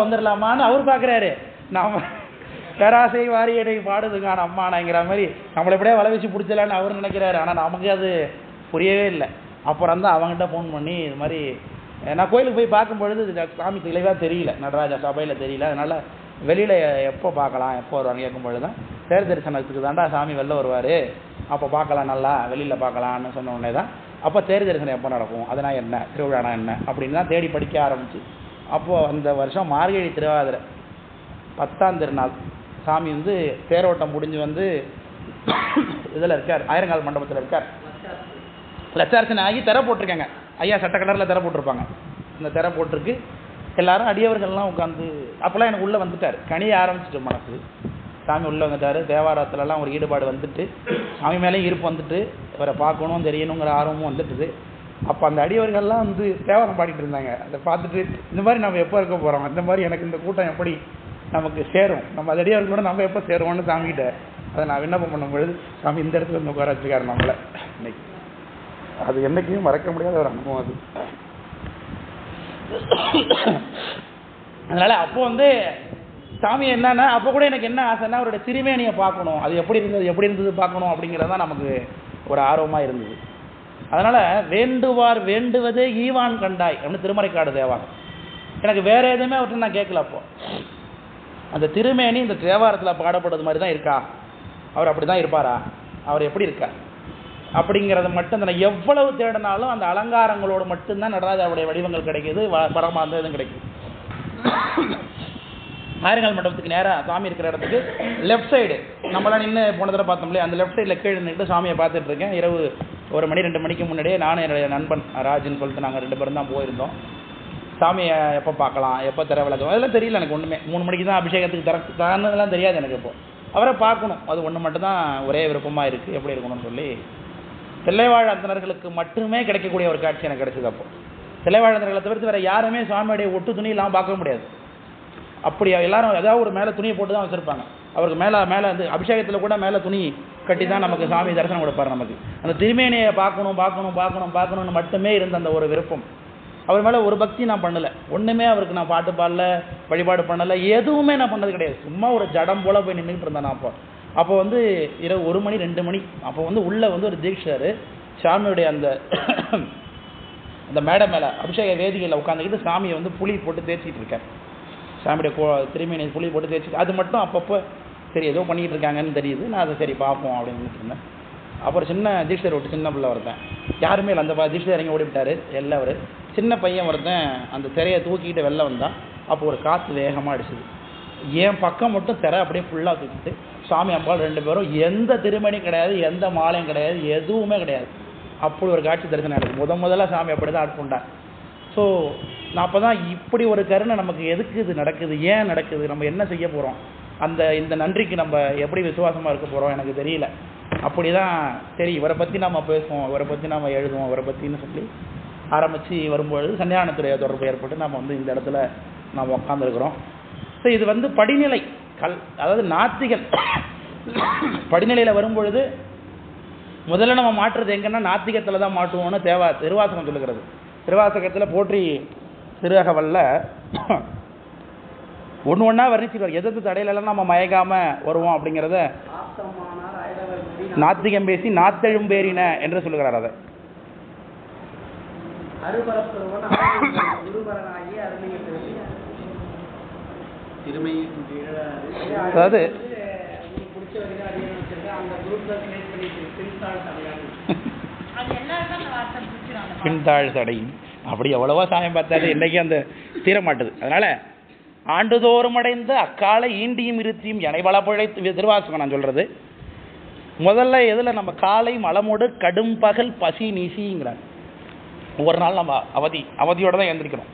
வந்துடலாமான்னு அவர் பார்க்குறாரு. நாம் பேராசை வாரியடை பாடுதுங்கான அம்மானாங்கிற மாதிரி நம்மளை எப்படியே வலை வச்சு பிடிச்சலான்னு அவர் நினைக்கிறாரு. ஆனால் நமக்கு அது புரியவே இல்லை. அப்புறம் தான் அவங்ககிட்ட ஃபோன் பண்ணி இது மாதிரி நான் கோயிலுக்கு போய் பார்க்கும்பொழுது சாமி தெளிவாக தெரியல, நடராஜா சபையில் தெரியல. அதனால் வெளியில் எப்போ பார்க்கலாம், எப்போ வருவாங்க கேட்கும்பொழுது தான் தேர் தரிசனத்துக்கு தாண்டா சாமி வெளில வருவார், அப்போ பார்க்கலாம், நல்லா வெளியில் பார்க்கலான்னு சொன்ன உடனே தான் அப்போ தேர் தரிசனம் எப்போ நடக்கும், அதனால் என்ன, திருவிழானா என்ன அப்படின்னு தான் தேடி படிக்க ஆரம்பிச்சு. அப்போது அந்த வருஷம் மார்கழி திருவாதிரை 10ஆம் திருநாள் சாமி வந்து தேரோட்டம் முடிஞ்சு வந்து இதில் இருக்கார், ஆயிரங்கால் மண்டபத்தில் இருக்கார். லட்சார்ச்சனை ஆகி திரை போட்டிருக்காங்க. ஐயா சட்ட கலரில் திரை போட்டிருப்பாங்க. இந்த திரை போட்டிருக்கு. எல்லாரும் அடியவர்கள்லாம் உட்காந்து அப்போல்லாம் எனக்கு உள்ளே வந்துட்டார், கணிய ஆரம்பிச்சிட்டு மனசு. சாமி உள்ளே வந்துட்டார். தேவாரத்துலலாம் ஒரு ஈடுபாடு வந்துட்டு, சாமி மேலேயும் ஈர்ப்பு வந்துட்டு, இவரை பார்க்கணும் தெரியணுங்கிற ஆர்வமும் வந்துட்டுது. அப்போ அந்த அடியவர்கள்லாம் வந்து தேவாரம் பாடிட்டு இருந்தாங்க. அதை பார்த்துட்டு இந்த மாதிரி நம்ம எப்போ இருக்க போகிறோம், இந்த மாதிரி எனக்கு இந்த கூட்டம் எப்படி நமக்கு சேரும், நம்ம அது அடியவர்களோட நம்ம எப்போ சேருவோம்னு சாமிகிட்ட அதை நான் விண்ணப்பம் பண்ணும் பொழுது சாமி இந்த இடத்துல வந்து உட்கார வச்சுருக்காரு நம்மளை. இன்னைக்கு அது என்றைக்குமே மறக்க முடியாத ஒரு அனுபவம் அது. அதனால் அப்போ வந்து சாமி என்னன்னா, அப்போ கூட எனக்கு என்ன ஆசைன்னா அவருடைய திருமேனியை பார்க்கணும், அது எப்படி இருந்தது பார்க்கணும் அப்படிங்கிறதான் நமக்கு ஒரு ஆர்வமாக இருந்தது. அதனால் வேண்டுவார் வேண்டுவதே ஈவான் கண்டாய் அப்படின்னு திருமறைக்காடு தேவாரம். எனக்கு வேறு எதுவுமே அவர்கிட்ட நான் கேட்கல. அப்போ அந்த திருமேனி இந்த தேவாரத்தில் பாடப்படுறது மாதிரி தான் இருக்கா, அவர் அப்படி தான் இருப்பாரா, அவர் எப்படி இருக்கார் அப்படிங்கிறத மட்டும் நான் எவ்வளவு தேடினாலும் அந்த அலங்காரங்களோடு மட்டும்தான் நடராஜாவுடைய வடிவங்கள் கிடைக்கிது, பரமாந்த இதுவும் கிடைக்குது. ஆயிரங்கால் மண்டபத்துக்கு நேராக சாமி இருக்கிற இடத்துக்கு லெஃப்ட் சைடு நம்மளாம் நின்று போன தடவை பார்த்தோம்லையே, அந்த லெஃப்ட் சைடில் கீழே நின்று சாமியை பார்த்துட்டு இருக்கேன். இரவு 1 மணி 2 மணிக்கு முன்னாடியே நானும் என்னுடைய நண்பன் ராஜுன்னு சொல்லிட்டு நாங்கள் 2 பேரும் தான் போயிருந்தோம். சாமியை எப்போ பார்க்கலாம், எப்போ திரை விளக்கம், அதெல்லாம் தெரியல எனக்கு ஒன்றுமே. 3 மணிக்கு தான் அபிஷேகத்துக்கு தரணுலாம் தெரியாது எனக்கு. இப்போ அவரை பார்க்கணும், அது ஒன்று மட்டும்தான் ஒரே விருப்பமாக இருக்குது, எப்படி இருக்கணும்னு சொல்லி. தில்லைவாழ் அந்தணர்களுக்கு மட்டுமே கிடைக்கக்கூடிய ஒரு காட்சி எனக்கு கிடைச்சது. அப்போ தில்லைவாழ் அந்தணர்களை தவிர்த்து வேறு யாருமே சுவாமியுடைய ஒட்டு துணி இல்லாமல் பார்க்க முடியாது. அப்படி எல்லாரும் ஏதாவது ஒரு மேலே துணியை போட்டு தான் வச்சுருப்பாங்க. அவருக்கு மேலே வந்து அபிஷேகத்தில் கூட மேலே துணி கட்டி தான் நமக்கு சாமி தரிசனம் கொடுப்பார். நமக்கு அந்த திருமேனியை பார்க்கணும்னு மட்டுமே இருந்த அந்த ஒரு விருப்பம். அவர் மேலே ஒரு பக்தி நான் பண்ணலை, ஒன்றுமே அவருக்கு நான் பாட்டு பாடல, வழிபாடு பண்ணலை, எதுவுமே நான் பண்ணது கிடையாது. சும்மா ஒரு ஜடம் போல் போய் நின்றுட்டு இருந்தேன் நான். அப்போ வந்து இரவு 1 மணி 2 மணி. அப்போ வந்து உள்ளே வந்து ஒரு தீட்சர் சாமியுடைய அந்த அந்த மேடை மேலே அபிஷேக வேதிகளில் உட்காந்துக்கிட்டு சாமியை வந்து புளி போட்டு தேய்ச்சிட்டு இருக்கேன். சாமியுடைய திருமேனி புளி போட்டு தேய்ச்சி, அது மட்டும் அப்பப்போ சரி ஏதோ பண்ணிக்கிட்டு இருக்காங்கன்னு தெரியுது. நான் அதை சரி பார்ப்போம் அப்படின்னு இருந்தேன். அப்புறம் சின்ன தீட்சர் விட்டு சின்ன பிள்ளை ஒருத்தன், யாருமே இல்லை, அந்த தீட்சர் இறங்கி ஓடிவிட்டார் எல்லாரும். சின்ன பையன் ஒருத்தன் அந்த திரையை தூக்கிட்டு வெளில வந்தான். அப்போ ஒரு காற்று வேகமாக அடிச்சுது. என் பக்கம் மட்டும் திரை அப்படியே ஃபுல்லாக தூக்கிட்டு சாமி அம்பாள் 2 பேரும், எந்த திருமணியும் கிடையாது, எந்த மாலையும் கிடையாது, எதுவுமே கிடையாது. அப்படி ஒரு காட்சி தரிசனம் எனக்கு முதல்ல சாமி அப்படி தான் ஆட்கொண்டார். ஸோ நான் அப்போ தான் இப்படி ஒரு கருணை நமக்கு எதுக்கு இது நடக்குது, ஏன் நடக்குது, நம்ம என்ன செய்ய போகிறோம், இந்த நன்றிக்கு நம்ம எப்படி விசுவாசமாக இருக்க போகிறோம் எனக்கு தெரியல. அப்படி தான் சரி இவரை பற்றி நம்ம பேசுவோம், இவரை பற்றி நம்ம எழுதுவோம், இவரை பற்றின்னு சொல்லி ஆரம்பித்து வரும்பொழுது சன்னியானத்துறைய தொடர்பு ஏற்பட்டு நம்ம வந்து இந்த இடத்துல நாம் உட்காந்துருக்குறோம். ஸோ இது வந்து படிநிலை அதாவது நாத்திகள் படிநிலையில் வரும்பொழுது முதல்ல நம்ம மாற்றுறது எங்கன்னா நாத்திகத்தில் தான் மாட்டுவோம்னு திருவாசகம் சொல்லுகிறது. திருவாசகத்தில் போற்றி திருஅகவல்ல ஒன்று ஒன்றா வர்ணிச்சுருவார். எதிர்த்து தடையிலெல்லாம் நம்ம மயங்காமல் வருவோம் அப்படிங்கிறத நாத்திகம் பேசி நாத்தெழும்பேறின என்று சொல்லுகிறார். அதை அதாவது பின்தாழ் சடை அப்படி எவ்வளவோ சாயம் பார்த்தாரு, இன்னைக்கு அந்த தீர மாட்டுது. அதனால ஆண்டுதோறும் அடைந்த அக்கால ஈண்டியும் இருத்தியும் எனைவள பிழைத்து திருவாசகம் நான் சொல்றது. முதல்ல எதில் நம்ம காலை மலமோடு கடும் பகல் பசி நீசிங்கிறார். ஒவ்வொரு நாள் நம்ம அவதியோட தான் எழுந்திரிக்கிறோம்.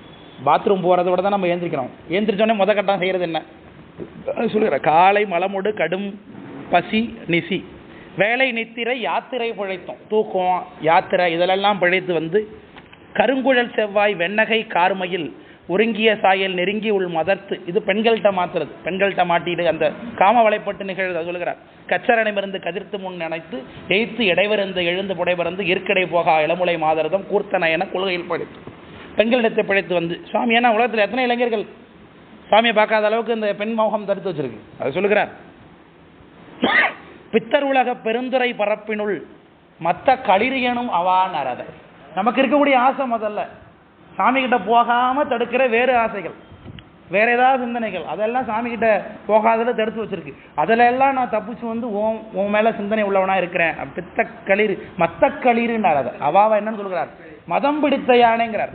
பாத்ரூம் போகிறத விட தான் நம்ம எழுந்திரிக்கிறோம். எழுந்திரிச்சோடனே கட்டம் செய்கிறது என்ன சொல்லுற, காலை மலமோடு கடும் பசி நிசி வேலை நித்திரை யாத்திரை பிழைத்தோம். தூக்கம் யாத்திரை இதெல்லாம் பிழைத்து வந்து கருங்குழல் செவ்வாய் வெண்ணகை கார்மையில் ஒருங்கிய சாயல் நெருங்கி உள் மதர்த்து. இது பெண்கள்கிட்ட மாத்துறது, பெண்கள்கிட்ட மாட்டிட்டு அந்த காம வலைப்பட்டு நிகழ்வு சொல்லுகிறார். கச்சரணைமிருந்து கதிர்த்து முன் நினைத்து எய்த்து இடைவருந்து எழுந்து புடைபறந்து இருக்கடை போகா இளமுலை மாதரதம் கூர்த்தன என கொள்கையில் படைத்து பெண்களிடத்தை பிழைத்து வந்து சுவாமி. ஏன்னா உலகத்தில் எத்தனை இளைஞர்கள் சுவாமியை பார்க்காத அளவுக்கு இந்த பெண் மோகம் தடுத்து வச்சிருக்கு. அதை சொல்லுகிறார். பித்தர் உலக பெருந்துரை பரப்பினுள் மற்ற களிரியனும் அவான் அறத. நமக்கு இருக்கக்கூடிய ஆசை முதல்ல சாமி கிட்ட போகாம தடுக்கிற வேறு ஆசைகள், வேற ஏதாவது சிந்தனைகள், அதெல்லாம் சாமி கிட்ட போகாதல தடுத்து வச்சிருக்கு. அதுல எல்லாம் நான் தப்பிச்சு வந்து உன் மேல சிந்தனை உள்ளவனா இருக்கிறேன். பித்த களிர் மத்த களிர்னார். அதை அவாவா என்னன்னு சொல்கிறார், மதம் பிடித்த யானைங்கிறார்.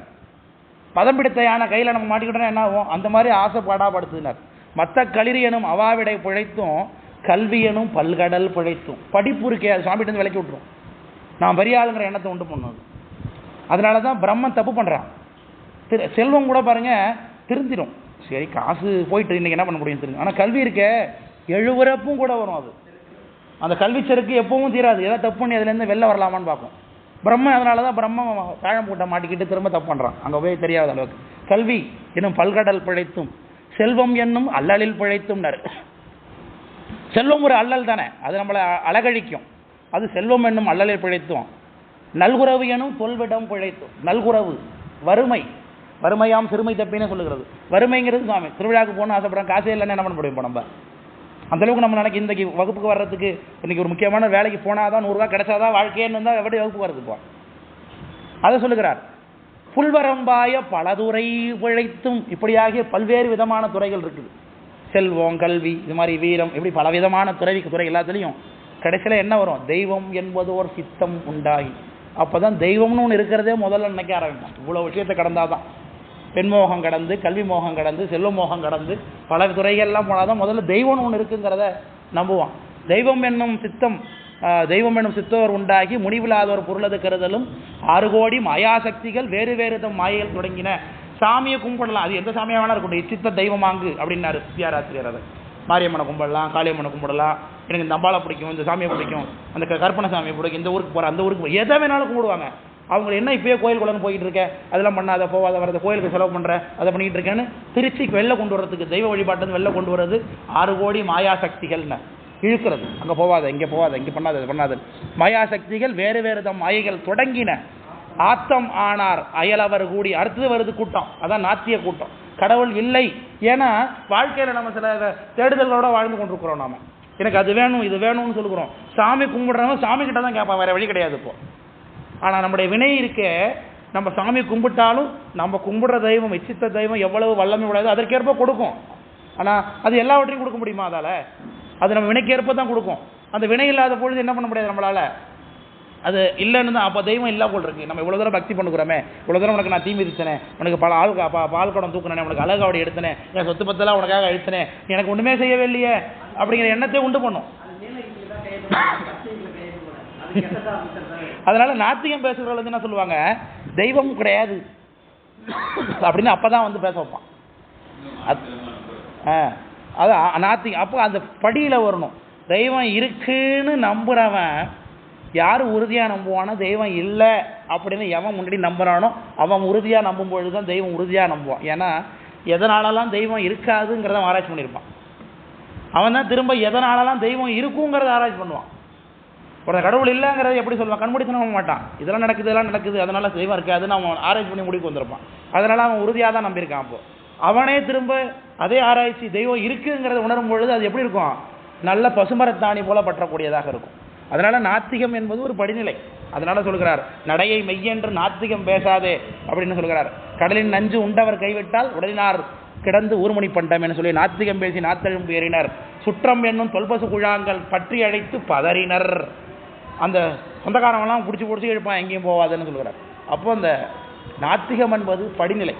மதம் பிடித்த யானை கையில நம்ம மாட்டிக்கிட்டோன்னா என்ன ஆகும், அந்த மாதிரி ஆசை பாடாப்படுத்துனார். மத்த களிரியனும் அவாவிடை பிழைத்தும் கல்வியனும் பல்கடல் பிழைத்தும். படிப்பு இருக்கே அது சாமிகிட்ட இருந்து விலக்கி விட்டுரும். நான் பெரிய ஆளுங்கிற எண்ணத்தை உண்டு பண்ணுவது. அதனால தான் பிரம்மன் தப்பு பண்ணுறான். செல்வம் கூட பாருங்க திருந்திடும். சரி காசு போயிட்டு இன்னைக்கு என்ன பண்ண முடியும் தெரியும். ஆனால் கல்வி இருக்க 7 பிறப்பும் கூட வரும். அது அந்த கல்வி செருக்கு எப்பவும் தீராது. ஏதாவது தப்பு பண்ணி அதுலேருந்து வெளில வரலாமான்னு பார்க்கும் பிரம்மன். அதனால தான் பிரம்ம தாழம் கூட்ட மாட்டிக்கிட்டு திரும்ப தப்பு பண்ணுறான். அங்கே போய் தெரியாத அளவுக்கு. கல்வி என்னும் பல்கடல் பிழைத்தும் செல்வம் என்னும் அல்லலில் பிழைத்தும்னாரு. செல்வம் ஒரு அல்லல் தானே, அது நம்மளை அழகழிக்கும். அது செல்வம் என்னும் அல்லலில் பிழைத்தும் நல்குறவு எனும் தொல்விடம் பிழைத்தும். நல்குறவு வறுமையாம் சிறுமை தப்பின்னு சொல்லுகிறது. வறுமைங்கிறது சாமி திருவிழாவுக்கு போகணும் ஆசைப்படுறோம், காசே இல்லைன்னு என்ன பண்ண முடியும். இப்போ நம்ம அந்தளவுக்கு நம்ம நினைக்க இன்றைக்கி வகுப்புக்கு வர்றதுக்கு இன்றைக்கி ஒரு முக்கியமான வேலைக்கு போனால் தான் 100 ரூபா கிடைச்சாதான் வாழ்க்கைன்னு இருந்தால் எப்படி வகுப்பு வர்றது இப்போ. அதை சொல்லுகிறார். புல்வரம்பாய பலதுறை பிழைத்தும். இப்படியாகிய பல்வேறு விதமான துறைகள் இருக்குது. செல்வம் கல்வி இது மாதிரி வீரம் இப்படி பல விதமான துறை எல்லாத்துலேயும் கடைசியில் என்ன வரும், தெய்வம் என்பது ஒரு சித்தம் உண்டாகி. அப்போ தான் தெய்வம்னு ஒன்று இருக்கிறதே முதல்ல நினைக்க ஆரம்பிக்கும். இவ்வளோ விஷயத்தை கடந்தால் தான் பெண்மோகம் கடந்து, கல்வி மோகம் கடந்து, செல்வ மோகம் கடந்து பல துறைகள்லாம் போனாதான் முதல்ல தெய்வம்னு ஒன்று இருக்குங்கிறத நம்புவான். தெய்வம் என்னும் சித்தோர் உண்டாகி முடிவில்லாதவர் பொருளது கருதலும் 6 கோடி மாயாசக்திகள் வேறு வேறு மாயைகள் தொடங்கின. சாமியை கும்பிடலாம், அது எந்த சாமியாக வேணா இருக்கட்டும், இச்சித்த தெய்வமாங்கு அப்படின்னாரு வித்யாராசிரியர். அதை மாரியம்மனை கும்பிடலாம், காளியம்மனை கும்பிடலாம், எனக்கு இந்த அம்பாளை பிடிக்கும், இந்த சாமியை பிடிக்கும், அந்த கற்பனை சாமியை பிடிக்கும், இந்த ஊருக்கு போகிற அந்த ஊருக்கு எதை வேணாலும் கும்பிடுவாங்க. அவங்க என்ன இப்பயே கோயில் குளம்னு போயிட்டு இருக்கேன், அதெல்லாம் பண்ணாத போவாத வரத, கோயிலுக்கு செலவு பண்ணுறேன், அதை பண்ணிட்டு இருக்கேன்னு திருச்சிக்கு வெளில கொண்டு வரதுக்கு, தெய்வ வழிபாட்டு வெளில கொண்டு வர்றது 6 கோடி மாயாசக்திகள்னு இழுக்கிறது. அங்கே போவாத, இங்கே போவாத, இங்கே பண்ணாத, இது பண்ணாது. மாயாசக்திகள் வேறு வேறு மாயைகள் தொடங்கின. ஆத்தம் ஆனார் அயலவர் கூடி. அடுத்தது வருது கூட்டம், அதான் நாத்திய கூட்டம். கடவுள் இல்லை. ஏன்னா வாழ்க்கையில் நம்ம சில தேடுதல்களோட வாழ்ந்து கொண்டிருக்கிறோம். நாம எனக்கு அது வேணும் இது வேணும்னு சொல்லுகிறோம். சாமி கும்பிடுறவங்க சாமி கிட்ட தான் கேட்பான், வேற வழி கிடையாது இப்போ. ஆனால் நம்முடைய வினை இருக்க, நம்ம சாமி கும்பிட்டாலும் நம்ம கும்பிடுற தெய்வம், இச்சித்த தெய்வம் எவ்வளவு வல்லமை உள்ளது அதற்கேற்ப கொடுக்கும். ஆனால் அது எல்லாவற்றையும் கொடுக்க முடியுமா? அதால் அது நம்ம வினைக்கேற்ப தான் கொடுக்கும். அந்த வினை இல்லாத பொழுது என்ன பண்ண முடியாது நம்மளால. அது இல்லைன்னு தான். அப்போ தெய்வம் இல்லை போல் இருக்கு. நம்ம இவ்வளோ தூரம் பக்தி பண்ணுறோமே, இவ்வளோ தூரம் உனக்கு நான் தீ மிதித்தனே, உனக்கு பால் குடம் தூக்கினேன், உனக்கு அழகாவடி எடுத்தனே, என் சொத்து பத்தெல்லாம் உனக்காக அழுத்தினே, எனக்கு ஒன்றுமே செய்யவே இல்லையே அப்படிங்கிற எண்ணத்தை உண்டு பண்ணும். அதனால நாத்திகம் பேசுகிறவங்க என்ன சொல்லுவாங்க, தெய்வம் கிடையாது அப்படின்னு அப்பதான் வந்து பேச வைப்பான். அது நாத்திகம். அப்போ அந்த படியில் வரணும். தெய்வம் இருக்குன்னு நம்புறவன் யார் உறுதியாக நம்புவானோ, தெய்வம் இல்லை அப்படின்னு எவன் முன்னாடி நம்புறானோ அவன் உறுதியாக நம்பும் பொழுது தான் தெய்வம் உறுதியாக நம்புவான். ஏன்னா எதனாலலாம் தெய்வம் இருக்காதுங்கிறத ஆராய்ச்சி பண்ணியிருப்பான். அவன் தான் திரும்ப எதனாலலாம் தெய்வம் இருக்குங்கிறத ஆராய்ச்சி பண்ணுவான். ஒரு கடவுள் இல்லைங்கிறத எப்படி சொல்லுவான்? கண்மூடித்தனம் மாட்டான். இதெல்லாம் நடக்குது அதனால தெய்வம் இருக்காதுன்னு அவன் ஆராய்ச்சி பண்ணி முடிவுக்கு வந்திருப்பான். அதனால அவன் உறுதியாக தான் நம்பியிருக்கான். அப்போ அவனே திரும்ப அதே ஆராய்ச்சி தெய்வம் இருக்குங்கிறத உணரும் பொழுது அது எப்படி இருக்கும்? நல்ல பசுமரத்தாணி போல பற்றக்கூடியதாக இருக்கும். அதனால நாத்திகம் என்பது ஒரு படிநிலை. அதனால சொல்கிறார், நடையை மெய்யென்று நாத்திகம் பேசாதே அப்படின்னு சொல்கிறார். கடலின் நஞ்சு உண்டவர் கைவிட்டால் உடலினார் கிடந்து ஊர்மணி பண்டம் என்று சொல்லி நாத்திகம் பேசி நாத்தழும் ஏறினர். சுற்றம் என்னும் தொல்பசு குழாங்கள் பற்றி அழைத்து பதறினர். அந்த சொந்தக்காரங்களாம் பிடிச்சி எழுப்பான், எங்கேயும் போவாதுன்னு சொல்கிறார். அப்போ அந்த நாத்திகம் என்பது படிநிலை.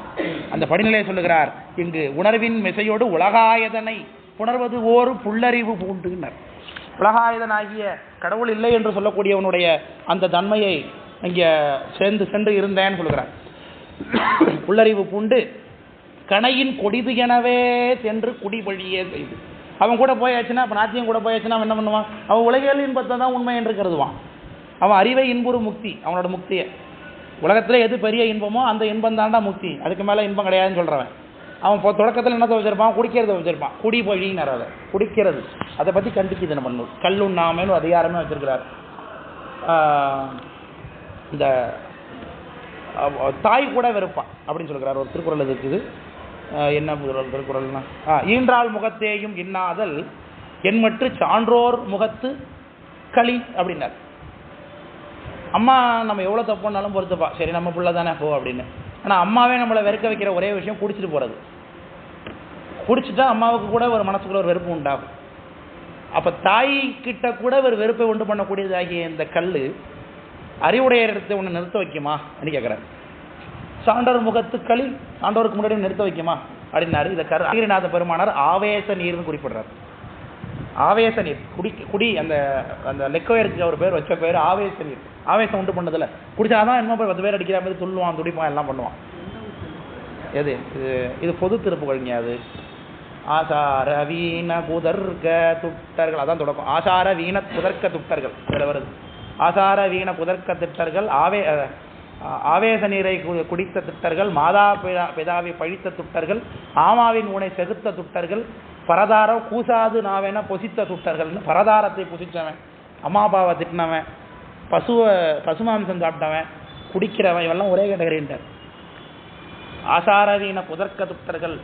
அந்த படிநிலையை சொல்லுகிறார். இங்கு உணர்வின் மிசையோடு உலகாயதனை புணர்வது ஓர் புல்லறிவு பூண்டுனர். உலகாயுதனாகிய கடவுள் இல்லை என்று சொல்லக்கூடியவனுடைய அந்த தன்மையை இங்கே சென்று இருந்தேன்னு சொல்கிறார். புல்லறிவு பூண்டு கணையின் கொடிது எனவே சென்று குடி வழியே செய்து. அவன் கூட போயாச்சுன்னா, இப்போ நாத்தியம் கூட போயாச்சுன்னா அவன் என்ன பண்ணுவான்? அவன் உலகியல் இன்பத்தை தான் உண்மை என்று கருதுவான். அவன் அறிவை இன்புறு முக்தி, அவனோட முக்தியை. உலகத்தில் எது பெரிய இன்பமோ அந்த இன்பம் தாண்டா முக்தி, அதுக்கு மேலே இன்பம் கிடையாதுன்னு சொல்கிறவன். அவன் இப்போ தொடக்கத்தில் என்னத்தை வச்சிருப்பான்? குடிக்கிறத வச்சிருப்பான். குடி வழின்னு அதை குடிக்கிறது, அதை பற்றி கண்டிக்குது நம்ம பண்ணணும். கல்லுண்ணாமேனு அதிகாரமே வச்சிருக்கிறார். இந்த தாய் கூட வெறுப்பான் அப்படின்னு சொல்கிறார். ஒரு திருக்குறள் இருக்குது. என்ன திருக்குறள்னா, ஈன்றாள் முகத்தேயும் இன்னாதல் என்மற்று சான்றோர் முகத்து களி அப்படின்னார். அம்மா நம்ம எவ்வளோ தப்பு பண்ணாலும் பொறுத்துப்பா, சரி நம்ம பிள்ளை தானே போ அப்படின்னு. ஆனால் அம்மாவே நம்மளை வெறுக்க வைக்கிற ஒரே விஷயம் குடிச்சிட்டு போகிறது. குடிச்சிட்டா அம்மாவுக்கு கூட ஒரு மனசுக்குள்ள ஒரு வெறுப்பு உண்டாகும். அப்போ தாய்கிட்ட கூட ஒரு வெறுப்பை உண்டு பண்ணக்கூடியதாகிய இந்த கல் அறிவுடைய இடத்தை ஒன்று நிறுத்த வைக்குமா அப்படின்னு கேட்குறாரு. சான்றோர் முகத்து களி சான்றோருக்கு முன்னாடி நிறுத்த வைக்குமா அப்படின்னாரு. இதை அகிரிநாத பெருமானார் ஆவேச நீர்னு குறிப்பிடுறார். ஆவேச நீர் குடி அந்த அந்த லெக்கோயருக்கு அவர் பேர் வச்ச பேர் ஆவேச நீர். ஆவேசம் உண்டு பண்ணதில்ல. குடிச்சாதான் என்ன 10 பேர் அடிக்கிற மாதிரி துள்ளுவான், துடிப்பான், எல்லாம் பண்ணுவான். எது இது பொது திருப்புகழ்ங்க. அது ஆசார வீண புதர்க்க துட்டர்கள், அதான் தொடக்கம். ஆசார வீண புதர்க்க துட்டர்கள் அதில் வருது. ஆசார வீண புதர்க்க திட்டர்கள், ஆவேச நீரை குடித்த திட்டர்கள், மாதா பிதாவை பழித்த துட்டர்கள், ஆமாவின் ஊனை செகுத்த துட்டர்கள், பரதாரம் கூசாது நாவேன பொசித்த துட்டர்கள்னு பரதாரத்தை புசித்தவன், அம்மா அப்பாவை திட்டினவன், பசுமாம்சம் சாப்பிட்டவன், குடிக்கிறவன், இவெல்லாம் ஒரே கேட்டகரின்றார். ஆசாரவீன புதர்க்க துட்டர்கள்,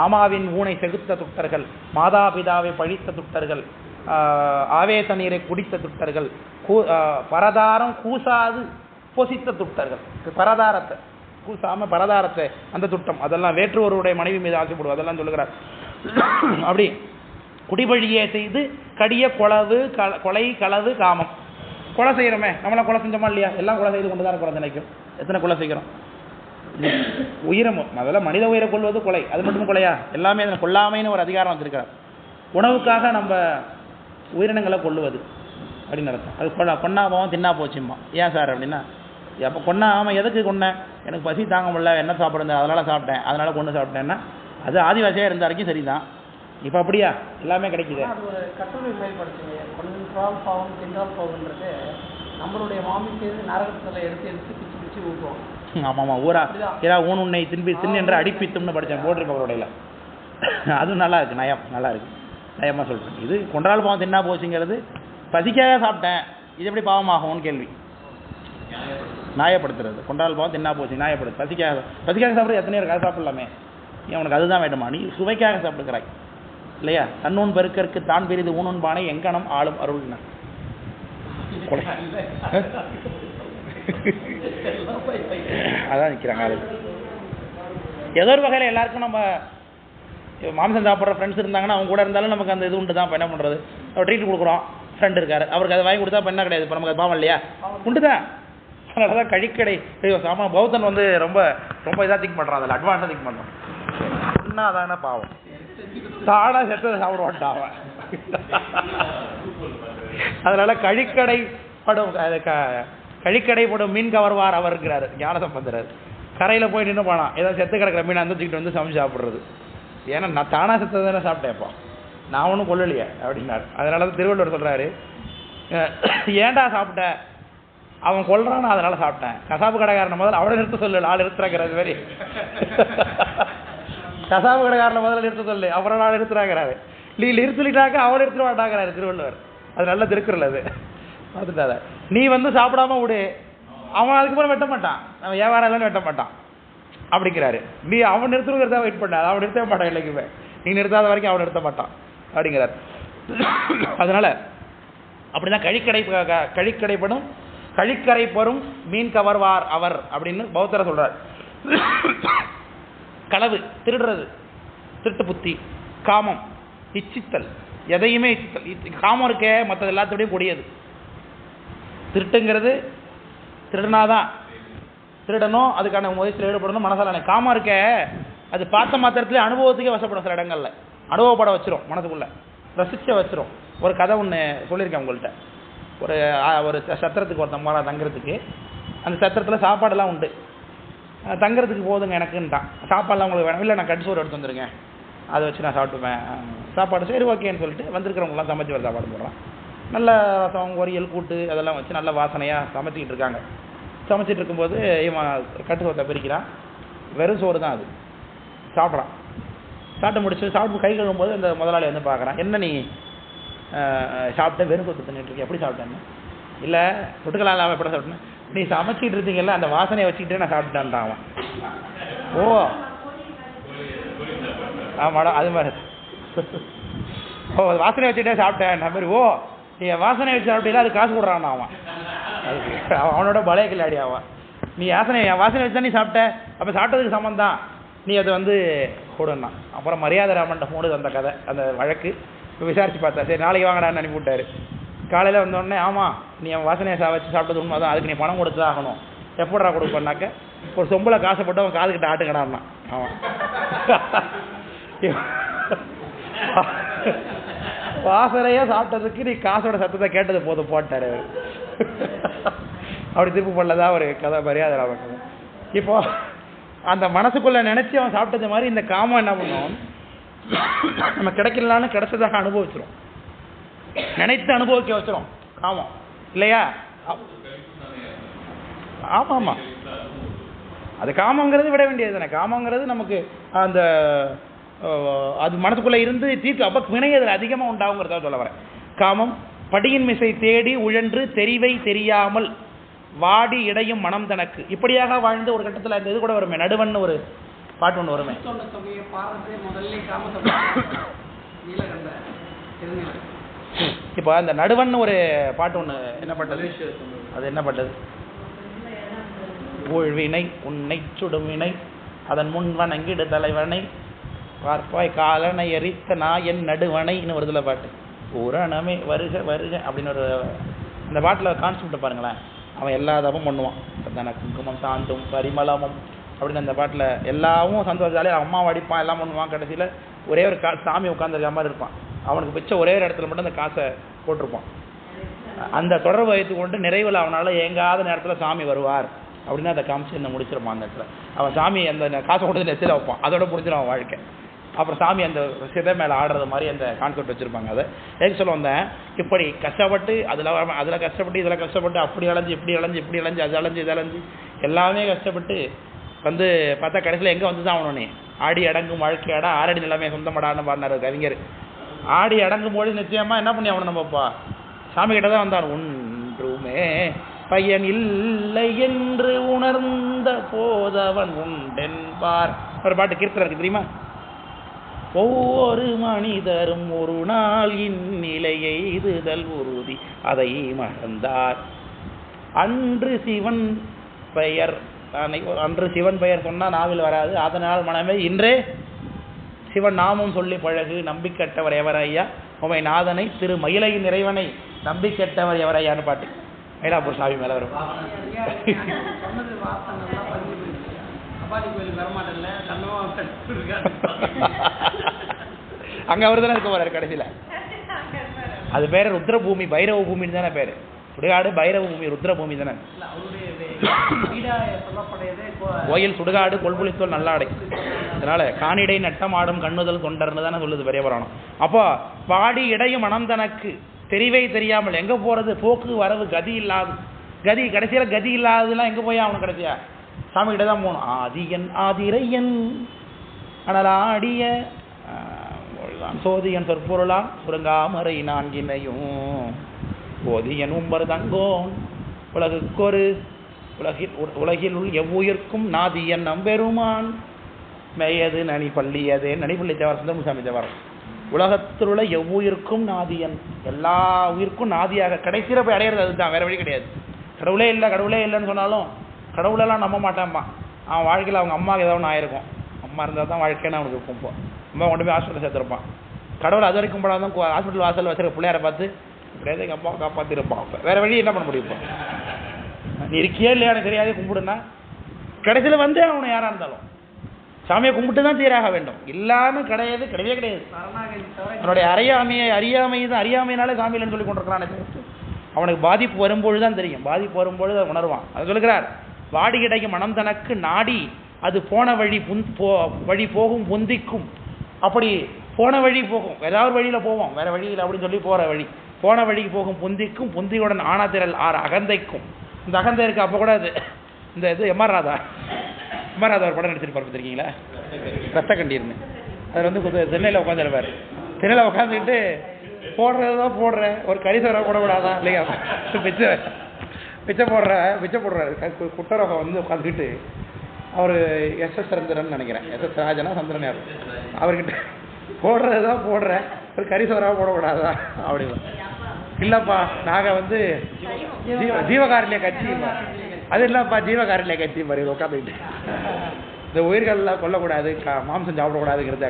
ஆமாவின் ஊனை செகுத்த துட்டர்கள், மாதா பிதாவை பழித்த துட்டர்கள், ஆவேச நீரை குடித்த துட்டர்கள், பரதாரம் கூசாது பொசித்த துட்டர்கள். பரதாரத்தை கூசாம பரதாரத்தை அந்த துட்டம் அதெல்லாம் வேற்றுவருடைய மனைவி மீது ஆசைப்படுவோம், அதெல்லாம் சொல்லுகிறார். அப்படி குடிவழியே செய்து கடிய கொலை களவு காமம். கொலை செய்கிறோமே, நம்மளாம் கொலை செஞ்சோமா இல்லையா? எல்லாம் கொலை செய்து கொண்டு தான் இருக்கிறோம். நினைக்கும் எத்தனை கொலை செய்கிறோம்? உயிரை முதல்ல மனித உயிரை கொள்வது கொலை, அது மட்டும் கொலையா? எல்லாமே அதில் கொல்லாமைன்னு ஒரு அதிகாரம் வச்சிருக்கார். உணவுக்காக நம்ம உயிரினங்களை கொள்ளுவது அப்படின்னு அர்த்தம். அது கொன்னா போவோம் தின்னா போச்சும்மா. ஏன் சார் அப்படின்னா, அப்போ கொன்னா ஆமாம் எதுக்கு கொன்னேன், எனக்கு பசி தாங்க முடியல, என்ன சாப்பிடுங்க அதனால் சாப்பிட்டேன், அதனால் கொண்டு சாப்பிட்டேன்னா அது ஆதிவாசியாக இருந்த வரைக்கும் சரி தான். இப்போ அப்படியா? எல்லாமே கிடைக்குது. அது ஒரு கட்டுரை மேல்படுத்துங்க. கொன்றால் பாவம் தின்றால் பாவம்ன்றது நம்மளுடைய மாமிக்கு நரகத்தில் எடுத்து எடுத்து பிச்சு பிச்சு ஊற்றுவோம். ஆமாம்மா, ஊரா ஊன் உன்னை தின் என்று அடிப்பித்தும்னு படித்தேன் போட்டிருப்ப அவருடையில. அதுவும் நல்லா இருக்குது, நயம் நல்லா இருக்குது, நயமாக சொல்கிறேன். இது கொன்றால் பாவம் தின்னா போச்சுங்கிறது பசிக்காக சாப்பிட்டேன், இது எப்படி பாவமாகும்னு கேள்வி. நியாயப்படுத்துறது. கொன்றால் பாவம் தின்னா போச்சு நியாயப்படுது. பசிக்காக சாப்பிட்றது எத்தனை பேருக்கு அதை சாப்பிடலாமே, ஏன் உனக்கு அதுதான் வேண்டுமா, நீ சுவைக்காக சாப்பிட்டுக்கிறாய் இல்லையா? தன்னூன் பெருக்கற்கு தான் பெரிது ஊனுன் பானை எங்கனம் ஆளும் அருள்னா அதான் நிற்கிறாங்க. அது ஏதோ ஒரு வகையில் எல்லாருக்கும் நம்ம மாம்சம் சாப்பிட்ற ஃப்ரெண்ட்ஸ் இருந்தாங்கன்னா அவங்க கூட இருந்தாலும் நமக்கு அந்த இது உண்டு தான். இப்போ என்ன பண்ணுறது, அவர் ட்ரீட் கொடுக்குறோம், ஃப்ரெண்ட் இருக்காரு, அவருக்கு அதை வாங்கி கொடுத்தா இப்போ என்ன கிடையாது, இப்போ நமக்கு அது பாவம் இல்லையா? உண்டு தான். அதனால தான் கழிக்கடை சாமா பௌத்தன் வந்து ரொம்ப ரொம்ப இதாக திங்க் பண்ணுறான், அதில் அட்வான்ஸாக திங்க் பண்ணுறான். ஒன்றா அதான பாவம், தானாக செத்ததை சாப்பிடுவான்டா அவன். அதனால கழிக்கடைப்படும் மீன் கவர்வார் அவர்ங்கிறாரு ஞானசம்பந்தர். கரையில் போய் நின்று போனான், ஏதாவது செத்து கிடக்கிற மீன் அந்த தூக்கிட்டு வந்து சமைச்சு சாப்பிட்றது. ஏன்னா நான் தானாக செத்தது தானே சாப்பிட்டேன்ப்பா, நான் ஒன்றும் கொள்ளலையே அப்படின்னாரு. அதனால தான் திருவள்ளுவர் சொல்கிறாரு, ஏன்டா சாப்பிட்ட, அவன் கொல்றான் அதனால சாப்பிட்டேன். கசாப்பு கடைக்காரனை முதல்ல அவனை நிறுத்த சொல்லு, ஆள் நிறுத்துறாங்கிறது மாதிரி. கசாப்பு கடைக்காரனை முதல்ல நிறுத்த சொல்லு, அப்புறம் ஆள் நிறுத்துறாங்கிறாரு. நீ நிறுத்திட்டாக்க அவன் நிறுத்த மாட்டாங்கிறாரு திருவள்ளுவர். அது நல்ல திருக்குறள். அது பார்த்துட்டாத, நீ வந்து சாப்பிடாம விடு, அவன் அதுக்கப்புறம் வெட்ட மாட்டான், அவன் வியாபாரம் இல்லைன்னு வெட்ட மாட்டான் அப்படிங்கிறாரு. நீ அவன் நிறுத்துறதா வெயிட் பண்ண, அவன் நிறுத்தவே மாட்டான் இல்லைக்குமே, நீ நிறுத்தாத வரைக்கும் அவன் நிறுத்த மாட்டான் அப்படிங்கிறார். அதனால அப்படிதான் கழிக்கடைப்படும் கழிக்கரை பெறும் மீன் கவர்வார் அவர் அப்படின்னு பௌத்தரை சொல்றார். களவு, திருடுறது, திருட்டு புத்தி, காமம், இச்சித்தல், எதையுமே இச்சித்தல். காமம் இருக்கே மற்றது எல்லாத்தோடையும் கூடியது. திருட்டுங்கிறது திருடுனாதான் திருடணும், அதுக்கான முயற்சியில் ஈடுபடணும், மனசால. காமம் இருக்க அது பார்த்த மாத்திரத்துலேயே அனுபவத்துக்கே வசப்படும். சில இடங்கள்ல அனுபவப்பட வச்சிரும், மனசுக்குள்ள ரசிச்ச வச்சிரும். ஒரு கதை ஒன்று சொல்லியிருக்கேன் உங்கள்கிட்ட. ஒரு சத்திரத்துக்கு ஒருத்தன் போகிறான் தங்குறதுக்கு. அந்த சத்திரத்தில் சாப்பாடெல்லாம் உண்டு. தங்குறதுக்கு போதுங்க எனக்குன்ட்டான். சாப்பாடெல்லாம் உங்களுக்கு வேணும், இல்லை நான் கடிசோறு எடுத்து வந்துருங்க, அதை வச்சு நான் சாப்பிட்டுப்பேன். சாப்பாடு சரி ஓகேன்னு சொல்லிட்டு வந்திருக்கிறவங்களாம் சமைச்சு வர சாப்பாடு போடுறான். நல்ல ரசம், பொரியல், கூட்டு அதெல்லாம் வச்சு நல்ல வாசனையாக சமைச்சிக்கிட்டு இருக்காங்க. சமைச்சிட்டு இருக்கும்போது இவன் கட்டு சோத்தை பிரிக்கிறான். வெறும் சோறு தான் அது. சாப்பிட்றான். சாப்பிட்டு முடிச்சு சாப்பிட்டு கை கழுவும்போது இந்த முதலாளி வந்து பார்க்குறான், என்ன நீ சாப்பிட்டேன் வெறும் சோத்து தின்னுட்டு இருக்கேன், எப்படி சாப்பிட்டேன்னு. இல்லை தொட்டுக்கலாம் இல்லாமல் எப்படி சாப்பிட்டேன், நீ சமைச்சிட்டு இருந்தீங்கல்ல அந்த வாசனையை வச்சுக்கிட்டே நான் சாப்பிட்டேன்றான் அவன். ஓ ஆமாடா அது மாதிரி. ஓ வாசனை வச்சுக்கிட்டே சாப்பிட்டேன் நான் மாதிரி. ஓ நீ வாசனை வச்சு சாப்பிட்டீங்களா, அது காசு கொடுறான் அவன். அவனோட பழைய கில்லாடி அவன். நீ வாசனை வச்சு தான் நீ சாப்பிட்ட, அப்போ சாப்பிட்டதுக்கு சமம் தான், நீ அதை வந்து கொடுன்னா. அப்புறம் மரியாதை ராமன்ட்ட போடுது அந்த கதை, அந்த வழக்கு. விசாரிச்சு பார்த்தா சரி நாளைக்கு வாங்கடான்னு அனுப்பி விட்டாரு. காலையில் வந்தோடனே ஆமாம் நீ அவன் வாசனையை வச்சு சாப்பிட்டது உண்மை தான், அதுக்கு நீ பணம் கொடுத்து தான் ஆகணும். எப்படா கொடுப்பேன்னாக்க ஒரு சொம்பளை காசை போட்டு அவன் காதுகிட்ட ஆட்டுக்கடான்னா அவன். வாசனையாக சாப்பிட்டதுக்கு நீ காசோட சத்தத்தை கேட்டது போதும் போட்டார். அப்படி திருப்பு பண்ணதான் ஒரு கதை மரியாதை ராமன். இப்போ அந்த மனசுக்குள்ளே நினச்சி அவன் சாப்பிட்டது மாதிரி இந்த காமம் என்ன பண்ணும், நம்ம கிடைக்கலான்னு கிடைச்சதாக அனுபவிச்சிரும், நினைத்து அனுபவிக்க வச்சிரும் காமம் இல்லையா? ஆமாம் ஆமாம், அது காமங்கிறது விட வேண்டியது தானே. காமங்கிறது நமக்கு அந்த அது மனசுக்குள்ளே இருந்து தீர்த்து அப்போ வினையதில் அதிகமாக உண்டாகுங்கிறதா சொல்ல வரேன். காமம் படியின் மிசை தேடி உழன்று தெரிவை தெரியாமல் வாடி இடையும் மனம் தனக்கு இப்படியாக வாழ்ந்து ஒரு கட்டத்தில் அந்த இது கூட வருமே, நடுவன் ஒரு பாட்டு ஒன்று வருமே. இப்போ அந்த நடுவன் ஒரு பாட்டு ஒன்று என்ன பட்டது, அது என்ன பட்டது, ஊழ்வினை உன்னை சுடும் வினை அதன் முன் வணங்கிடு தலைவனை பார்ப்பாய் காலனை எரித்த நாயன் நடுவனைன்னு வருதுல பாட்டு. பூரணமே வருக வருக அப்படின்னு ஒரு அந்த பாட்டில் கான்செப்ட் பாருங்களேன். அவன் எல்லா தப்பும் பண்ணுவான். தானே குங்குமம் சாந்தும் பரிமளமும் அப்படின்னு அந்த பாட்டில் எல்லாமும் சந்தோஷாலே அம்மாவை அடிப்பான், எல்லாம் பண்ணுவான். கடைசியில் ஒரே ஒரு சாமி உட்காந்துருக்க மாதிரி இருப்பான். அவனுக்கு பிச்சை ஒரே ஒரு இடத்துல மட்டும் அந்த காசை போட்டிருப்பான். அந்த தொடர்பு வைத்து கொண்டு நிறைவில் அவனால் ஏங்காத நேரத்தில் சாமி வருவார் அப்படின்னு அதை காமிச்சு என்ன முடிச்சிருப்பான். அந்த இடத்துல அவன் சாமி அந்த காசை கொண்டு நெத்தியில் வைப்பான். அதோட முடிச்சிடும் அவன் வாழ்க்கை. அப்புறம் சாமி அந்த சிதை மேலே ஆடுறது மாதிரி அந்த கான்செப்ட் வச்சுருப்பாங்க. அதை எதுக்கு சொல்ல வந்தேன், இப்படி கஷ்டப்பட்டு அதில் கஷ்டப்பட்டு இதில் கஷ்டப்பட்டு அப்படி அலைஞ்சு இப்படி அலைஞ்சு இப்படி அலைஞ்சு அது அலைஞ்சு இது அலைஞ்சு எல்லாமே கஷ்டப்பட்டு வந்து பார்த்தா கடைசியில் எங்கே வந்து தான் அவனே ஆடி அடங்கும் வாழ்க்கையாடா ஆறடி நிலைமை சொந்தமடான்னு பாடினார் கவிஞர். ஆடி அடங்கும் போது நிச்சயமாக என்ன பண்ணி அவனை நம்மப்பா சாமி கிட்ட தான் வந்தான். ஒன்றுமே பயன் இல்லை என்று உணர்ந்த போதவன் உண்டென்பார் ஒரு பாட்டு கீர்த்தனை இருக்கு தெரியுமா? ஒவ்வொரு மனிதரும் ஒரு நாள் இந்நிலையை இதுதல் உறுதி அதை மறந்தார். அன்று சிவன் பெயர் சொன்னால் நாவில் வராது. அதனால் மனமே இன்றே சிவன் நாமம் சொல்லி பழகு. நம்பிக்கட்டவர் எவரையா உமை நாதனை திரு மயிலையின் இறைவனை நம்பிக்கட்டவர் எவரையான்னு பாட்டு மயிலாப்பூர் சாமி மேலே வரும். அங்க அவர் தானே இருக்க போறாரு கடைசியில. அது பேரு ருத்ரபூமி, பைரவ பூமின்னு தானே பேரு. சுடுகாடு பைரவ பூமி, ருத்ரபூமி தானே. கோயில் சுடுகாடு கொள்புளித்தோல் நல்லாடை. அதனால காணிடை நட்டமாடும் கண்ணுதல் தொண்டர்னு தானே சொல்லுது பெரிய புராணம். அப்போ பாடி இடையும் மனம் தனக்கு தெரிவை தெரியாமல் எங்க போறது, போக்கு வரவு கதி இல்லாது, கதி கடைசியில கதி இல்லாததுலாம் எங்க போய் அவனுக்கு கடைசியா சாமி கிட்ட தான் போகணும். ஆதியன் ஆதிரையன் அனலாடிய சோதியன் சொற்பொருளான் சுருங்காமரை நான்கினையும் போதியன் உம்பர் தங்கோன் உலகுக்கொரு உலகில் உள் எவ்வுயிர்க்கும் நாதியன் நம்பெருமான் மெய்யது நனி பள்ளியதே நனிப்பள்ளி தேவாரம் சுந்தரமுசாமி தேவாரம். உலகத்தில் உள்ள எவ்வுயிர்க்கும் நாதியன், எல்லா உயிருக்கும் நாதியாக கடைசியில் போய் அடையிறது அதுதான், வேற வழி கிடையாது. கடவுளே இல்லை கடவுளே இல்லைன்னு சொன்னாலும் கடவுளெல்லாம் நம்ப மாட்டான்ப்பா. அவன் வாழ்க்கையில் அவங்க அம்மாவுக்கு ஏதாவது ஒன்று ஆயிருக்கும். அம்மா இருந்தால் தான் வாழ்க்கைன்னு அவனுக்கு இருக்கும். இப்போ அம்மா கொண்டு போய் ஹாஸ்பிட்டல் சேர்த்துருப்பான். கடவுள் அது வரைக்கும் போடாதான் ஹாஸ்பிட்டல் வாசல் வச்சிருக்க பிள்ளையாரை பார்த்து எப்படியாவது எங்கள் அம்மாவை காப்பாற்றிருப்பான். இப்போ வேற வழி என்ன பண்ண முடியும்? இப்போ நீ இருக்கியே இல்லையா எனக்கு தெரியாதே கும்பிடுனா கடைசியில் வந்து அவனை யாராக இருந்தாலும் சாமியை கும்பிட்டு தான் தீராக வேண்டும். இல்லாமல் கிடையாது, கிடையவே கிடையாது. அவனுடைய அறியாமை தான், அறியாமையினாலே சாமியில்னு சொல்லி கொண்டிருக்கிறான். அவனுக்கு பாதிப்பு வரும்பொழுது தான் தெரியும், பாதிப்பு வரும்பொழுது அதை உணர்வான். அதை சொல்லுகிறார், வாடி கிடைக்கும் மனம் தனக்கு நாடி அது போன வழி வழி போகும் பொந்திக்கும். அப்படி போன வழி போகும், ஏதாவது வழியில் போவோம், வேற வழியில் அப்படின்னு சொல்லி போகிற வழி போன வழிக்கு போகும் பொந்திக்கும். பொந்தியுடன் ஆனாதிரல் ஆறு அகந்தைக்கும். இந்த அகந்தை இருக்குது. அப்போ கூட அது இந்த இது எம்ஆர் ராதா ஒரு படம் நடிச்சிட்டு பார்த்துருக்கீங்களா? ரத்த கண்டீர்னு. அதில் வந்து சென்னையில் உட்காந்துருப்பார். சென்னையில் உட்காந்துக்கிட்டு போடுறதான் போடுறேன், ஒரு கரிசவரை போடக்கூடாதான் இல்லையா, பிச்சை போடுறாரு. குட்டரகம் வந்து உட்காந்துக்கிட்டு அவர் எஸ்.எஸ். சந்திரன் நினைக்கிறேன், எஸ்.எஸ். ராஜனா சந்திரன் யார், அவர்கிட்ட போடுறதான் போடுறேன், ஒரு கரிசவராக போடக்கூடாதா அப்படின்னு. இல்லைப்பா நாங்கள் வந்து ஜீவகாருண்ய கட்சி, அது இல்லைப்பா ஜீவகாருண்ய கட்சி மாதிரி உட்காந்துக்கிட்டு இந்த உயிர்கள்லாம் கொல்லக்கூடாது, மாம்சம் சாப்பிடக்கூடாதுங்கிறது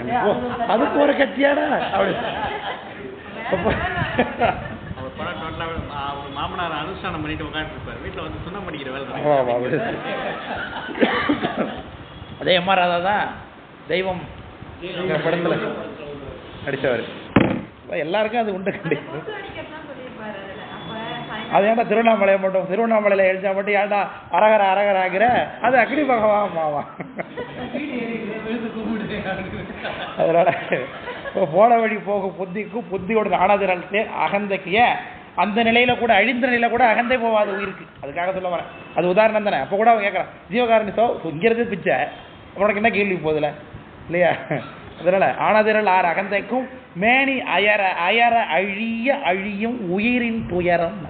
அதுக்கு ஒரு கட்சியாடா அப்படி. மாமனார் அனுஷ்டானம் பண்ணிட்டு உட்காந்துருப்பாரு, வீட்டில் வந்து சுண்ணம் பண்ணிக்கிற வேலை. அதே எம்ஆர் ராதா தான் தெய்வம் படத்துல நடிச்சவர். எல்லாருக்கும் அது உண்டு. கண்டிப்பாக அது ஏன்டா திருவண்ணாமலையை மட்டும், திருவண்ணாமலையில் எழுந்தா மட்டும் ஏன்டா அரகர ஆகிற, அது அக்னி பகவான் மாவா. அதனால போன வழி போகும் புத்திக்கும் புத்தியோட ஆனதிரல்தே அகந்தைக்கு அந்த நிலையில கூட, அழிந்த நிலையில கூட அகந்தை போவாது உயிருக்கு. அதுக்காக சொல்ல வரேன், அது உதாரணம் தானே. அப்போ கூட அவன் கேட்கறான், ஜீவகாரணி இங்கிறது பிச்சை, உனக்கு என்ன கேள்வி போதில்ல இல்லையா? அதனால ஆனதிரல் ஆறு அகந்தைக்கும் மேனி அயர அழிய அழியும் உயிரின் துயரம்.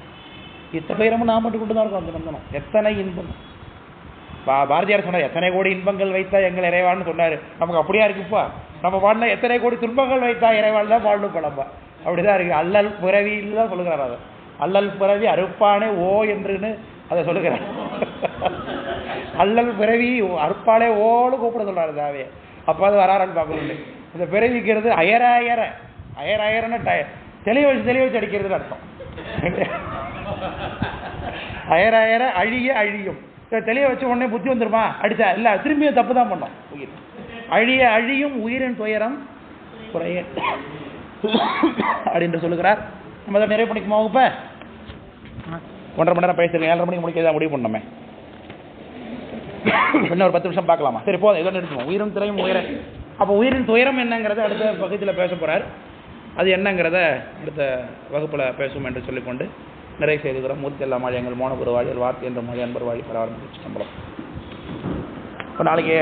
இத்தனை துயரமும் நான் மட்டும் கொண்டு தான் இருக்கும். அந்த நந்தனம் எத்தனை இன்பம். பாரதியார் சொன்னார், எத்தனை கோடி இன்பங்கள் வைத்தா எங்கள் இறைவான்னு சொன்னார். நமக்கு அப்படியா இருக்குப்பா? நம்ம பாடல எத்தனை கோடி துன்பங்கள் வைத்தா இறைவான் தான் பாடலும் பழம்பா. அப்படிதான் இருக்கு. அல்லல் பிறவின்னு தான் சொல்லுகிறார். அதை அல்லல் பிறவி அறுப்பானே ஓ என்றுன்னு அதை சொல்லுகிறார். அல்லல் பிறவி அறுப்பானே ஓன்னு கூப்பிட சொல்றாரு தாவே. அப்போ அது வராரான்னு பார்க்கணும். இந்த பிறவிக்கிறது அயரன்னு தெளிய வச்சு அடிக்கிறதுன்னு அர்த்தம். அயர அழிய அழியும். தெளிய வச்ச உடனே புத்தி வந்துருமா? அடித்தா இல்லை, திரும்பியும் தப்பு தான் பண்ணோம். உயிர் அழியும் உயிரின் துயரம் குறைய அப்படின்று சொல்லுகிறார். நம்ம அதை நிறைவு பண்ணிக்குமா வகுப்ப? 1.5 மணி நேரம் பேசுறேன். 7:30 மணிக்கு முடிக்க முடிவு பண்ணோமே. இன்னும் ஒரு 10 நிமிஷம் பார்க்கலாமா? சரி போதும், இதோ நிறுத்துவோம். உயிரும் திரையும் உயிரை. அப்போ உயிரின் துயரம் என்னங்கிறத அடுத்த பகுதியில் பேச போகிறார். அது என்னங்கிறத அடுத்த வகுப்பில் பேசுவோம் என்று சொல்லிக்கொண்டு நிறைவு செய்துகிறோம். மூர்த்தி எல்லாம் வாழி எங்கள் மோனபுர வாழியல் வார்த்தை என்ற மொழி அன்பர் வாழி பரவாயில்லை சம்பளம். இப்போ நாளைக்கு